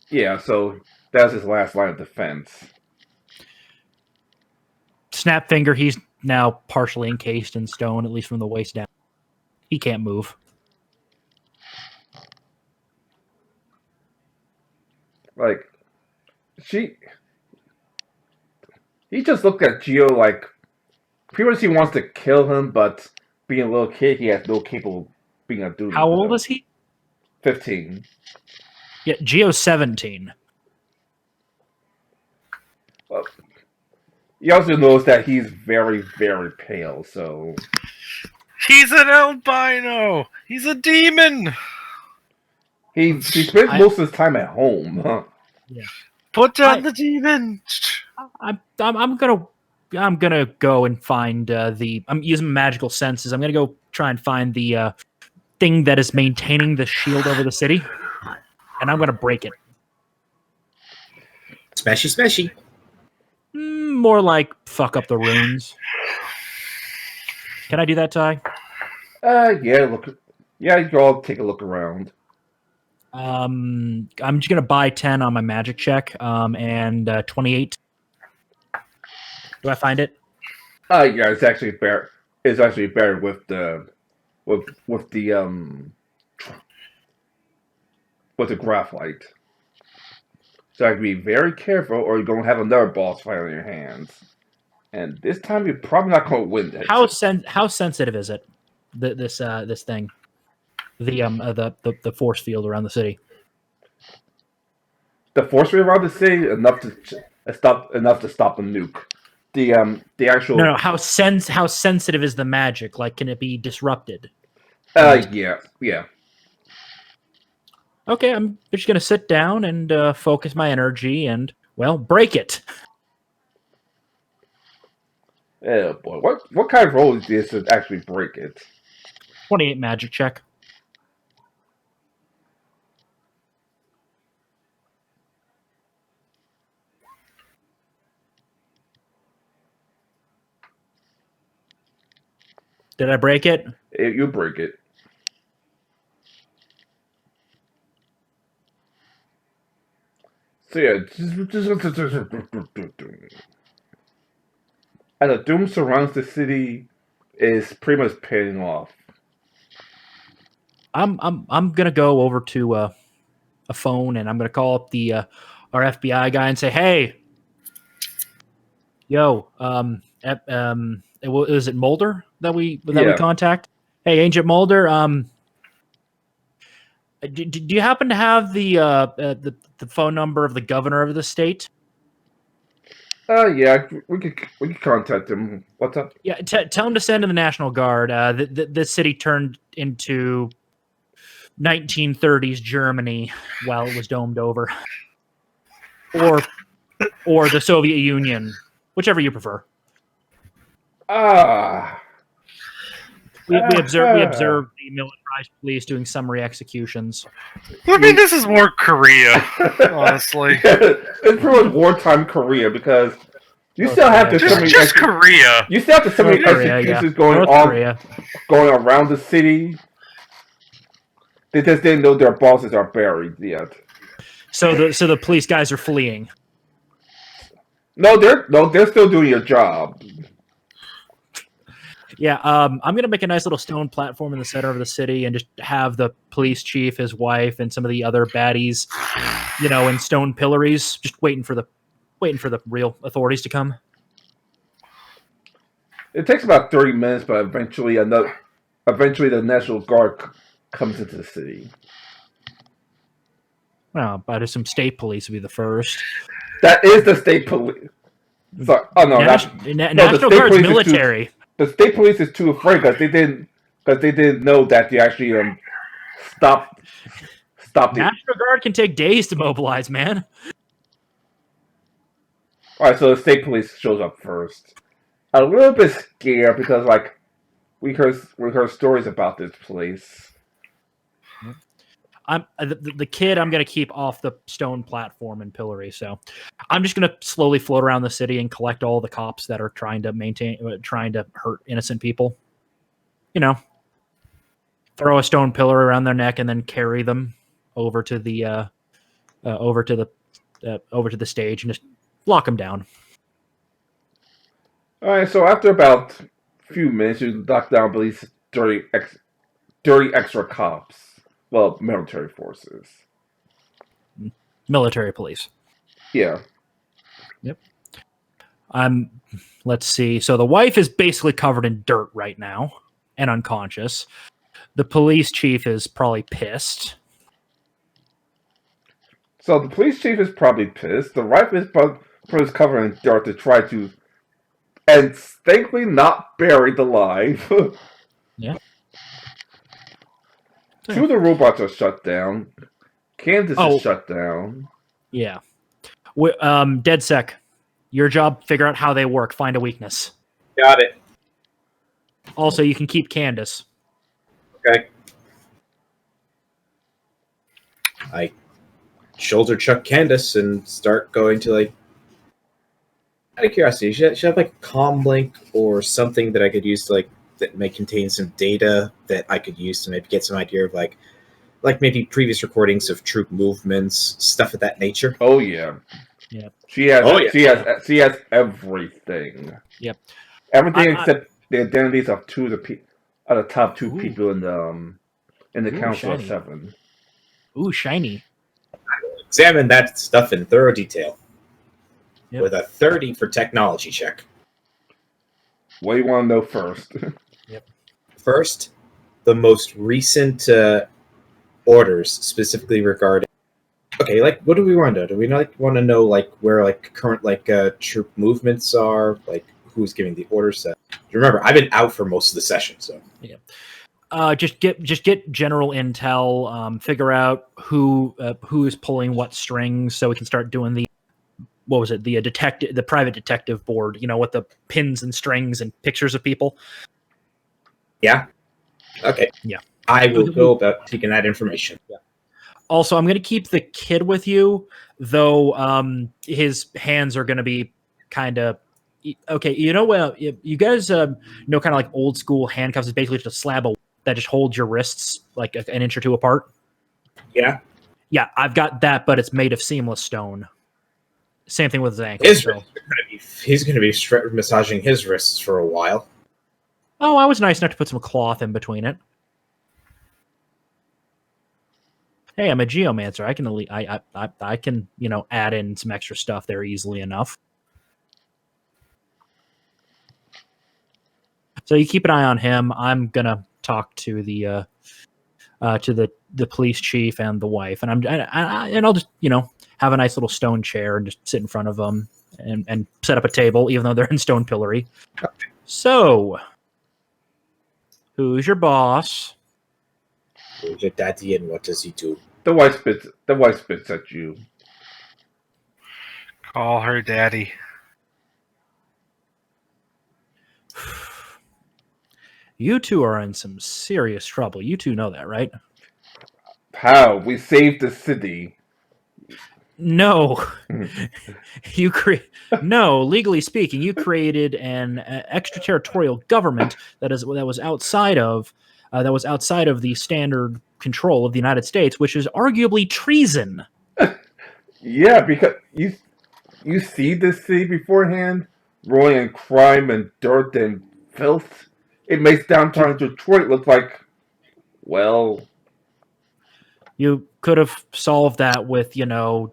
Yeah, so that's his last line of defense. Snapfinger, he's now partially encased in stone, at least from the waist down. He can't move. Like, he just looked at Geo like, pretty much he wants to kill him, but being a little kid, he has no capable being a dude. How old is he? 15. Yeah, Geo 17. You also notice that he's very, very pale, so... He's an albino. He's a demon. He spends most of his time at home. Huh? Put down the demon. I'm gonna go and find I'm using magical senses. I'm gonna go try and find the thing that is maintaining the shield over the city, and I'm gonna break it. Smashy. More like fuck up the runes. Can I do that, Ty? Yeah, you can all take a look around. I'm just gonna buy 10 on my magic check, and 28. Do I find it? Yeah, it's actually better. It's actually better with the graphite. So I have to be very careful, or you're gonna have another boss fight on your hands. And this time, you're probably not gonna win that. How sensitive is it? This thing, the force field around the city. The force field around the city enough to stop a nuke. The actual No. How sensitive is the magic? Like, can it be disrupted? yeah. Okay, I'm just gonna sit down and focus my energy and break it. Oh boy, what kind of roll is this to actually break it? 28 magic check. Did I break it? You break it. So yeah, as the doom surrounds the city, is pretty much paying off. I'm gonna go over to a phone and I'm gonna call up the our FBI guy and say, "Hey, yo, is it Mulder that we contact? Hey, Agent Mulder, do you happen to have the phone number of the governor of the state?" Yeah, we could contact him. What's up? Yeah, tell him to send in the National Guard. The city turned into 1930s Germany while it was domed over, or the Soviet Union, whichever you prefer. We observed the militarized police doing summary executions. I mean, this is more Korea, honestly. It's pretty much wartime Korea because you still have to just Korea. You still have to so many executions going around the city. They just didn't know their bosses are buried yet. So the police guys are fleeing. No, they're still doing your job. Yeah, I'm gonna make a nice little stone platform in the center of the city and just have the police chief, his wife, and some of the other baddies, in stone pillories, just waiting for the real authorities to come. It takes about 30 minutes, but eventually the National Guard comes into the city. Well, but some state police would be the first. That is the state police. Sorry. Oh no, National Guard's military. The state police is too afraid because they didn't know that they actually stopped. National Guard can take days to mobilize, man. All right, so the state police shows up first. A little bit scared because we heard stories about this place. The kid I'm going to keep off the stone platform and pillory, so I'm just going to slowly float around the city and collect all the cops that are trying to hurt innocent people. Throw a stone pillar around their neck and then carry them over to the stage and just lock them down. All right, so after about a few minutes, you knock down these dirty extra cops. Well, military forces. Military police. Yeah. Yep. Let's see. So the wife is basically covered in dirt right now and unconscious. The police chief is probably pissed. So the police chief is probably pissed. The wife is probably covered in dirt to try to, and thankfully not buried alive. Yeah. Two of the robots are shut down. Kansas Oh. is shut down. Yeah. DedSec, your job, figure out how they work, find a weakness. Got it. Also, you can keep Candace. Okay. I shoulder chuck Candace and start going to like. Out of curiosity, should I have like a comm link or something that I could use to like that may contain some data that I could use to maybe get some idea of like maybe previous recordings of troop movements, stuff of that nature. Oh yeah. Yep. She has. Oh, yeah. She has everything. Yep. Everything except the identities of two of the top two Ooh. people in the Ooh, Council of shiny. 7. Ooh, shiny. Examine that stuff in thorough detail. Yep. With a 30 for technology check. What do you want to know first? First, the most recent orders specifically regarding. Okay, like what do we want to know? Do we want to know like where like current like troop movements are, like who's giving the orders? Remember, I've been out for most of the session, so Just get general intel. Figure out who is pulling what strings, so we can start doing the the private detective board. You know, with the pins and strings and pictures of people. yeah. Okay. Yeah. I will go about taking that information. Yeah. Also, I'm going to keep the kid with you, though his hands are going to be kind of okay. You know, you guys know kind of like old school handcuffs is basically just a slab of that just holds your wrists like an inch or two apart. Yeah. Yeah, I've got that, but it's made of seamless stone. Same thing with his ankles. He's going to be massaging his wrists for a while. Oh, I was nice enough to put some cloth in between it. Hey, I'm a geomancer. I can add in some extra stuff there easily enough. So you keep an eye on him. I'm gonna talk to the police chief and the wife, and I'll just have a nice little stone chair and just sit in front of them and set up a table, even though they're in stone pillory. So, who's your boss? Who's your daddy and what does he do? The wife spits at you. Call her daddy. You two are in some serious trouble. You two know that, right? How? We saved the city. No, no. Legally speaking, you created an extraterritorial government that was outside of the standard control of the United States, which is arguably treason. Yeah, because you see this city beforehand, rolling in crime and dirt and filth. It makes downtown Detroit look like, well, You could have solved that with,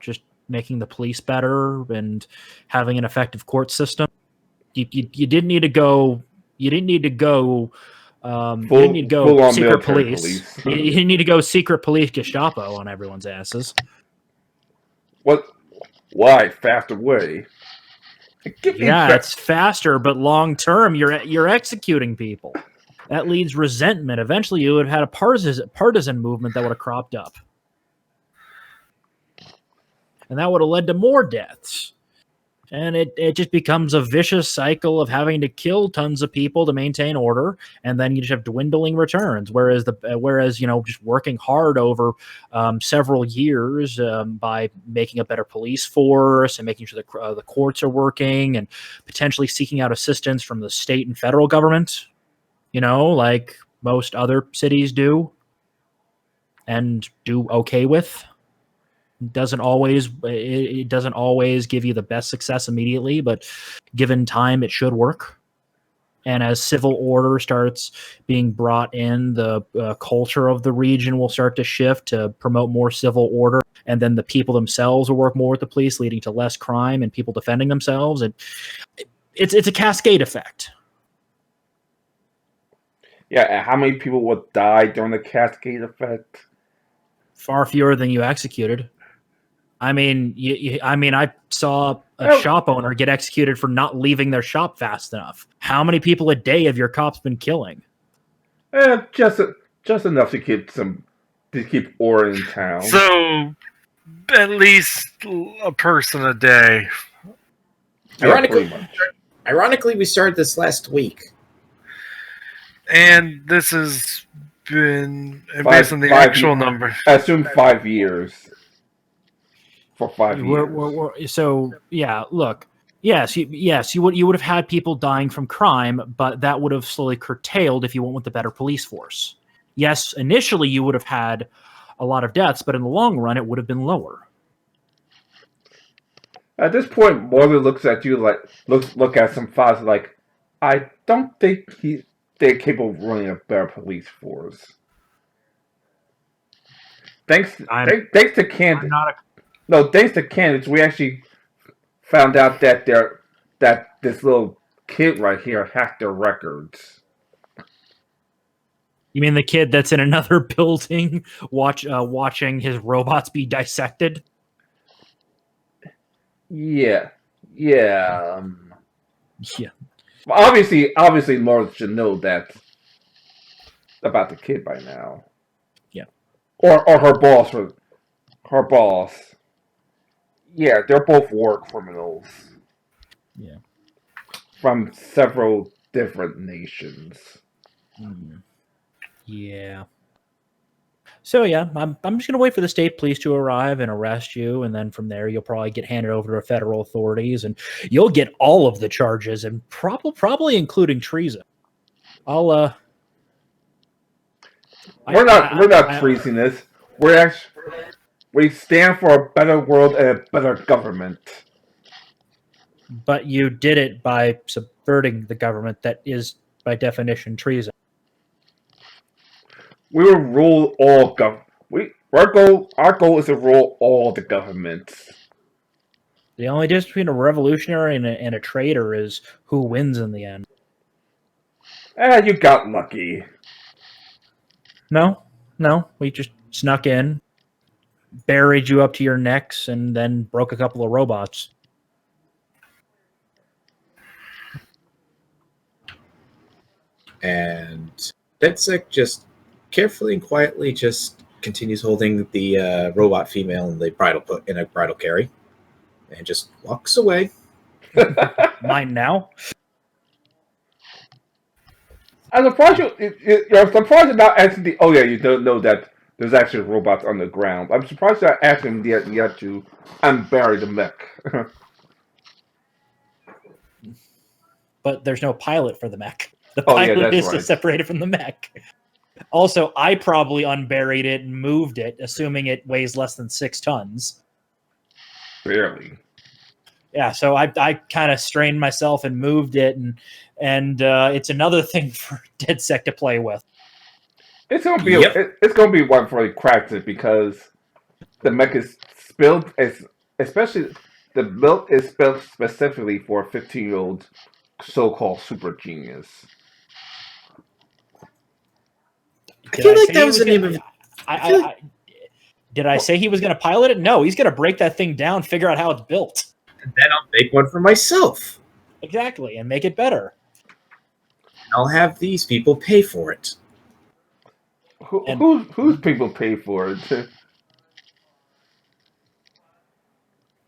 just making the police better and having an effective court system. You didn't need to go. You didn't need to go. You didn't need to go secret police. You didn't need to go secret police Gestapo on everyone's asses. what? Why? Faster way. Yeah, it's faster, but long term, you're executing people. That leads resentment. Eventually, you would have had a partisan movement that would have cropped up. And that would have led to more deaths. And it just becomes a vicious cycle of having to kill tons of people to maintain order, and then you just have dwindling returns. Whereas just working hard over several years by making a better police force and making sure the courts are working and potentially seeking out assistance from the state and federal government, like most other cities do and do okay with. It doesn't always give you the best success immediately, but given time, it should work. And as civil order starts being brought in, the culture of the region will start to shift to promote more civil order, and then the people themselves will work more with the police, leading to less crime and people defending themselves. And it's a cascade effect. Yeah, how many people would die during the cascade effect? Far fewer than you executed. I mean, I saw a Oh. shop owner get executed for not leaving their shop fast enough. How many people a day have your cops been killing? Just enough to keep ore in town. So at least a person a day. Yeah, Ironically, pretty much. ironically, we started this last week. And this has been based on the five actual ye- number. I assume 5 years. For 5 years. So yeah, look, yes, you would have had people dying from crime, but that would have slowly curtailed if you went with the better police force. Yes, initially you would have had a lot of deaths, but in the long run, it would have been lower. At this point, Morley looks at you like look at some files like, I don't think they're capable of running a better police force. Thanks to I'm Candace. not a No, thanks to Candace, we actually found out that this little kid right here hacked their records. You mean the kid that's in another building watching his robots be dissected? Yeah. Yeah. Obviously, Morley should know that about the kid by now. Yeah. Or her boss. Her boss. Yeah, they're both war criminals. Yeah. From several different nations. Yeah. So yeah, I'm just gonna wait for the state police to arrive and arrest you, and then from there you'll probably get handed over to federal authorities, and you'll get all of the charges, and probably including treason. We're not treating this. We stand for a better world and a better government. But you did it by subverting the government that is, by definition, treason. We will rule all Our goal is to rule all the governments. The only difference between a revolutionary and a traitor is who wins in the end. You got lucky. No, we just snuck in, buried you up to your necks, and then broke a couple of robots. And DedSec just carefully and quietly just continues holding the robot female in a bridal carry, and just walks away. Mine now. I'm surprised you're surprised you're not asking the. Oh yeah, you don't know that there's actually robots on the ground. I'm surprised you're asking yet to unbury the mech. But there's no pilot for the mech. The Oh, yeah, pilot that's is right. separated from the mech. Also, I probably unburied it and moved it, assuming it weighs less than 6 tons. Barely. Yeah, so I kind of strained myself and moved it, and it's another thing for DedSec to play with. It's gonna be Yep. it's gonna be one for the cracks because the mech is spilled. Especially the milk is spilled specifically for a 15-year-old so-called super genius. I feel like say that he was the name of. Did I say he was going to pilot it? No, he's going to break that thing down, figure out how it's built. And then I'll make one for myself. Exactly, and make it better. I'll have these people pay for it. Whose people pay for it?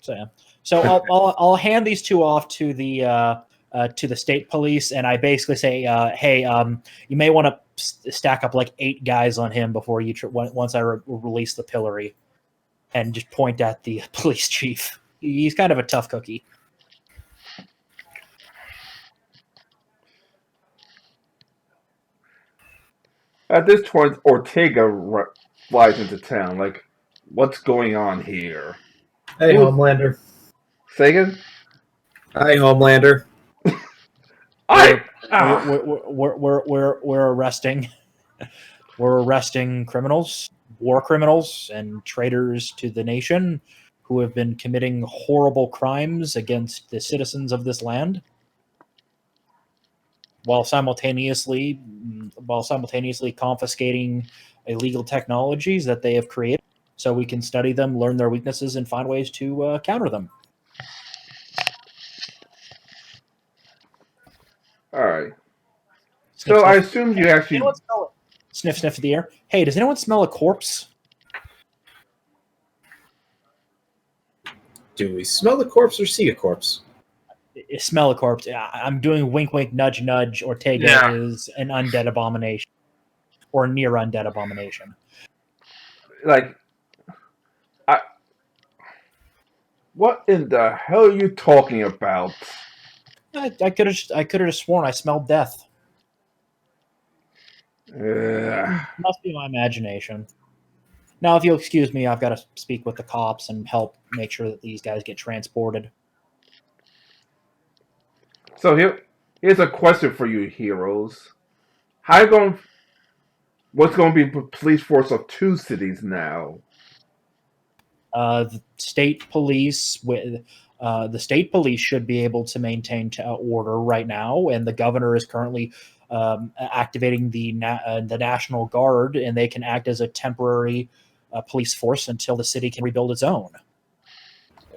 So I'll hand these two off to the state police, and I basically say, hey, you may want to stack up like 8 guys on him before you once I release the pillory, and just point at the police chief. He's kind of a tough cookie. At this point, Ortega flies into town. Like, what's going on here? Hey, Ooh. Homelander. Say again? Hi, Homelander. We're arresting. We're arresting criminals, war criminals, and traitors to the nation who have been committing horrible crimes against the citizens of this land, while simultaneously confiscating illegal technologies that they have created. so we can study them, learn their weaknesses, and find ways to counter them. All right. Sniff, So I sniff. assume you Does actually. anyone smell it? Sniff, sniff the air. Hey, does anyone smell a corpse? Do we smell the corpse or see a corpse? Smell a corpse. I'm doing wink, wink, nudge, nudge. Ortega Yeah. is an undead abomination, or near undead abomination. Like, what in the hell are you talking about? I could have sworn I smelled death. Must be my imagination. Now, if you'll excuse me, I've got to speak with the cops and help make sure that these guys get transported. So here's a question for you, heroes. What's going to be the police force of two cities now? The state police should be able to maintain order right now, and the governor is currently activating the National Guard, and they can act as a temporary police force until the city can rebuild its own.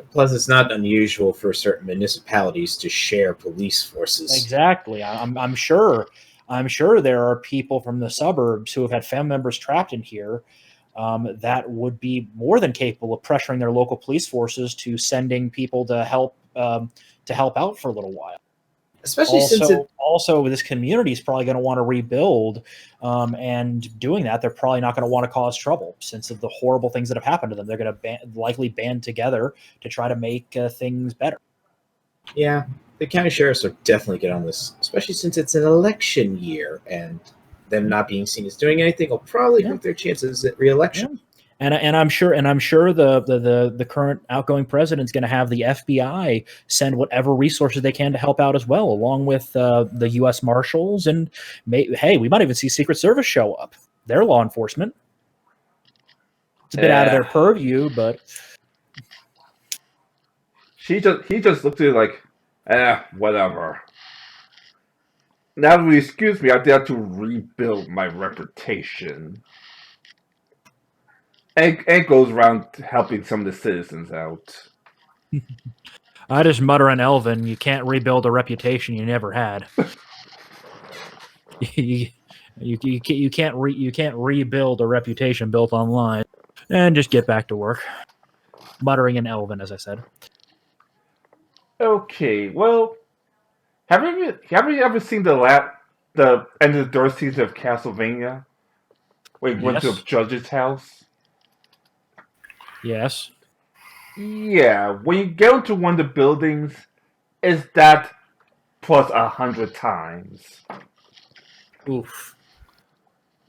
Plus, it's not unusual for certain municipalities to share police forces. Exactly. I'm sure there are people from the suburbs who have had family members trapped in here that would be more than capable of pressuring their local police forces to sending people to help out for a little while. Especially since Also, this community is probably going to want to rebuild, and doing that, they're probably not going to want to cause trouble since of the horrible things that have happened to them. They're going to likely band together to try to make things better. yeah, the county sheriffs are definitely good on this, especially since it's an election year, and them not being seen as doing anything will probably hurt their chances at re-election. And I'm sure the current outgoing president's going to have the FBI send whatever resources they can to help out as well, along with the U.S. Marshals, and hey, we might even see Secret Service show up. They're law enforcement. It's a bit out of their purview, but He just looked at it like, whatever. Now, if you excuse me, I dare to rebuild my reputation. And goes around helping some of the citizens out. I just mutter in Elven, you can't rebuild a reputation you never had. you can't rebuild a reputation built online. And just get back to work. Muttering in Elven, as I said. Okay, well, have you ever seen the end of the third season of Castlevania? Where he went to a Yes. judge's house? Yes. Yeah, when you go into one of the buildings, it's that plus 100 times. Oof.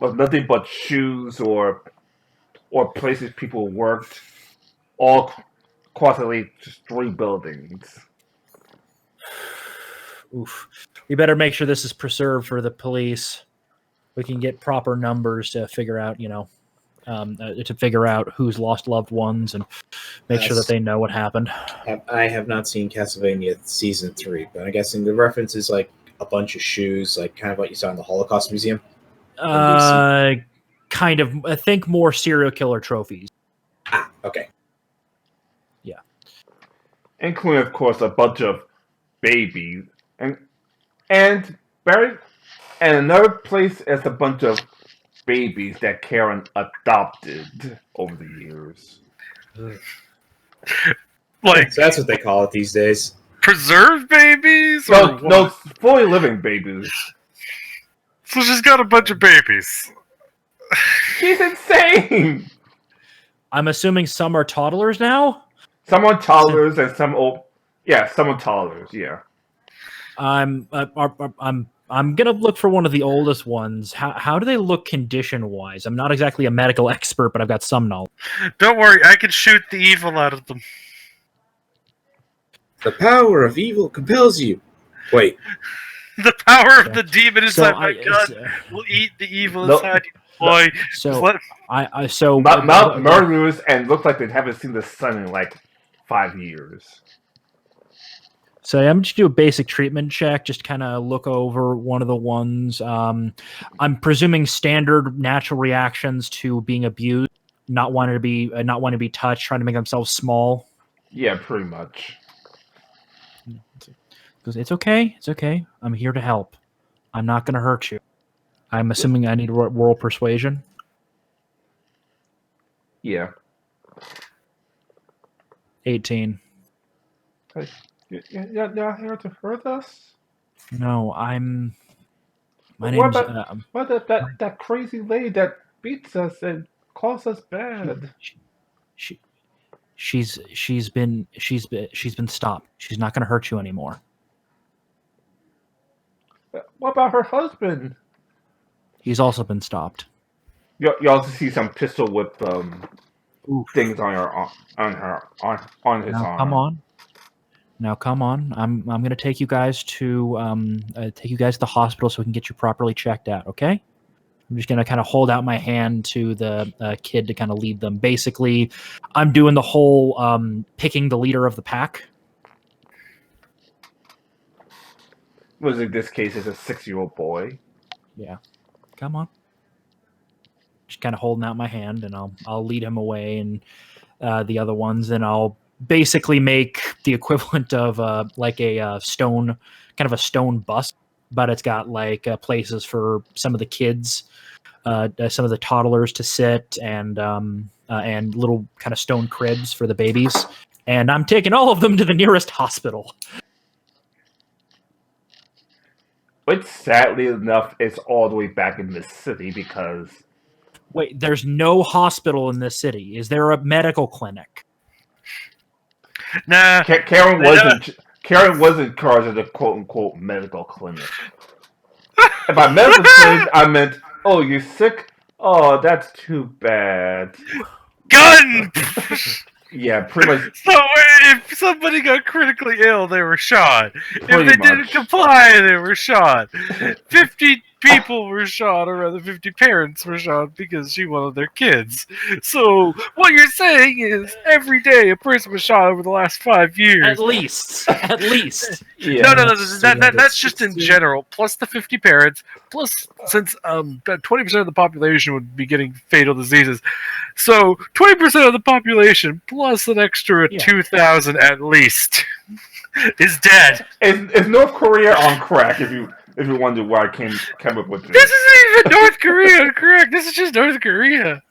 With nothing but shoes or places people worked, all constantly just 3 buildings. Oof. We better make sure this is preserved for the police. We can get proper numbers to figure out, who's lost loved ones and make sure that they know what happened. I have not seen Castlevania Season 3, but I'm guessing the reference is like a bunch of shoes, like kind of what you saw in the Holocaust Museum. Kind of. I think more serial killer trophies. Ah, okay. Yeah. Including, of course, a bunch of babies. And another place is a bunch of babies that Karen adopted over the years. Like So that's what they call it these days. preserved babies? No, Or no, what? fully living babies. So she's got a bunch of babies. She's insane! I'm assuming some are toddlers now. Some on toddlers and some old. Yeah, some on toddlers, yeah. I'm gonna look for one of the oldest ones. How do they look condition wise? I'm not exactly a medical expert, but I've got some knowledge. Don't worry, I can shoot the evil out of them. The power of evil compels you. Wait, The power of the demon inside my I- gun will eat the evil No. inside you, boy. so Just let- Murderers and look like they haven't seen the sun in like 5 years. So I'm just do a basic treatment check, just kind of look over one of the ones. I'm presuming standard natural reactions to being abused. not wanting to be touched, trying to make themselves small. Yeah, pretty much. Goes, it's okay. I'm here to help. I'm not going to hurt you. I'm assuming I need world persuasion. Yeah. 18. You're not here to hurt us? No, I'm. My What name's. about what that crazy lady that beats us and calls us bad? She's been stopped. She's not going to hurt you anymore. What about her husband? He's also been stopped. You also see some pistol whip Oof. things on his Now arm. come on. Now come on. I'm going to take you guys to the hospital so we can get you properly checked out. Okay. I'm just going to kind of hold out my hand to the kid to kind of lead them. Basically, I'm doing the whole picking the leader of the pack. Was in this case is a 6-year-old boy. Yeah. Come on. Just kind of holding out my hand, and I'll lead him away, and the other ones, and I'll basically make the equivalent of like a stone bus, but it's got like places for some of the kids, some of the toddlers to sit, and little kind of stone cribs for the babies. And I'm taking all of them to the nearest hospital. But sadly enough, it's all the way back in the city because... Wait, there's no hospital in this city. Is there a medical clinic? Nah. Karen was in charge of the quote-unquote medical clinic. And by medical clinic, I meant, oh, you're sick? Oh, that's too bad. Gun! Yeah, pretty much. So if somebody got critically ill, they were shot. If Pretty they didn't much. comply, they were shot. 50 people were shot, or rather 50 parents were shot because she wanted their kids. So what you're saying is every day a person was shot over the last 5 years. At least. Yeah. No, that's just in general. Plus the 50 parents, plus since 20% of the population would be getting fatal diseases. So 20% of the population plus an extra 2,000 at least is dead. Is North Korea on crack? If you wonder why I came up with this. This isn't even North Korea, correct? This is just North Korea.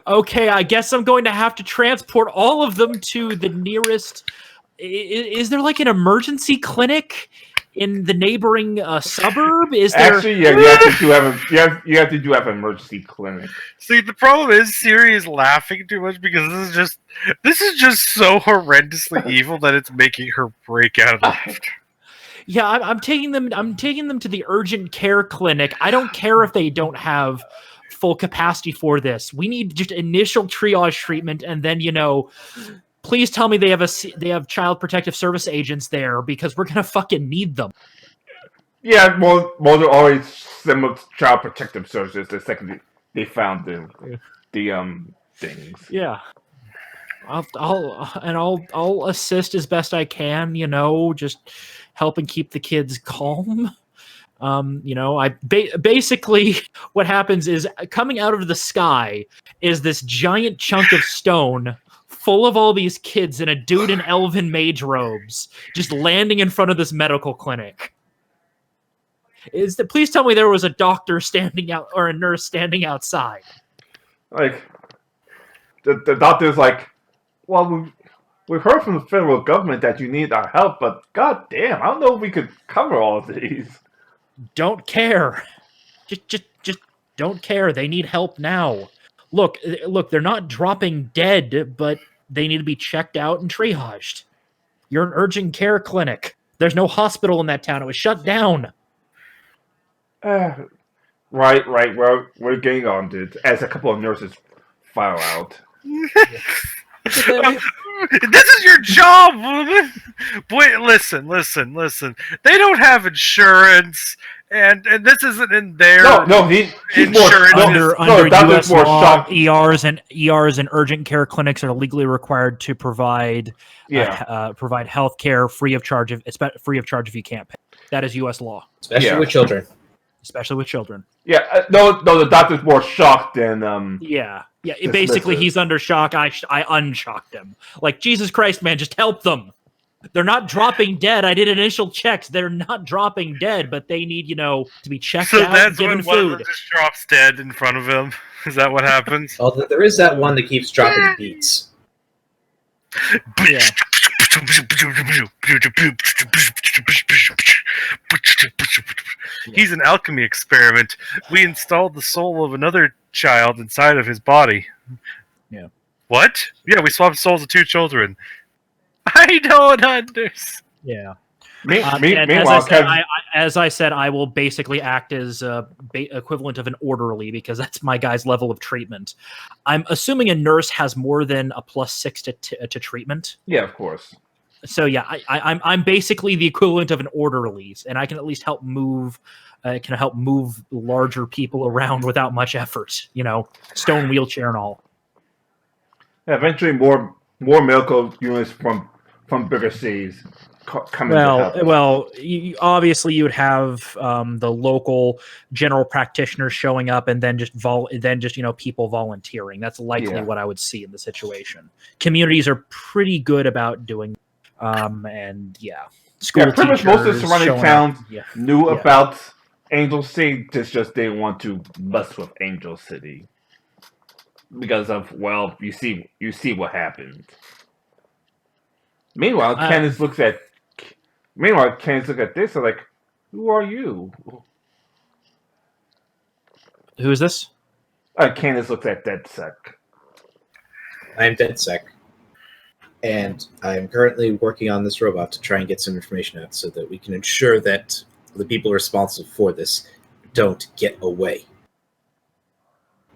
Okay, I guess I'm going to have to transport all of them to the nearest. Is there like an emergency clinic in the neighboring suburb? Is there? Actually, yeah, you have to have an emergency clinic. See, the problem is Siri is laughing too much because this is just so horrendously evil that it's making her break out of laughter. Yeah, I'm taking them. I'm taking them to the urgent care clinic. I don't care if they don't have full capacity for this. We need just initial triage treatment, and then please tell me they have child protective service agents there because we're gonna fucking need them. Yeah, well, they're always similar to child protective services. The second they found the things. Yeah. I'll assist as best I can, just helping keep the kids calm. Basically what happens is coming out of the sky is this giant chunk of stone full of all these kids and a dude in elven mage robes just landing in front of this medical clinic. Please tell me there was a doctor standing out or a nurse standing outside. Like the doctor's like, well, we heard from the federal government that you need our help, but goddamn, I don't know if we could cover all of these. Don't care. Just don't care. They need help now. Look, they're not dropping dead, but they need to be checked out and triaged. You're an urgent care clinic. There's no hospital in that town. It was shut down. Right. We're getting on to it as a couple of nurses file out. This is your job, woman. Wait, listen. They don't have insurance, and this isn't in their he's insurance. Under doctor's U.S. more law, shocked. ERs and urgent care clinics are legally required to provide provide health care free of charge if you can't pay. That is U.S. law. Especially with children. especially with children. Yeah, no, the doctor's more shocked than Yeah. Dismissive. Basically, he's under shock. I unshocked him. Like, Jesus Christ, man, just help them. They're not dropping dead. I did initial checks. They're not dropping dead, but they need, to be checked So out, that's given when one of food. them just drops dead in front of him. Is that what happens? Although there is that one that keeps dropping beats. Yeah. He's an alchemy experiment. We installed the soul of another child inside of his body. Yeah. What? Yeah, we swapped souls of 2 children. I don't understand. Yeah. meanwhile, As I said, I will basically act as equivalent of an orderly because that's my guy's level of treatment. I'm assuming a nurse has more than a +6 to treatment. yeah, of course. So yeah, I'm basically the equivalent of an orderly, and I can at least help move. Larger people around without much effort. Stone wheelchair and all. Yeah, eventually, more medical units from bigger cities come in to help. Obviously you would have the local general practitioners showing up, and then just people volunteering. That's likely what I would see in the situation. Communities are pretty good about doing, and school pretty much most of the surrounding showing towns up. knew about Angel City. It's just they want to mess with Angel City because of you see what happened. Meanwhile, Candace looks at this and like, who are you? Who is this? Candace looks at DedSec. I'm DedSec, and I'm currently working on this robot to try and get some information out so that we can ensure that the people responsible for this don't get away.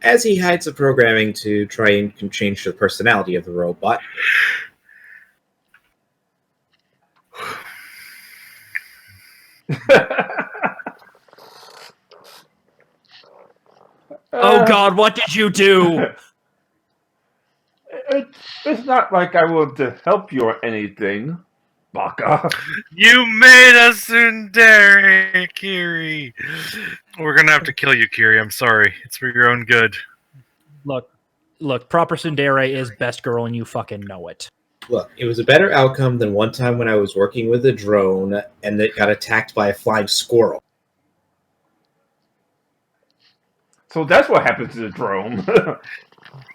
As he hides the programming to try and change the personality of the robot. Oh God, what did you do? It's not like I want to help you or anything, Baka. You made a tsundere, Kiri. We're gonna have to kill you, Kiri. I'm sorry. It's for your own good. Look, proper tsundere is best girl, and you fucking know it. Look, it was a better outcome than one time when I was working with a drone and it got attacked by a flying squirrel. So that's what happens to the drone.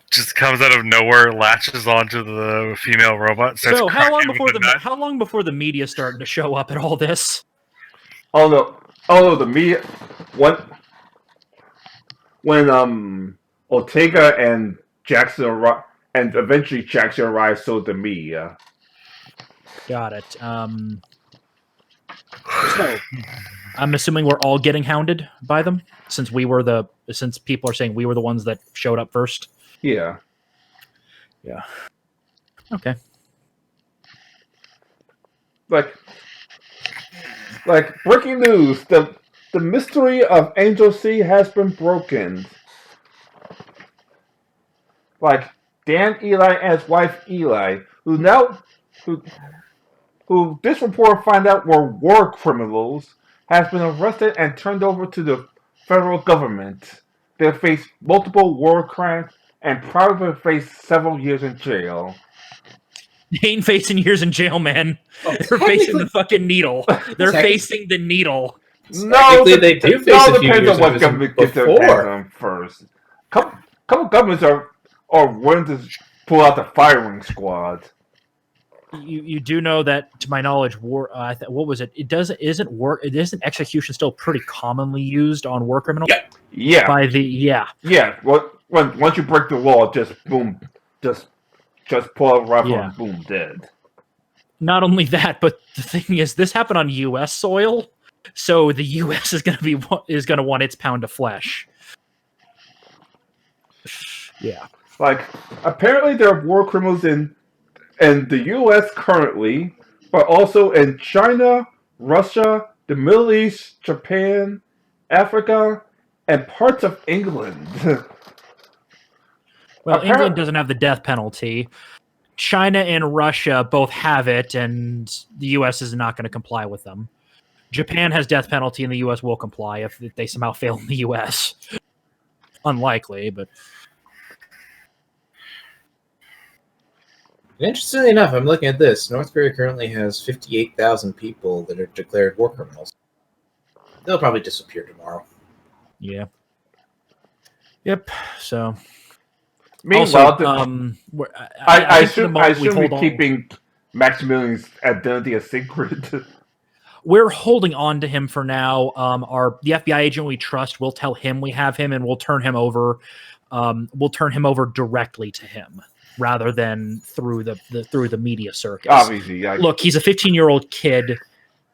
Just comes out of nowhere, latches onto the female robot. So how long before the media started to show up at all this? The media. When Ortega and Jackson arrived, and eventually Jackson arrived, so the media. Got it. So I'm assuming we're all getting hounded by them since people are saying we were the ones that showed up first. Yeah. Yeah. Okay. Like breaking news: the mystery of Angel C has been broken. Like Dan Eli and his wife Eli, who this report find out were war criminals, has been arrested and turned over to the federal government. They face multiple war crimes and probably face several years in jail. They ain't facing years in jail, man. They're facing the fucking needle. They're facing the needle. No, they do face a few depends years on what government gets their hands on first. Couple governments are willing to pull out the firing squad. You do know that, to my knowledge, war. What was it? Isn't execution still pretty commonly used on war criminals? Yeah. Yeah. Once you break the law, just boom, just pull out a rifle and boom, dead. Not only that, but the thing is, this happened on U.S. soil, so the U.S. is going to want its pound of flesh. Yeah. Like, apparently there are war criminals in the U.S. currently, but also in China, Russia, the Middle East, Japan, Africa, and parts of England. Well, England doesn't have the death penalty. China and Russia both have it, and the U.S. is not going to comply with them. Japan has death penalty, and the U.S. will comply if they somehow fail in the U.S. Unlikely, but Interestingly enough, I'm looking at this. North Korea currently has 58,000 people that are declared war criminals. They'll probably disappear tomorrow. yeah. Yep. So Meanwhile, also, I think for the assume moment we hold we're on. keeping Maximilian's identity a secret. We're holding on to him for now. The FBI agent we trust will tell him we have him, and we'll turn him over. We'll turn him over directly to him rather than through the media circus. Obviously, yeah. Look, he's a 15-year-old kid.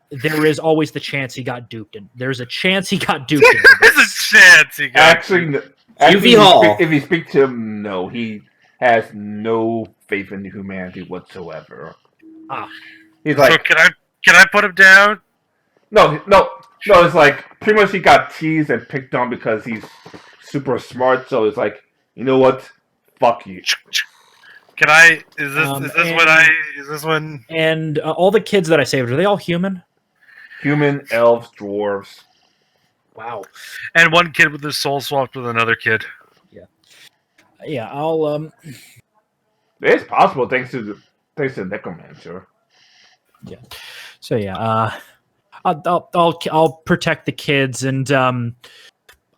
There is always the chance he got duped. There's a chance he got duped. There's a chance he got Actually, UV Hall. if you speak to him, no, he has no faith in humanity whatsoever. He's So like, can I put him down? no. It's like pretty much he got teased and picked on because he's super smart. So it's like, you know what? Fuck you. Can I? Is this when? And all the kids that I saved, are they all human? Human, elves, dwarves. Wow. And one kid with his soul swapped with another kid. Yeah, I'll It's possible thanks to the necromancer. So yeah, I'll protect the kids, and I'm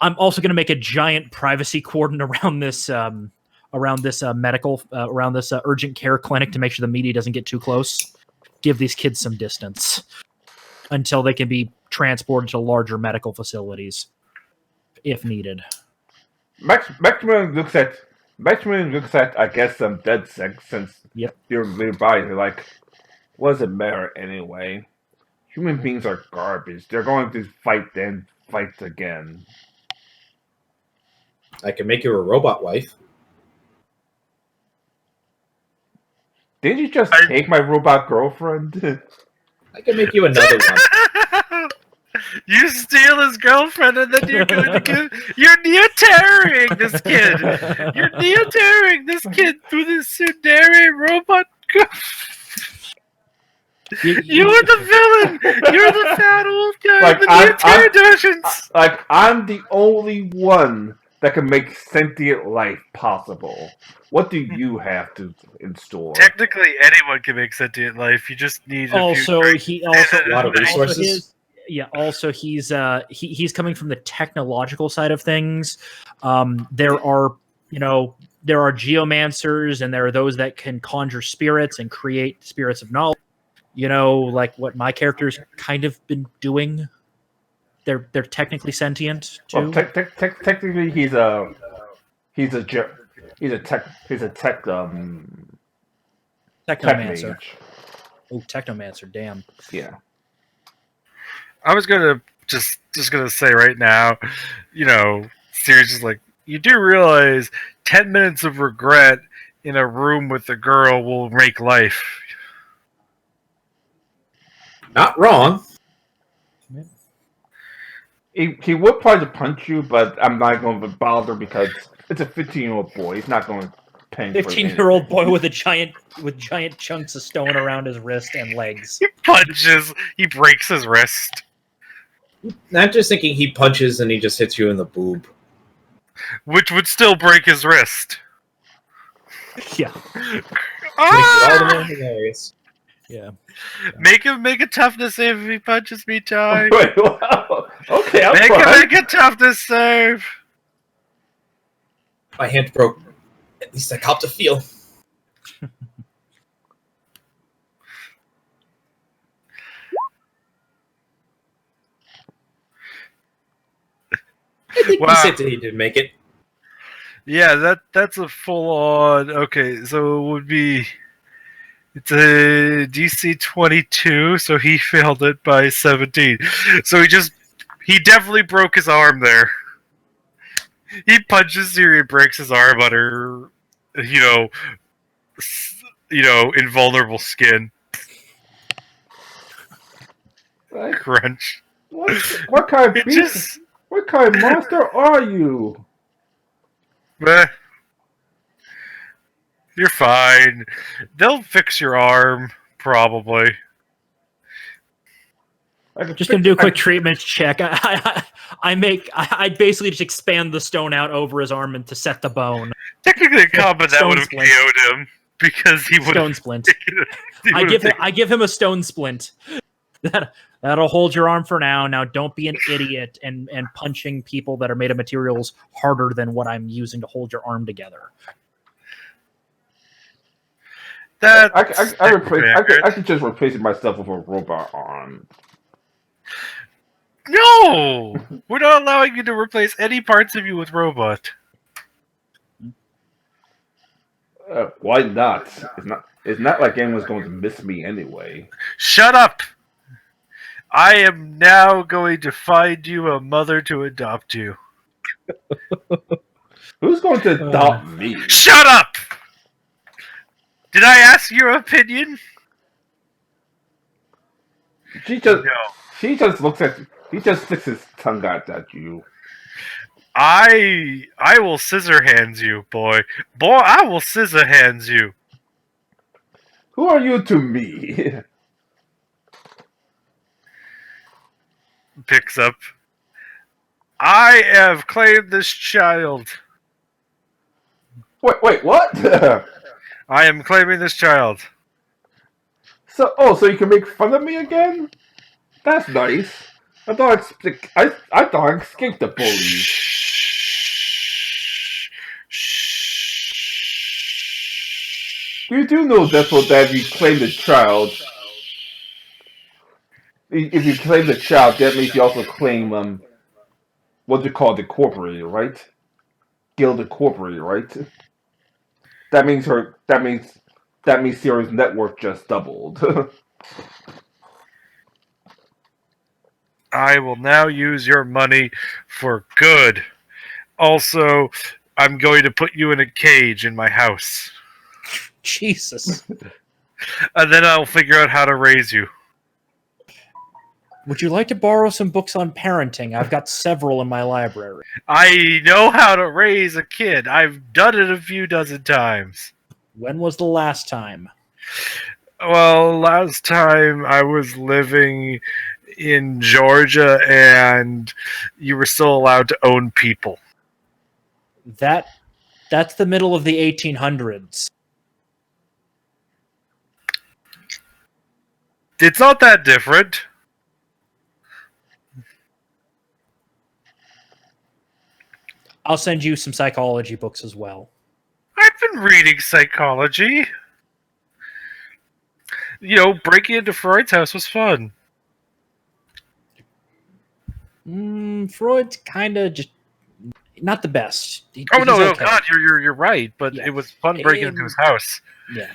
also going to make a giant privacy cordon around this urgent care clinic to make sure the media doesn't get too close. Give these kids some distance until they can be transported to larger medical facilities if needed. Maximilian looks at I guess some dead sex since they're nearby. They're like, what does it matter anyway? Human beings are garbage. They're going to fight then fight again. I can make you a robot wife. Didn't you just take my robot girlfriend? I can make you another one. You steal his girlfriend, and then you're going to you're neo-terroring this kid. You're neo-terroring this kid through this tsundere robot girl. You're the villain. You're the fat old guy Like, in the neo-terror I'm the only one that can make sentient life possible. What do you have to install? Technically, anyone can make sentient life. You just need a lot of resources. He's coming from the technological side of things. There are geomancers, and there are those that can conjure spirits and create spirits of knowledge. Like what my character's kind of been doing. They're technically sentient too. Well, technically, he's a tech technomancer. Oh, technomancer! Damn. Yeah. I was gonna just gonna say right now, Sirius is like, you do realize 10 minutes of regret in a room with a girl will make life. Not wrong. He would probably punch you, but I'm not going to bother because it's a 15-year-old boy. He's not going to pay. 15-year-old boy with giant chunks of stone around his wrist and legs. He punches. He breaks his wrist. I'm just thinking he punches and he just hits you in the boob, which would still break his wrist. Yeah. Hilarious. Yeah. Make him make a toughness save if he punches me, Ty. Wait, wow. Okay, make a toughness save. My hand broke. At least I copped a feel. I think he said that he did make it. Yeah, that's a full on. Okay, so it would be. It's a DC 22, so he failed it by 17. So he definitely broke his arm there. He punches Siri and breaks his arm under, invulnerable skin. Like, crunch. What kind of beast? What kind of monster are you? You're fine. They'll fix your arm, probably. I can Just gonna do a fix- quick treatment check. I basically just expand the stone out over his arm and to set the bone. Technically, in combat that Stone would have splint. KO'd him because he would Stone have splint. taken it. He I would've give him. taken- I give him a stone splint. That'll hold your arm for now. Now, don't be an idiot and punching people that are made of materials harder than what I'm using to hold your arm together. That's I could just replace it myself with a robot arm. No, we're not allowing you to replace any parts of you with robot. Why not? It's not like anyone's going to miss me anyway. Shut up! I am now going to find you a mother to adopt you. Who's going to adopt me? Shut up! Did I ask your opinion? She just No. she just looks at he just sticks his tongue out at you. I will scissor hands you, boy. Boy, I will scissor hands you. Who are you to me? Picks up. I have claimed this child. Wait, what? I am claiming this child. So you can make fun of me again? That's nice. I thought I escaped the bullies. You do know that if you claim the child, if you claim the child, that means you also claim what you call the corporated, right? Guild Incorporated, right? That means Sierra's net worth just doubled. I will now use your money for good. Also, I'm going to put you in a cage in my house. Jesus. And then I'll figure out how to raise you. Would you like to borrow some books on parenting? I've got several in my library. I know how to raise a kid. I've done it a few dozen times. When was the last time? Well, last time I was living in Georgia and you were still allowed to own people. That's the middle of the 1800s. It's not that different. I'll send you some psychology books as well. I've been reading psychology. You know, breaking into Freud's house was fun. Freud's kind of just not the best. Oh He's no, okay. God, you're right. But Yeah. it was fun breaking into his house. Yeah.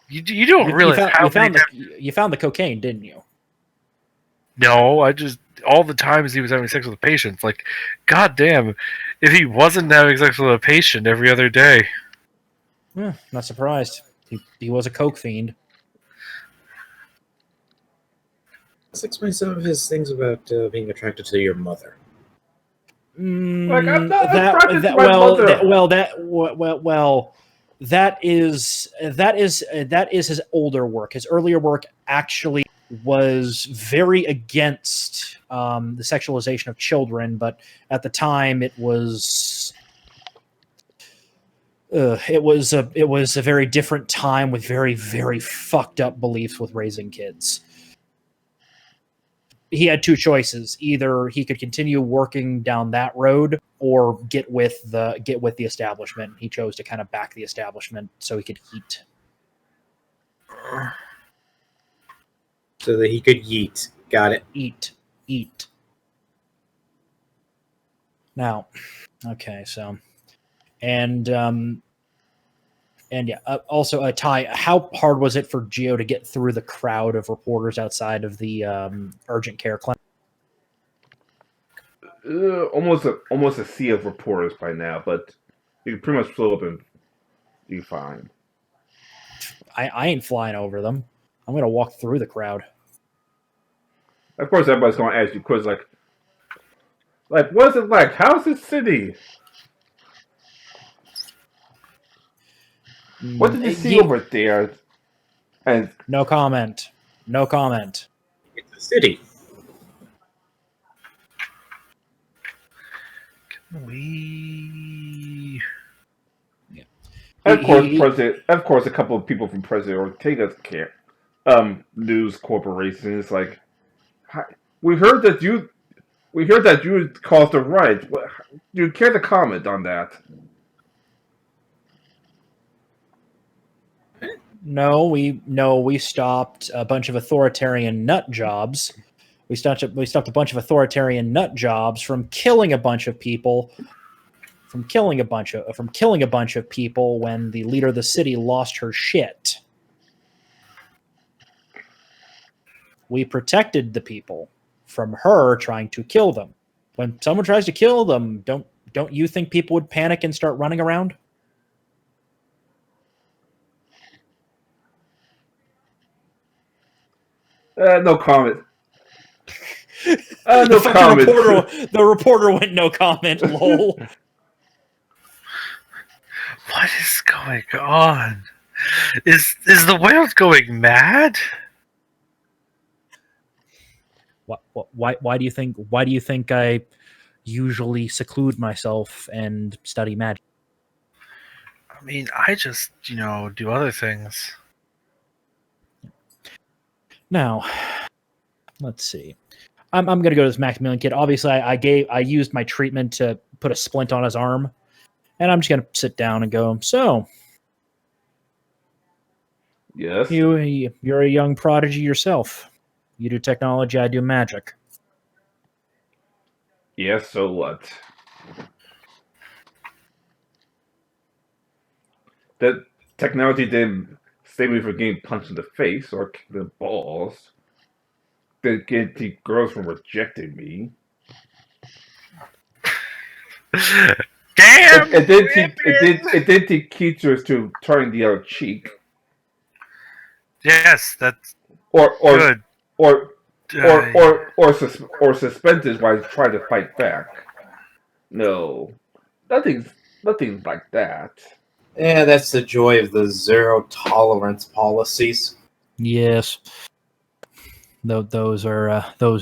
You don't realize you how many times. you found the cocaine, didn't you? No, I just all the times he was having sex with a patient. Like, God damn, if he wasn't having sex with a patient every other day. Not surprised. He was a coke fiend. Let's explain some of his things about being attracted to your mother. Like, I'm not attracted to my mother. That is his older work. His earlier work actually was very against the sexualization of children, but at the time it was a very different time with very, very fucked up beliefs with raising kids. He had two choices: either he could continue working down that road or get with the establishment. He chose to kind of back the establishment so he could eat. So that he could yeet. Got it. Eat. Now, okay, so, and yeah, also, Ty, how hard was it for Geo to get through the crowd of reporters outside of the urgent care clinic? Almost a sea of reporters by now, but you can pretty much flow up and be fine. I ain't flying over them. I'm gonna walk through the crowd. Of course, everybody's going to ask you questions like, what's it like? How's the city? What did you see over there? And No comment. It's a city. We. And He- of course, a couple of people from President Ortega's news corporation is like, "Hi- we heard that you caused a riot. Do you care to comment on that?" No, we stopped a bunch of authoritarian nut jobs. We stopped a bunch of authoritarian nut jobs from killing a bunch of people, from killing a bunch of people when the leader of the city lost her shit. We protected the people from her trying to kill them. When someone tries to kill them, don't you think people would panic and start running around? No comment. No The fucking comment. the reporter went no comment. Lol. What is going on? Is the world going mad? Why do you think I usually seclude myself and study magic? I mean, I just, do other things. Now, let's see. I'm gonna go to this Maximilian kid. Obviously, I used my treatment to put a splint on his arm, and I'm just gonna sit down and go. So, Yes. you're a young prodigy yourself. You do technology, I do magic. Yes. So what? That technology didn't save me from getting punched in the face or kicked in the balls. Didn't keep girls from rejecting me. Damn! It did teach teachers to turn the other cheek, Yes, that's or good. or suspended while trying to fight back. No, nothing like that. Yeah, that's the joy of the zero tolerance policies. Yes, those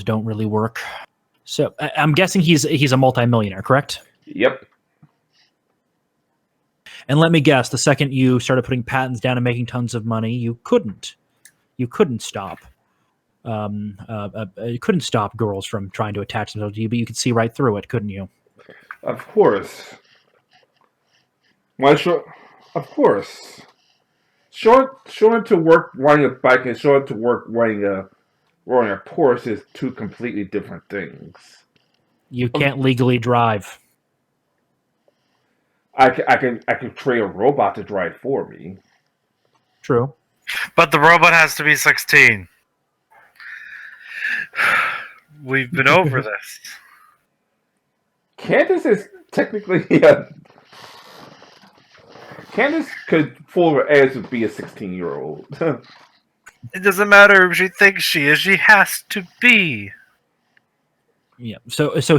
don't really work. So I'm guessing he's a multimillionaire, correct? Yep. And let me guess, the second you started putting patents down and making tons of money, you couldn't stop. You couldn't stop girls from trying to attach themselves to you, but you could see right through it, couldn't you? Of course. Of course. Showing to work riding a bike and showing to work riding a Porsche is two completely different things. You can't legally drive. I can train a robot to drive for me. True. But the robot has to be 16. We've been over this. Candace is technically Candace could fool her ass to be a 16-year-old. It doesn't matter if she thinks she is. She has to be. Yeah. So is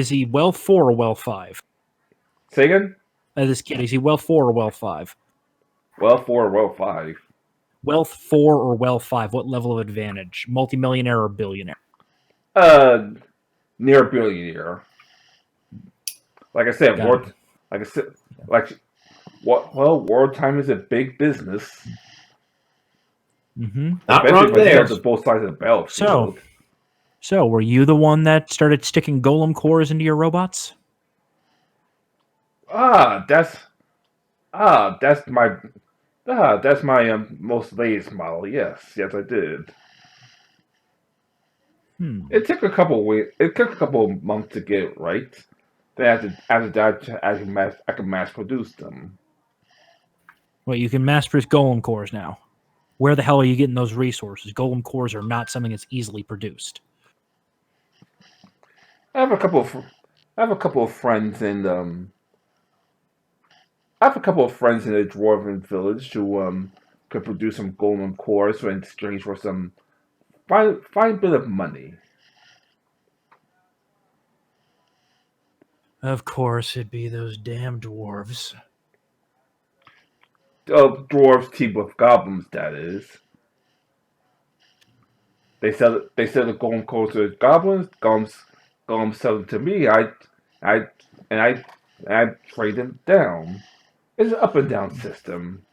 he well 4 or well 5? Say again? This kid, is he well 4 or well 5? Well 4 or well 5. Wealth 4 or well 5? What level of advantage? Multimillionaire or billionaire? Near billionaire. Like I said, Got it. wartime is a big business. Mm-hmm. Not Especially wrong when you there. have to both sides of the battlefield. So were you the one that started sticking golem cores into your robots? That's my most latest model. Yes, I did. It took a couple of months to get it right. Then after that, I can mass produce them. Well, you can mass produce golem cores now. Where the hell are you getting those resources? Golem cores are not something that's easily produced. I have a couple of friends in a dwarven village who could produce some golem cores in exchange for some fine bit of money. Of course, it'd be those damn dwarves. Dwarves team with goblins, that is. They sell the golem cores to goblins. Golems sell them to me. I and I trade them down. It's an up and down system.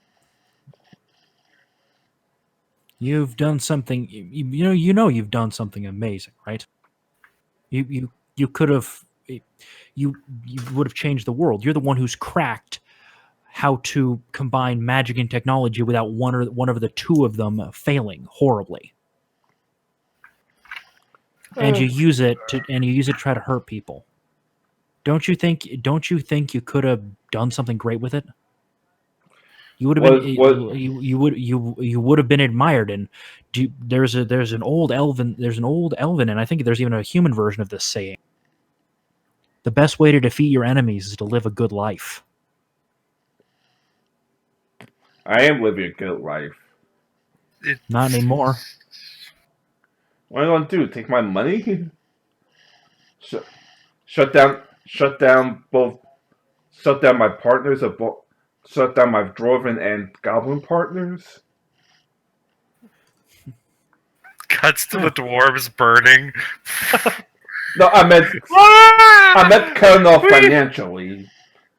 You've done something. You know you've done something amazing, right? You could have. You would have changed the world. You're the one who's cracked how to combine magic and technology without one of the two of them failing horribly. And you use it to try to hurt people. Don't you think you could have done something great with it? You would have been you would have been admired. And there's an old elven, and I think there's even a human version of this saying: the best way to defeat your enemies is to live a good life. I am living a good life. Not anymore. What am I gonna do? Take my money? Shut down my partners of both. Shut down my dwarven and goblin partners. Cuts to the dwarves burning. No, I meant cutting off financially.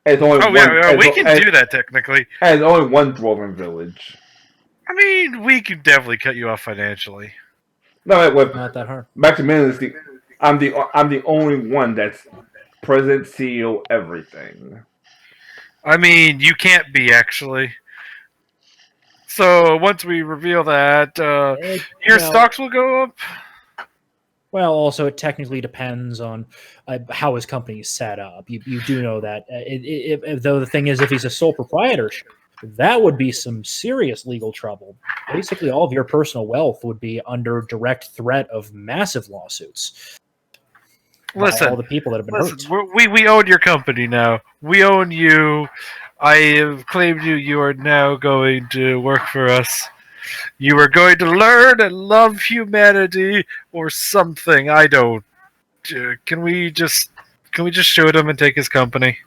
There's only Oh, one, yeah, we can do that technically. and there's only one dwarven village. I mean, we could definitely cut you off financially. No, with Not that hard. Maximilian, I'm the only one that's president, CEO, everything. I mean, you can't be actually. So once we reveal that, your stocks will go up. Well, also it technically depends on how his company is set up. You do know that, though the thing is, if he's a sole proprietorship, that would be some serious legal trouble. Basically, all of your personal wealth would be under direct threat of massive lawsuits. Listen, all the people that have been hurt. We own your company now. We own you. I have claimed you. You are now going to work for us. You are going to learn and love humanity or something. I don't. Can we just shoot him and take his company?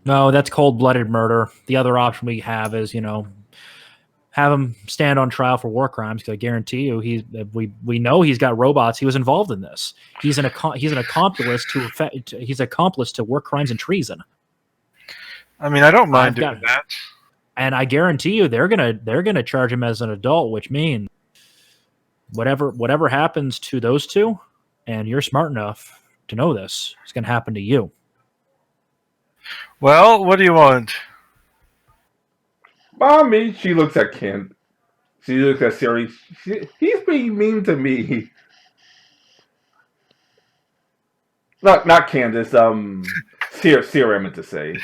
No, that's cold-blooded murder. The other option we have is, have him stand on trial for war crimes. Because I guarantee you, we know he's got robots. He was involved in this. He's an accomplice to war crimes and treason. I mean, I don't mind doing that. And I guarantee you, they're gonna charge him as an adult, which means whatever happens to those two, and you're smart enough to know this, it's gonna happen to you. Well, what do you want? Mommy, she looks at She looks at Siri. He's being mean to me. Not Candace. Siri, I meant to say.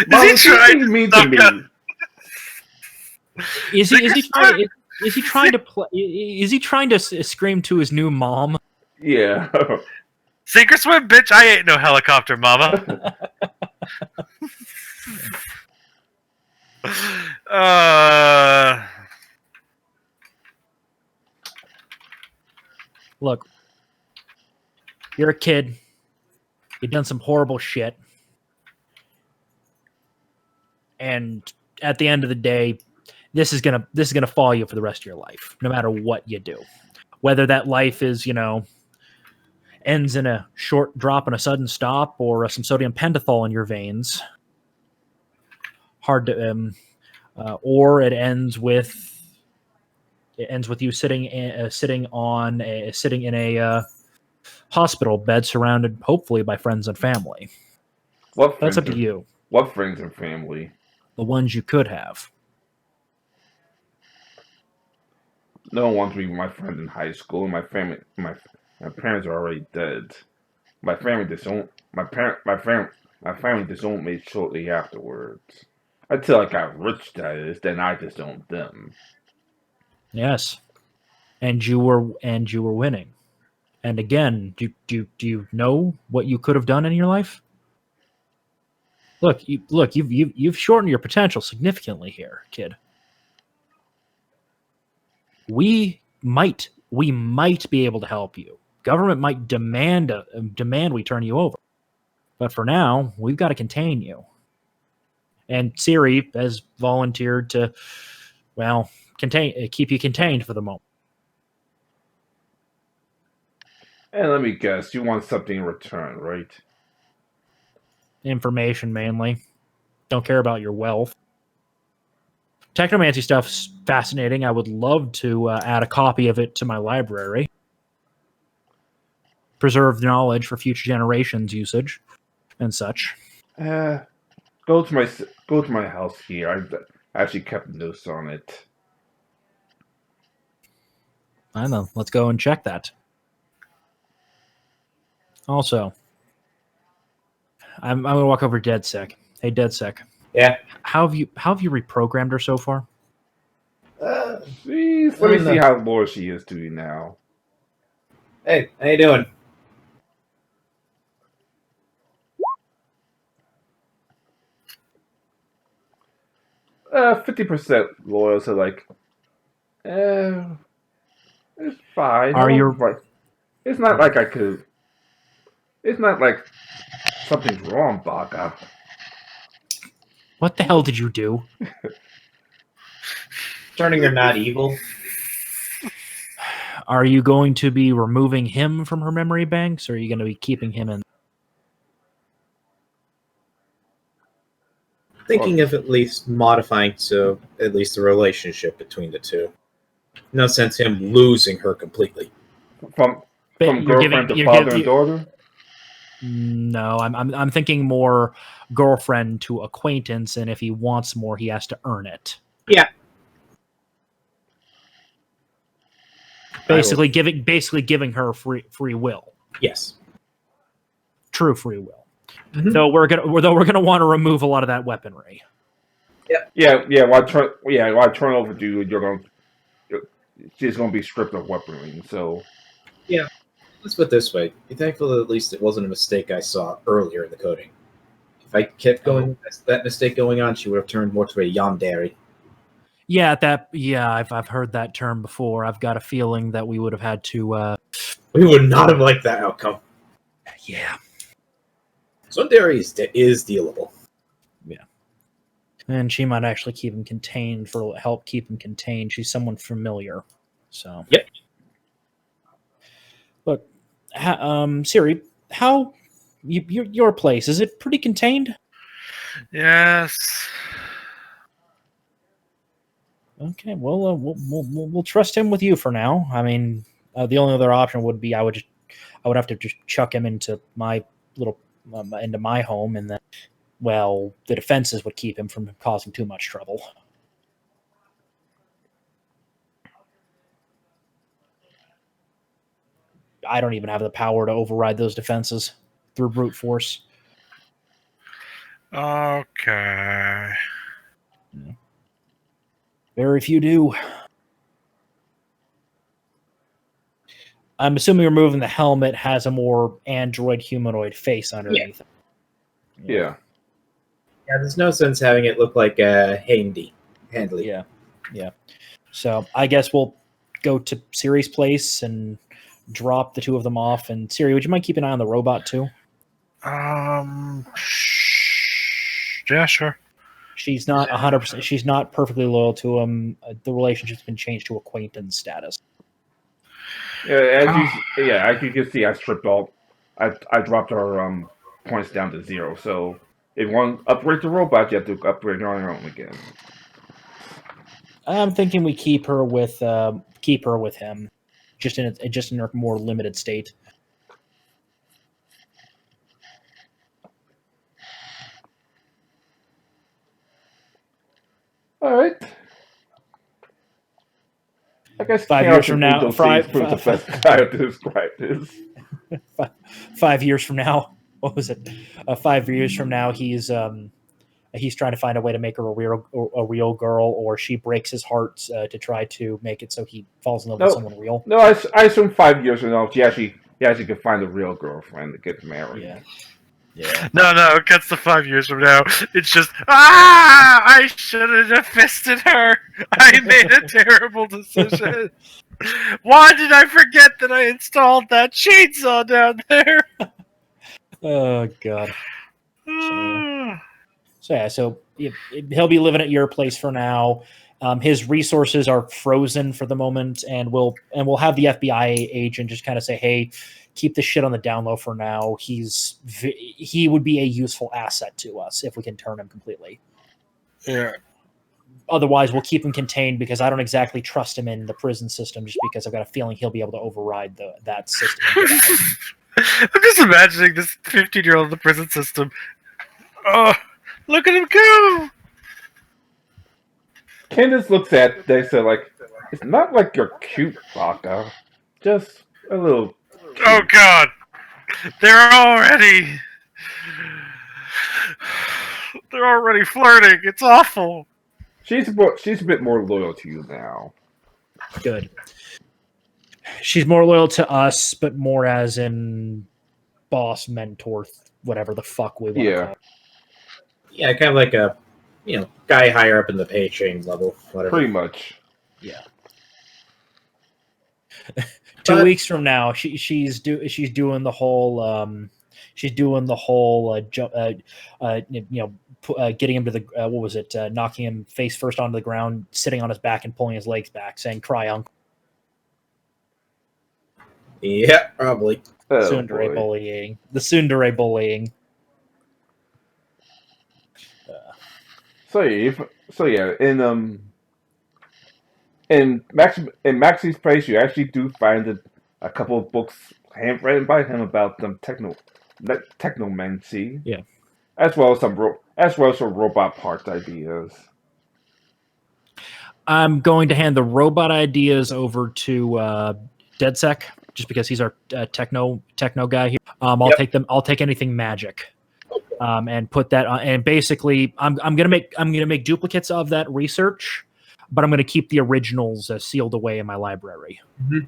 Mommy, Is he trying being mean to me? Is he trying to play? Is he trying to scream to his new mom? Yeah. Sink or swim, bitch! I ain't no helicopter, mama. Look, you're a kid. You've done some horrible shit. And at the end of the day, this is gonna follow you for the rest of your life, no matter what you do. Whether that life is, ends in a short drop and a sudden stop, or some sodium pentothal in your veins. Hard to, or it ends with you sitting in a hospital bed, surrounded hopefully by friends and family. That's up to you. What friends and family? The ones you could have. No one wants to be my friend in high school. My family, my parents are already dead. My family disowned me shortly afterwards. Until I got rich, that is, then I disowned them. Yes, and you were winning. And again, do you know what you could have done in your life? Look, you've shortened your potential significantly here, kid. We might be able to help you. Government might demand we turn you over, but for now, we've got to contain you. And Siri has volunteered to, keep you contained for the moment. And let me guess, you want something in return, right? Information mainly. Don't care about your wealth. Technomancy stuff's fascinating. I would love to add a copy of it to my library. Preserve knowledge for future generations' usage and such. Go to my house here. I've actually kept notes on it. I don't know. Let's go and check that. Also, I'm gonna walk over to DeadSec. Hey, DeadSec. Yeah. How have you reprogrammed her so far? Please, let me see how loyal she is to you now. Hey, how you doing? Uh, 50% loyal, so like, it's fine. Are you- Like, it's not like I could. It's not like something's wrong, Baka. What the hell did you do? Turning her not evil. Are you going to be removing him from her memory banks, or are you going to be keeping him in? Thinking of at least modifying so at least the relationship between the two. No sense him losing her completely. From You're girlfriend giving- to you're father giv- and daughter. No, I'm thinking more girlfriend to acquaintance, and if he wants more, he has to earn it. Yeah. Basically giving her free will, Yes. true free will. Mhm. Though we're gonna want to remove a lot of that weaponry. Yeah. While I turn over to you, she's gonna be stripped of weaponry. So Let's put it this way. Be thankful that at least it wasn't a mistake I saw earlier in the coding. If I kept going that mistake going on, she would have turned more to a yandere. I've heard that term before. I've got a feeling that we would have had to. We would not have liked that outcome. Yeah, Sundari is dealable. and she might actually keep him contained help keep him contained. She's someone familiar, so. Yep. Look, Siri, how your place, is it pretty contained? Yes. Okay, well, we'll trust him with you for now. I mean, the only other option would be I would have to just chuck him into my little into my home, and then, well, the defenses would keep him from causing too much trouble. I don't even have the power to override those defenses through brute force. Okay. Very few do. I'm assuming removing the helmet has a more android humanoid face underneath it. yeah. Yeah, there's no sense having it look like Handley. Yeah. So I guess we'll go to Siri's place and drop the two of them off. And Siri, would you mind keeping an eye on the robot too? Yeah, sure. She's not 100%. She's not perfectly loyal to him. The relationship's been changed to acquaintance status. As you can see, I stripped all. I dropped our points down to 0. So if you want to upgrade the robot, you have to upgrade on your own again. I'm thinking we keep her with him, just in a more limited state. All right. I guess 5 years from now, is the best guy to describe this. 5 years from now, what was it? 5 years from now, he's trying to find a way to make her a real girl, or she breaks his heart to try to make it so he falls in love with someone real. No, I assume 5 years from now, he actually could find a real girlfriend to get married. Yeah. No, it gets to 5 years from now. It's just, I shouldn't have fisted her. I made a terrible decision. Why did I forget that I installed that chainsaw down there? Oh God. So he'll be living at your place for now. His resources are frozen for the moment, and we'll have the FBI agent just kind of say, "Hey, keep the shit on the down low for now. He would be a useful asset to us if we can turn him completely. Yeah. Otherwise, we'll keep him contained because I don't exactly trust him in the prison system, just because I've got a feeling he'll be able to override that system." I'm just imagining this 15-year-old in the prison system. Oh, look at him go! Candace looks at Dexter like, it's not like you're cute, Baka. Just a little. Oh God, they're already flirting. It's awful. She's a bit more loyal to you now. Good. She's more loyal to us, but more as in boss, mentor, whatever the fuck we want to call it. Yeah, kind of like a, guy higher up in the pay chain level, whatever. Pretty much. Yeah. 2 weeks from now, she's doing the whole getting him to the what was it? Knocking him face first onto the ground, sitting on his back and pulling his legs back, saying "Cry, uncle." Yeah, probably. Oh, Tsundere boy. bullying. The Tsundere bullying. So yeah, in Maxi's place, you actually do find a couple of books handwritten by him about them technomancy. Yeah. As well as some robot parts ideas. I'm going to hand the robot ideas over to DedSec, just because he's our techno guy here. I'll take them. I'll take anything magic, and put that on. And basically, I'm gonna make duplicates of that research, but I'm gonna keep the originals sealed away in my library. Mm-hmm.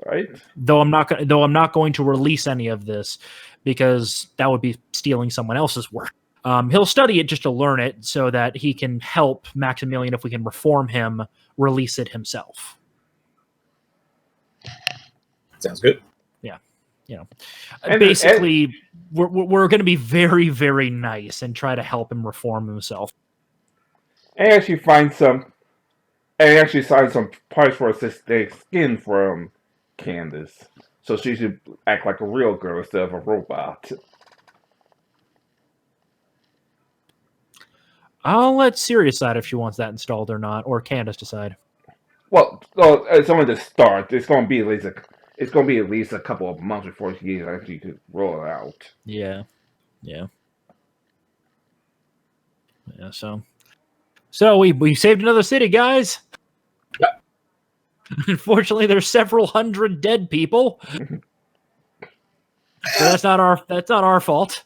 Right. Though I'm not going to release any of this, because that would be stealing someone else's work. He'll study it just to learn it, so that he can help Maximilian, if we can reform him, release it himself. Sounds good. Basically, we're going to be very, very nice and try to help him reform himself. And actually sign some parts for assistive skin from Candace, so she should act like a real girl instead of a robot. I'll let Sirius decide if she wants that installed or not, or Candace decide. Well, it's only to start. It's going to be at least a couple of months before she actually could roll it out. Yeah. So we saved another city, guys. Yep. Unfortunately, there's several hundred dead people. So that's not our fault.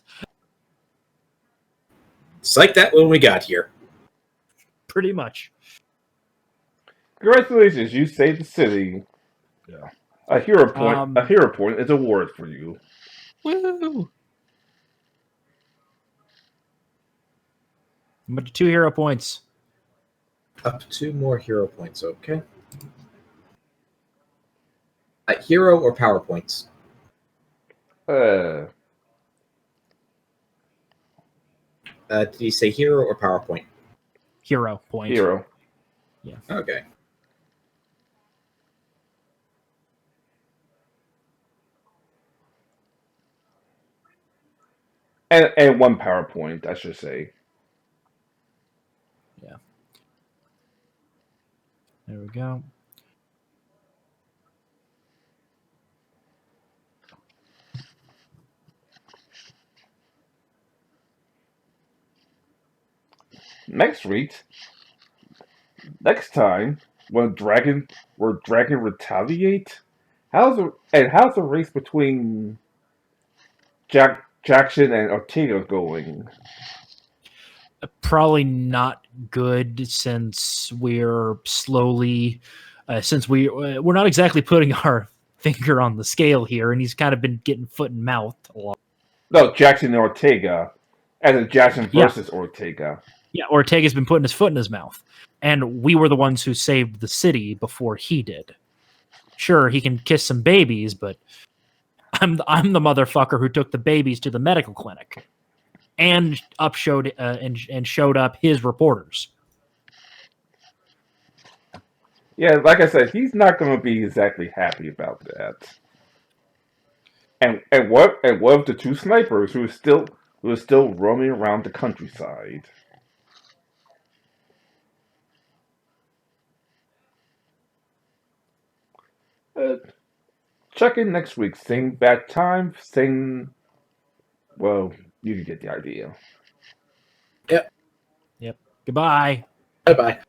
It's like that when we got here. Pretty much. Congratulations, you saved the city. Yeah. A hero point. A hero point is awarded for you. Woo! But 2 hero points. Up 2 more hero points, okay. Hero or power points? Did you say hero or PowerPoint? Hero point. Hero. Yeah. Okay. And 1 PowerPoint, I should say. Yeah. There we go. Next time, when Dragon retaliate, how's the race between Jackson and Ortega going? Probably not good, since we're slowly, we're not exactly putting our finger on the scale here, and he's kind of been getting foot and mouth a lot. No, Jackson and Ortega, as in Jackson versus Ortega. Yeah, Ortega's been putting his foot in his mouth, and we were the ones who saved the city before he did. Sure, he can kiss some babies, but I'm the motherfucker who took the babies to the medical clinic. and and showed up his reporters. Yeah, like I said, he's not going to be exactly happy about that. And what of the two snipers who are still roaming around the countryside? Uh, Check in next week. Same bad time, same. Well, you can get the idea. Goodbye. Bye bye.